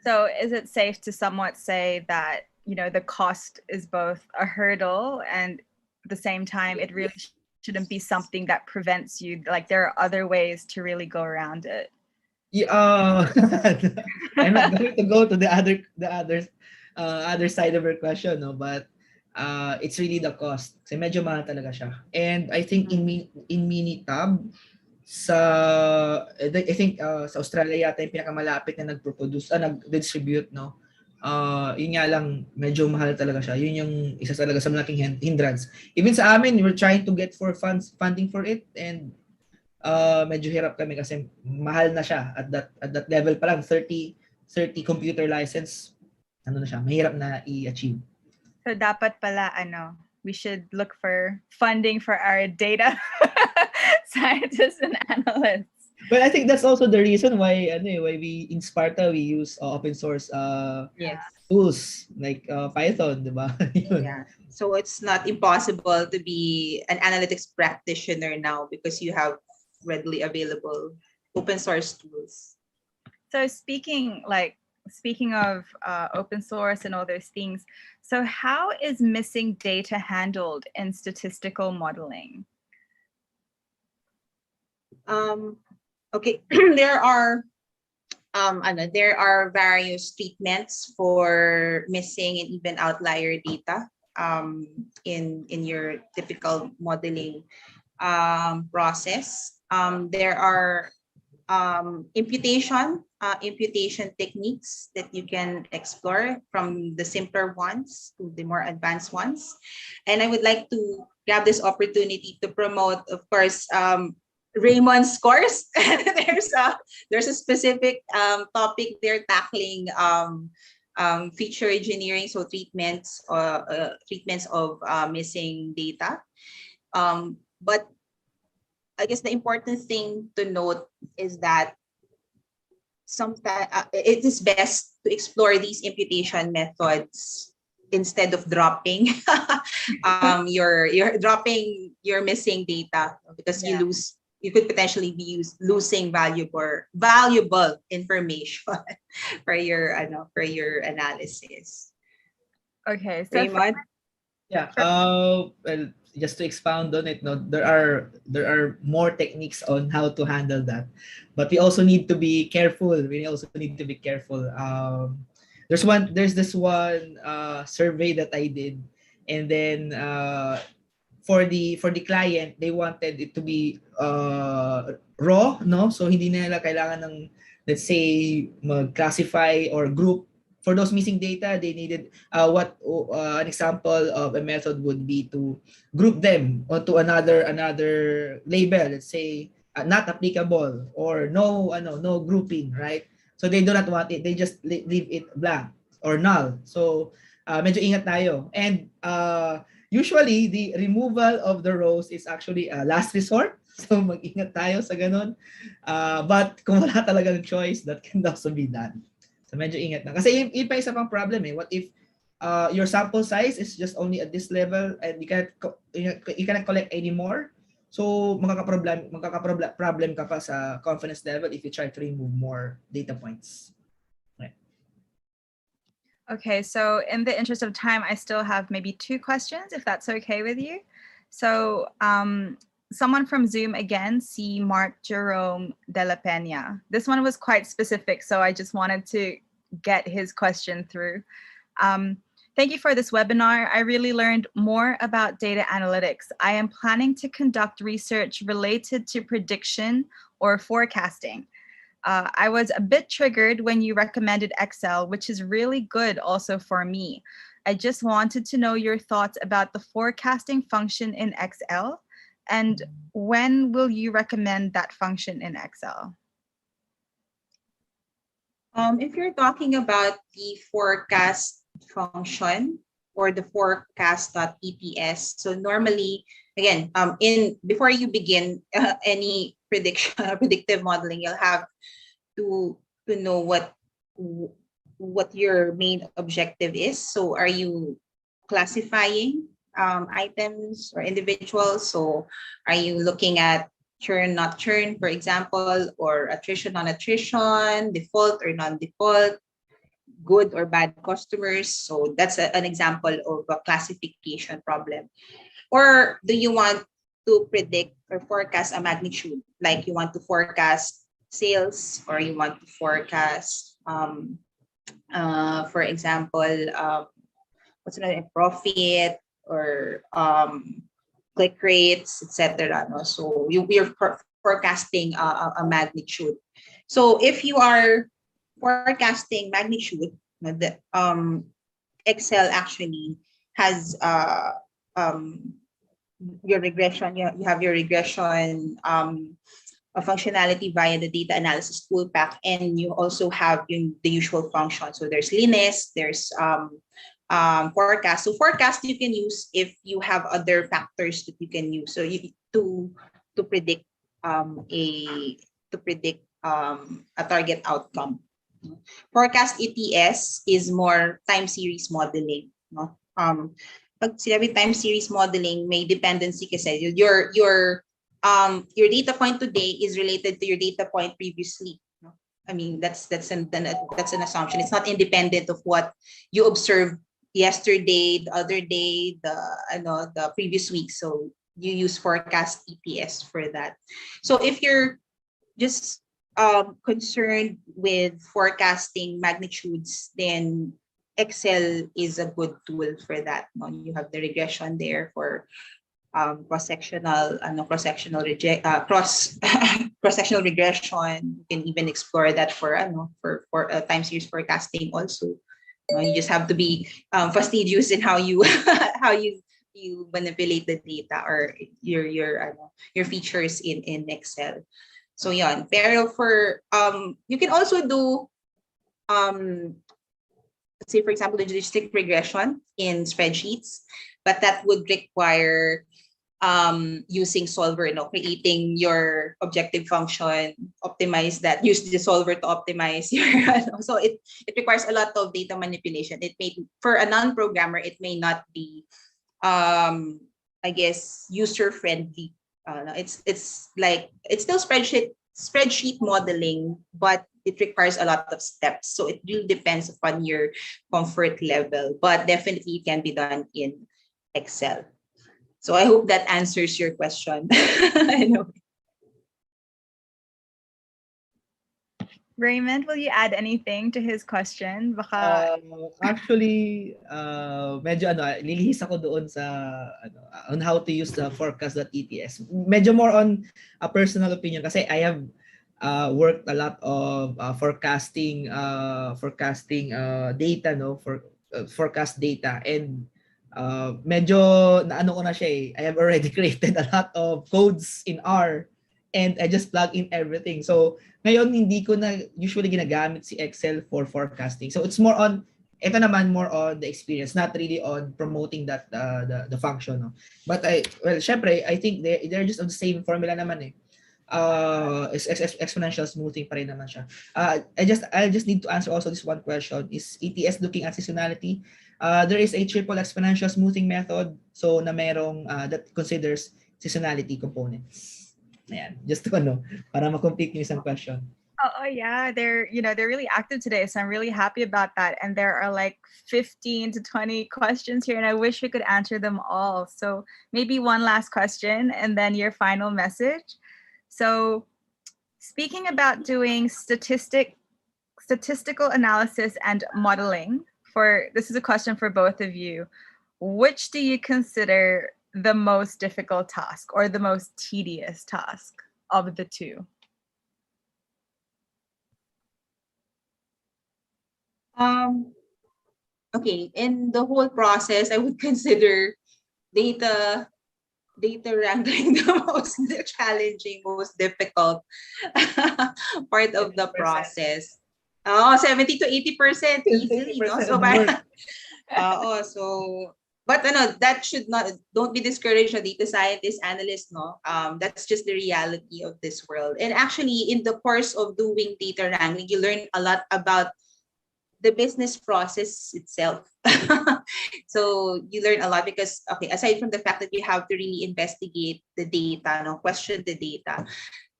So is it safe to somewhat say that, the cost is both a hurdle and at the same time, it really shouldn't be something that prevents you. Like there are other ways to really go around it. Yeah, I'm not going to go to the other side of your question, no, but it's really the cost. Kasi medyo mahal talaga siya. And I think in Minitab I think sa Australia yata yung pinakamalapit na nag-distribute, no. Yun nga lang, medyo mahal talaga siya. Yun yung isa talaga sa malaking hindrance. Even sa amin, we're trying to get funding for it, and medyo hirap kami kasi mahal na siya at that level pa lang. 30 computer license, ano na siya, mahirap na i-achieve. So dapat pala we should look for funding for our data scientists and analysts. But I think that's also the reason why we in Sparta we use open source tools like Python, diba? Yeah. So it's not impossible to be an analytics practitioner now because you have readily available open source tools. So speaking of open source and all those things, so how is missing data handled in statistical modeling? Okay, there are various treatments for missing and even outlier data in your typical modeling process. There are imputation techniques that you can explore, from the simpler ones to the more advanced ones. And I would like to grab this opportunity to promote, of course, Raymond's course. There's a specific topic they're tackling, feature engineering, so treatments of missing data. But I guess the important thing to note is that sometimes it is best to explore these imputation methods instead of dropping dropping your missing data, because you could potentially be losing valuable information for your analysis. Okay, so Raymond? Yeah. Well, just to expound on it, no, there are more techniques on how to handle that, but we also need to be careful. There's this one survey that I did, and then for the client, they wanted it to be raw, no? So hindi na nila kailangan ng, let's say, mag-classify or group. For those missing data, they needed an example of a method would be to group them onto another label. Let's say not applicable or no grouping, right? So they do not want it. They just leave it blank or null. So medyo ingat tayo. And usually the removal of the rows is actually a last resort. So mag-ingat tayo sa ganun. But kung wala talagang choice, that can also be done. So medyo ingat na. Kasi yun pa isa pang problem eh. What if your sample size is just only at this level and you cannot collect anymore? So magkaka-problem ka pa sa confidence level if you try to remove more data points. Right. Okay, so in the interest of time, I still have maybe 2 questions, if that's okay with you. So someone from Zoom again, C. Mark Jerome de la Peña. This one was quite specific, so I just wanted to get his question through. Thank you for this webinar. I really learned more about data analytics. I am planning to conduct research related to prediction or forecasting. I was a bit triggered when you recommended Excel, which is really good also for me. I just wanted to know your thoughts about the forecasting function in Excel. And when will you recommend that function in Excel? If you're talking about the forecast function or the forecast.EPS, so normally, again, before you begin any predictive modeling, you'll have to know what your main objective is. So are you classifying items or individuals. So are you looking at churn, not churn, for example, or attrition, non-attrition, default or non-default, good or bad customers? So that's an example of a classification problem. Or do you want to predict or forecast a magnitude? Like you want to forecast sales, or you want to forecast, for example, what's another, profit, or click rates, etc. No? So you're forecasting a magnitude. So if you are forecasting magnitude, the Excel actually has your regression. You have your regression a functionality via the data analysis tool pack, and you also have the usual function. So there's lineage, there's forecast. So forecast you can use if you have other factors that you can use. So you to predict a target outcome. Forecast ETS is more time series modeling. No? Pag sinabi time series modeling, may dependency kasi. Your data point today is related to your data point previously. No? I mean, that's an assumption. It's not independent of what you observed yesterday, the other day, the previous week. So you use forecast ETS for that. So if you're just concerned with forecasting magnitudes, then Excel is a good tool for that. No? You have the regression there for cross-sectional cross-sectional regression. You can even explore that for time series forecasting also. You just have to be fastidious in how you how you manipulate the data or your features in Excel. So yeah, pero for you can also do let's say for example logistic regression in spreadsheets, but that would require using solver, creating your objective function, optimize that, use the solver to optimize your so it requires a lot of data manipulation. It may, for a non-programmer, it may not be I guess user friendly. It's still spreadsheet modeling, but it requires a lot of steps. So it really depends upon your comfort level, but definitely it can be done in Excel. So I hope that answers your question. I know. Raymond, will you add anything to his question? Baka... Actually, medyo nilihis ako doon sa on how to use the forecast.ets. Medyo more on a personal opinion kasi I have worked a lot of forecasting data, for forecast data, and medyo naano ko na siya eh. I have already created a lot of codes in R and I just plug in everything. So ngayon hindi ko na usually ginagamit si Excel for forecasting. So it's more on more on the experience, not really on promoting that the function. No? But syempre, I think they're just on the same formula naman eh. Exponential smoothing pa rin naman siya. I just need to answer also this one question. Is ETS looking at seasonality? There is a triple exponential smoothing method, so na merong that considers seasonality components. Ayan, just to para ma-complete yung isang question. Oh yeah, they're really active today, so I'm really happy about that. And there are like 15 to 20 questions here, and I wish we could answer them all. So maybe one last question, and then your final message. So, speaking about doing statistical analysis and modeling, this is a question for both of you. Which do you consider the most difficult task or the most tedious task of the two? Okay, in the whole process, I would consider data wrangling the most challenging, most difficult part of the process. 70 to 80% easily, no? So, but that should not, don't be discouraged, data scientists, analysts, no? That's just the reality of this world. And actually, in the course of doing data wrangling, you learn a lot about the business process itself. So you learn a lot because, okay, aside from the fact that you have to really investigate the data, no, question the data,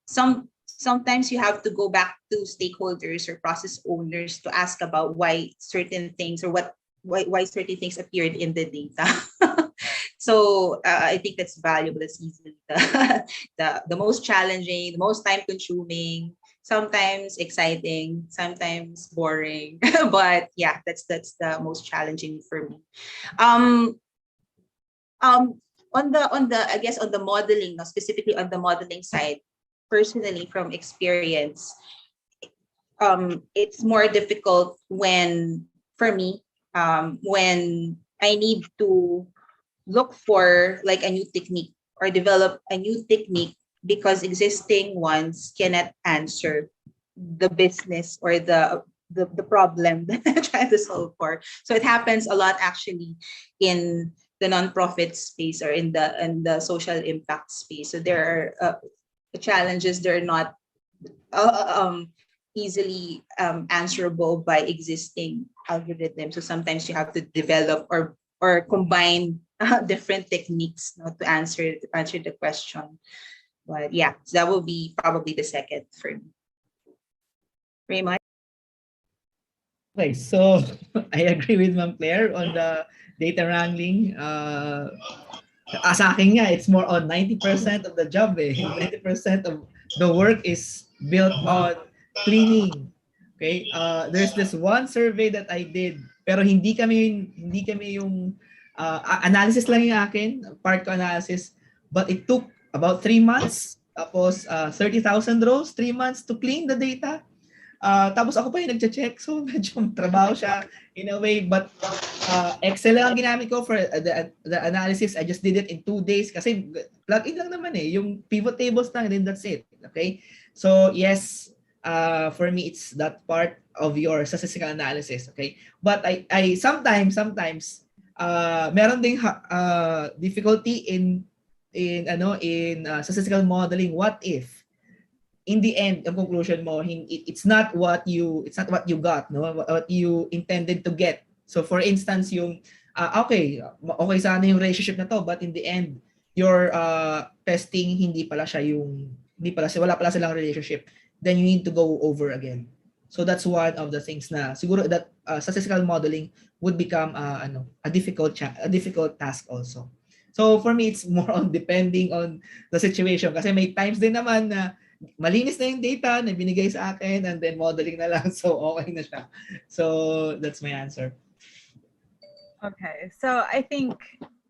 sometimes you have to go back to stakeholders or process owners to ask about why certain things or why certain things appeared in the data. So I think that's valuable. That's easily the most challenging, the most time consuming, sometimes exciting, sometimes boring. But yeah, that's the most challenging for me. Um, on the I guess on the modeling, no, specifically on the modeling side, personally from experience, it's more difficult when for me when I need to look for like a new technique or develop a new technique because existing ones cannot answer the business or the problem that I'm trying to solve for. So it happens a lot actually in the nonprofit space or in the social impact space. So there are challenges. They're not easily answerable by existing algorithms. So sometimes you have to develop or combine different techniques, no, to answer the question. But yeah, so that will be probably the second for me. Raymond? Okay, so I agree with Ma'am Claire on the data wrangling. Sa akin nga, it's more on 90% of the job eh. 90% of the work is built on cleaning. Okay? There's this one survey that I did, pero hindi kami yung analysis lang yung akin, part ko analysis, but it took about 3 months, tapos 30,000 rows, 3 months to clean the data. Tapos ako pa yung nagche-check, so medyo trabaho siya in a way, but Excel lang ang ginamit ko for the analysis. I just did it in 2 days kasi plug-in lang naman eh, yung pivot tables lang, then that's it. Okay? So yes, for me it's that part of your statistical analysis, okay? But I sometimes meron ding difficulty in statistical modeling. What if in the end, ang conclusion mo, it's not what you got, no? What you intended to get. So for instance, yung okay sana yung relationship na to, but in the end, your testing wala pala silang relationship. Then you need to go over again. So that's one of the things na siguro that statistical modeling would become a difficult task also. So for me, it's more on depending on the situation kasi may times din naman na malinis na yung data na binigay sa akin and then modeling na lang, so okay na siya. So that's my answer. Okay, so I think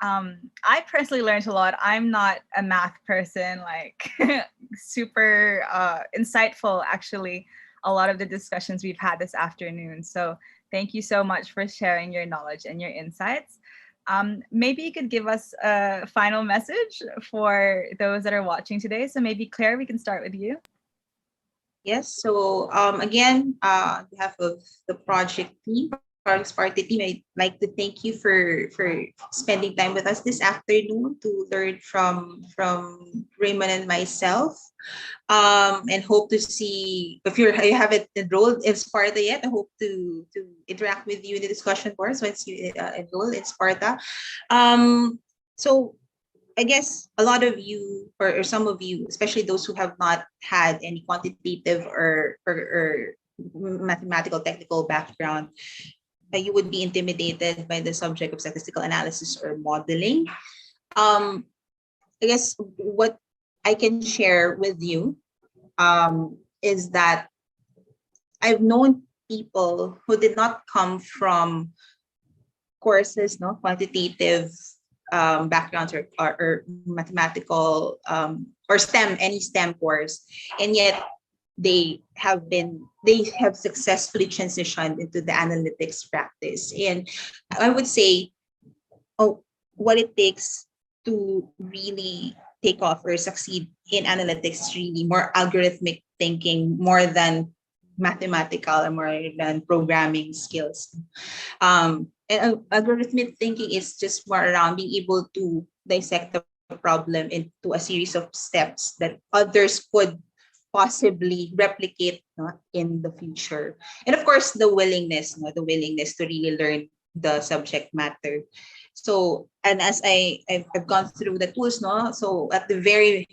I personally learned a lot. I'm not a math person, like super insightful, actually, a lot of the discussions we've had this afternoon. So thank you so much for sharing your knowledge and your insights. Maybe you could give us a final message for those that are watching today. So maybe Claire, we can start with you. Yes. So again, on behalf of the project team, SPARTA team, I'd like to thank you for spending time with us this afternoon to learn from Raymond and myself. And hope to see if you haven't enrolled in SPARTA yet. I hope to interact with you in the discussion boards once you enroll in SPARTA. So I guess a lot of you or some of you, especially those who have not had any quantitative or mathematical technical background, you would be intimidated by the subject of statistical analysis or modeling. I guess what I can share with you is that I've known people who did not come from courses, no quantitative backgrounds or mathematical or STEM, any STEM course, and yet they have successfully transitioned into the analytics practice. And I would say, what it takes to really take off or succeed in analytics is really more algorithmic thinking, more than mathematical or more than programming skills. And algorithmic thinking is just more around being able to dissect the problem into a series of steps that others could possibly replicate in the future. And of course, the willingness to really learn the subject matter. So, and as I've gone through the tools, no. So at the very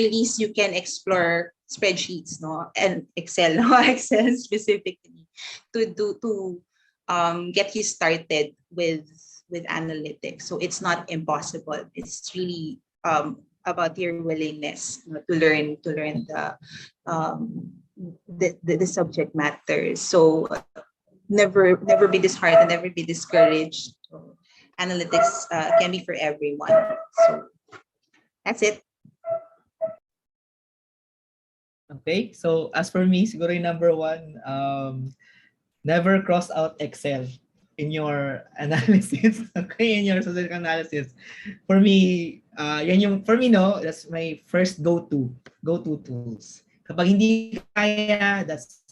least, you can explore spreadsheets, no, and Excel, no, Excel specifically, to get you started with analytics. So it's not impossible. It's really about your willingness, you know, to learn the subject matter. So never be disheartened, never be discouraged. So analytics can be for everyone. So that's it. Okay, so as for me, siguro yung number one, never cross out Excel in your analysis. Okay, in your statistical analysis. For me, yan yung, for me, no, that's my first go-to tools. Kapag hindi kaya, that's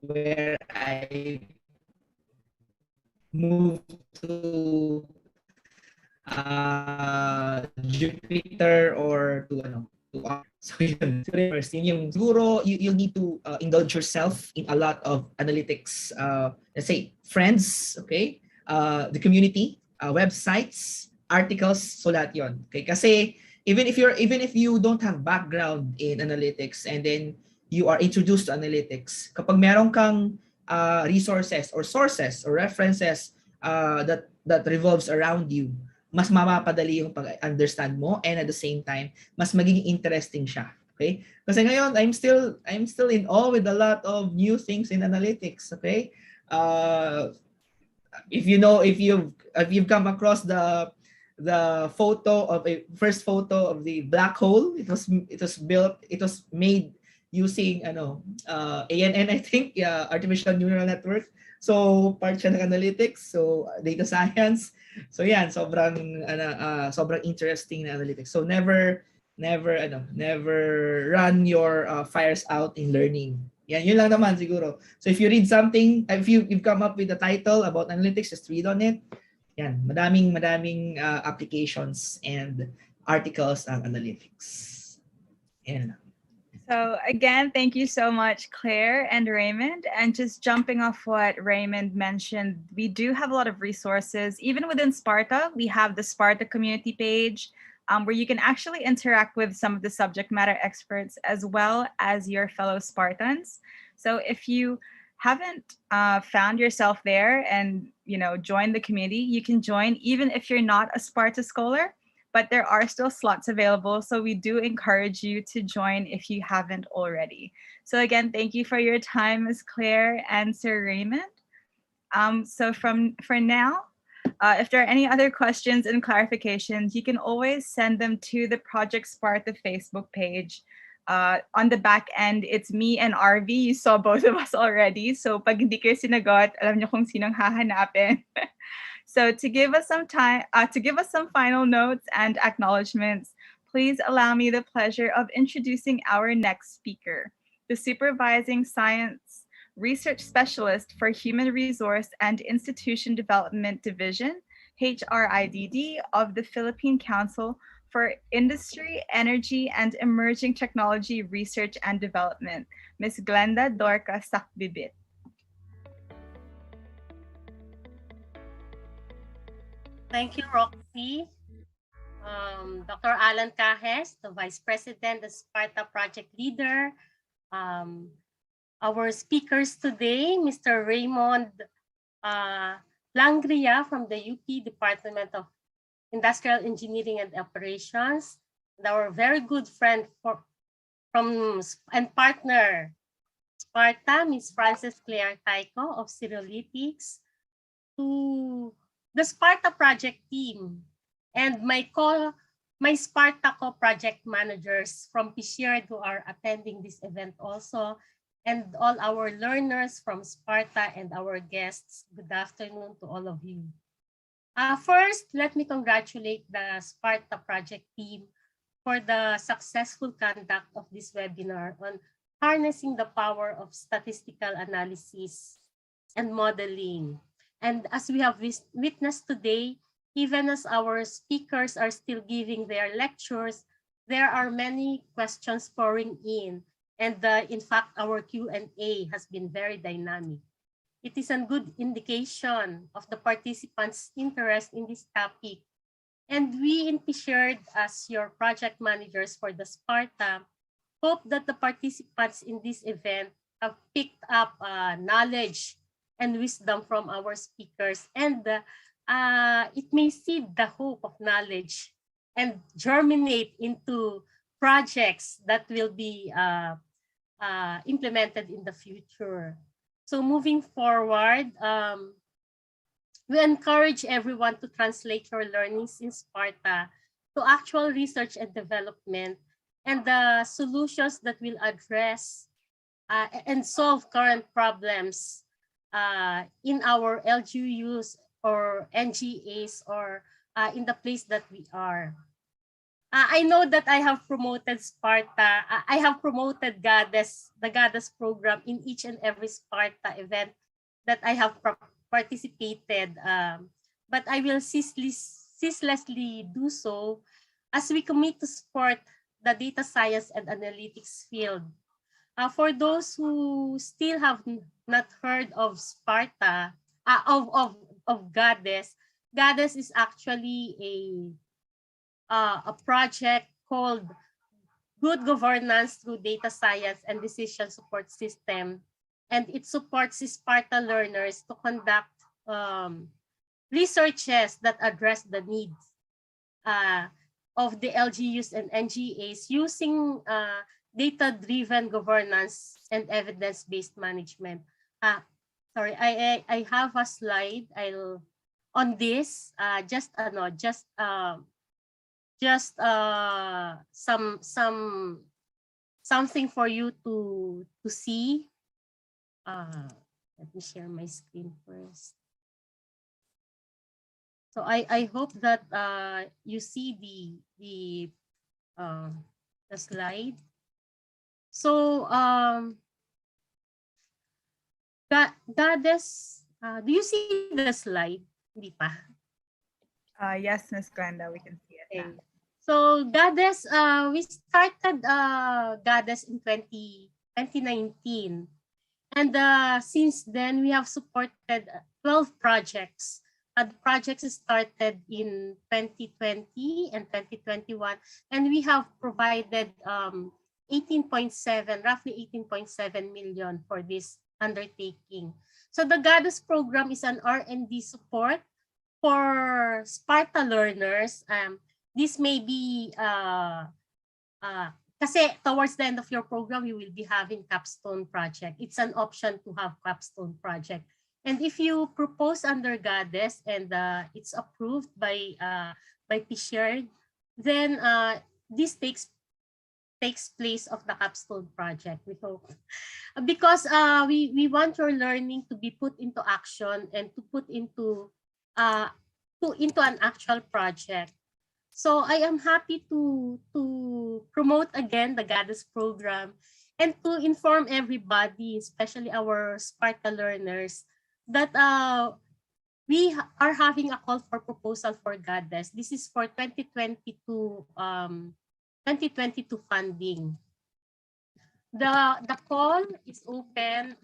where I move to Jupyter or to so yun. First, yun yung siguro you'll need to indulge yourself in a lot of analytics, let's say friends, okay, the community, websites, articles, so lahat yun. Okay, kasi even if you don't have background in analytics and then you are introduced to analytics, kapag meron kang resources or sources or references that revolves around you, mas mapapadali yung pag-understand mo, and at the same time mas magiging interesting siya. Okay? Kasi ngayon I'm still in awe with a lot of new things in analytics. Okay? If you've come across the first photo of the black hole, it was made using ANN, I think, artificial neural network. So part siya ng analytics, so data science. So yan, sobrang interesting na analytics. So never run your fires out in learning. Yan, yun lang naman siguro. So if you read something, if you've come up with a title about analytics, just read on it. Yan, madaming applications and articles on analytics. Yan. So again, thank you so much, Claire and Raymond. And just jumping off what Raymond mentioned, we do have a lot of resources. Even within Sparta, we have the Sparta community page where you can actually interact with some of the subject matter experts as well as your fellow Spartans. So if you haven't found yourself there and join the community, you can join even if you're not a Sparta scholar. But there are still slots available. So we do encourage you to join if you haven't already. So again, thank you for your time, Ms. Claire and Sir Raymond. So for now, if there are any other questions and clarifications, you can always send them to the Project Sparta Facebook page. On the back end, it's me and RV. You saw both of us already. So pag hindi kayo sinagot, alam niyo kung sinong hahanapin. So to give us some time, to give us some final notes and acknowledgements, please allow me the pleasure of introducing our next speaker, the Supervising Science Research Specialist for Human Resource and Institution Development Division, HRIDD, of the Philippine Council for Industry, Energy, and Emerging Technology Research and Development, Ms. Glenda Dorca Sakbibit. Thank you, Roxy. Dr. Alan Cajes, the Vice President, the Sparta Project Leader. Our speakers today, Mr. Raymond Langria from the UP Department of Industrial Engineering and Operations, and our very good friend and partner, Sparta, Ms. Frances Claire Taiko of Cyrolytics, to the Sparta project team, and my Sparta co-project managers from PSHERD who are attending this event also, and all our learners from Sparta and our guests. Good afternoon to all of you. First, let me congratulate the Sparta project team for the successful conduct of this webinar on harnessing the power of statistical analysis and modeling. And as we have witnessed today, even as our speakers are still giving their lectures, there are many questions pouring in. And in fact, our Q&A has been very dynamic. It is a good indication of the participants' interest in this topic. And we in PShared, as your project managers for the SPARTA, hope that the participants in this event have picked up knowledge and wisdom from our speakers, and it may seed the hope of knowledge and germinate into projects that will be implemented in the future. So moving forward, we encourage everyone to translate your learnings in SPARTA to actual research and development and the solutions that will address and solve current problems in our LGUs or NGAs or in the place that we are. I know that I have promoted SPARTA. I have promoted the Goddess program in each and every SPARTA event that I have participated. But I will ceaselessly do so as we commit to support the data science and analytics field. For those who still have not heard of SPARTA, of Goddess, Goddess is actually a project called Good Governance Through Data Science and Decision Support System, and it supports SPARTA learners to conduct researches that address the needs of the LGUs and NGAs using data-driven governance and evidence-based management. Sorry, I have a slide. I'll on this something for you to see. Let me share my screen first. So I hope that you see the slide. So Goddess, do you see the slide? Hindi pa. Yes, Ms. Glenda, we can see it now. So Goddess, we started Goddess in 2019. And since then, we have supported 12 projects. The projects started in 2020 and 2021. And we have provided roughly 18.7 million for this undertaking. So the Goddess program is an R&D support for SPARTA learners. This may be, kasi towards the end of your program, you will be having capstone project. It's an option to have capstone project. And if you propose under Goddess and it's approved by PShared, then this takes place of the capstone project, we hope. Because we want your learning to be put into action and to put into an actual project. So I am happy to promote again the Goddess program and to inform everybody, especially our SPARTA learners, that we are having a call for proposal for Goddess. This is for 2022 funding. The call is open.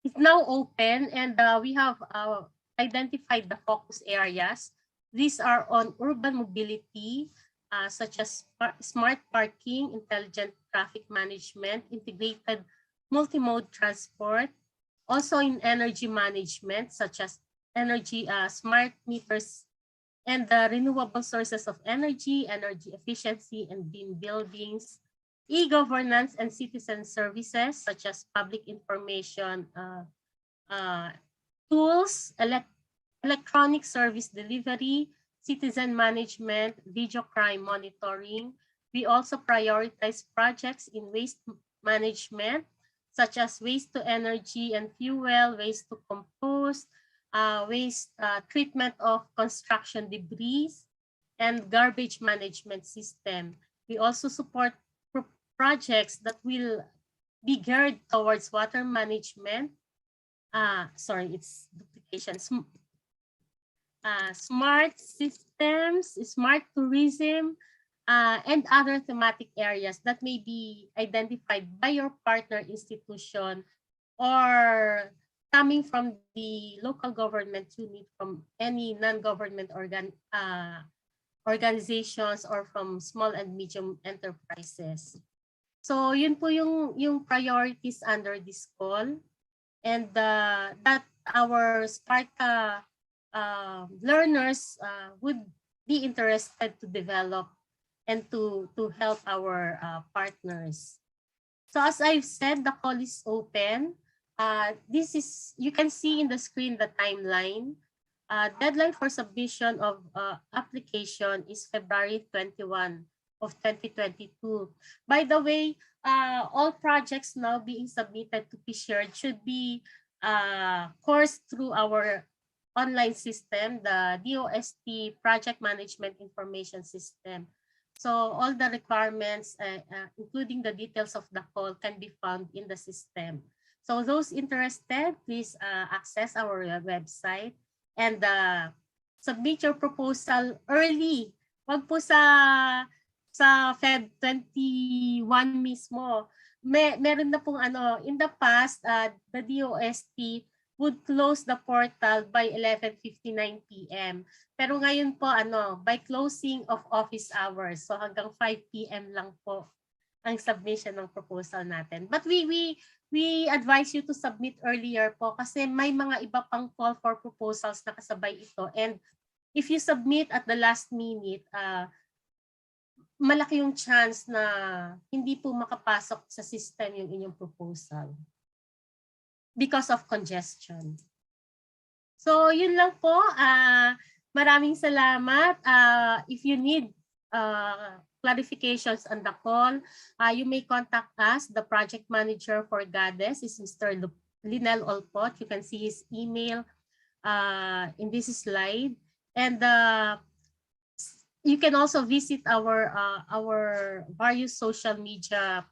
It's now open, and we have identified the focus areas. These are on urban mobility, such as smart parking, intelligent traffic management, integrated multimode transport, also in energy management, such as energy smart meters and the renewable sources of energy, energy efficiency and green buildings, e-governance and citizen services, such as public information tools, electronic service delivery, citizen management, video crime monitoring. We also prioritize projects in waste management, such as waste to energy and fuel, waste to compost, waste treatment of construction debris, and garbage management system. We also support projects that will be geared towards water management. Sorry, it's duplication. Smart systems, smart tourism, and other thematic areas that may be identified by your partner institution or coming from the local government unit, from any non-government organizations, or from small and medium enterprises. So yun po yung priorities under this call, and that our SPARTA learners would be interested to develop and to help our partners. So as I've said, the call is open. This is, you can see in the screen the timeline. Deadline for submission of application is February 21 of 2022. By the way, all projects now being submitted to be shared should be coursed through our online system, the DOST Project Management Information System. So all the requirements, including the details of the call, can be found in the system. So those interested, please access our website and submit your proposal early. Wag po sa Feb 21 mismo. Meron na pong in the past, the DOST would close the portal by 11:59 p.m. Pero ngayon po by closing of office hours, so hanggang 5 p.m. lang po ang submission ng proposal natin. But we advise you to submit earlier po kasi may mga iba pang call for proposals na kasabay ito, and if you submit at the last minute, malaki yung chance na hindi po makapasok sa system yung inyong proposal because of congestion. So yun lang po. Maraming salamat. If you need clarifications on the call, you may contact us. The project manager for GADES is Mr. Linel Olpot. You can see his email in this slide. And you can also visit our various social media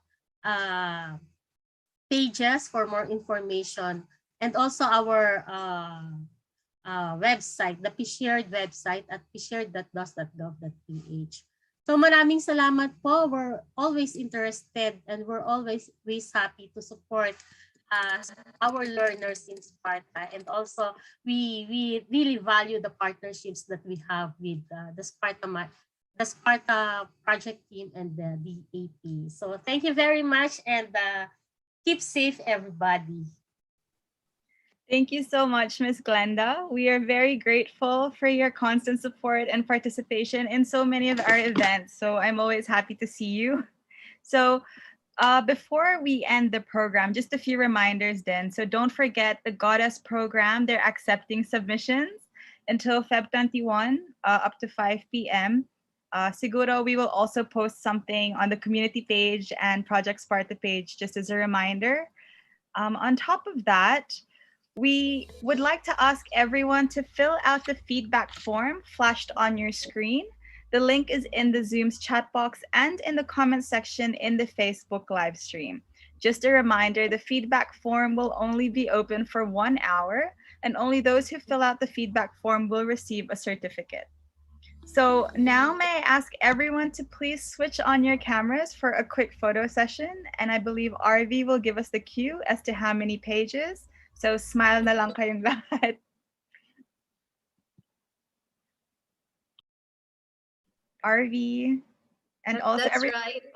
pages for more information, and also our website, the PShared website at pshared.dos.gov.ph. So maraming salamat po. We're always interested and we're always happy to support our learners in SPARTA, and also we really value the partnerships that we have with the SPARTA project team and the DAP. So thank you very much, and keep safe, everybody. Thank you so much, Ms. Glenda. We are very grateful for your constant support and participation in so many of our events. So I'm always happy to see you. So before we end the program, just a few reminders then. So don't forget the Goddess program. They're accepting submissions until Feb 21 up to 5 p.m. Siguro we will also post something on the community page and Project Sparta page just as a reminder. On top of that, we would like to ask everyone to fill out the feedback form flashed on your screen. The link is in the Zoom's chat box and in the comment section in the Facebook live stream. Just a reminder, the feedback form will only be open for 1 hour, and only those who fill out the feedback form will receive a certificate. So now may I ask everyone to please switch on your cameras for a quick photo session, and I believe RV will give us the cue as to how many pages. So smile na lang kayong lahat. RV. And also That's right.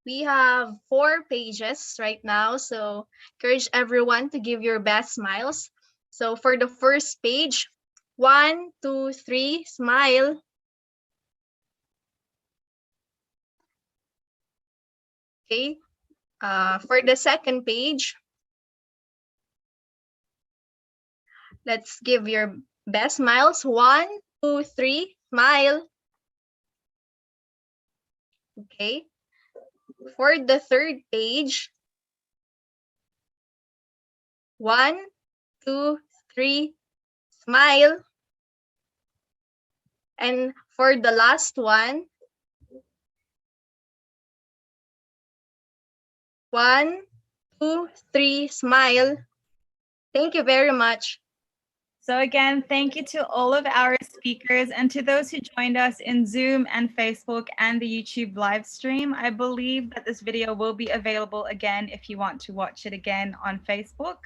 We have 4 pages right now, so encourage everyone to give your best smiles. So for the first page, 1, 2, 3, smile. Okay. For the second page, let's give your best smiles. 1, 2, 3, smile. Okay. For the third page, 1, 2, 3, smile. And for the last one, 1, 2, 3, smile. Thank you very much. So So again, thank you to all of our speakers and to those who joined us in Zoom and Facebook and the YouTube live stream. I believe that this video will be available again if you want to watch it again on Facebook.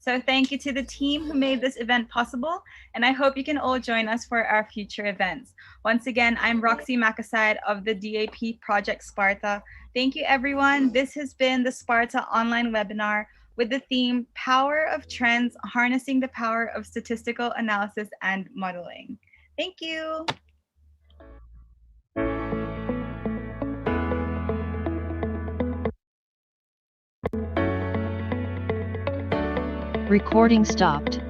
So thank you to the team who made this event possible, and I hope you can all join us for our future events. Once again, I'm Roxy Makaside of the DAP Project Sparta. Thank you, everyone. This has been the Sparta online webinar with the theme Power of Trends, Harnessing the Power of Statistical Analysis and Modeling. Thank you. Recording stopped.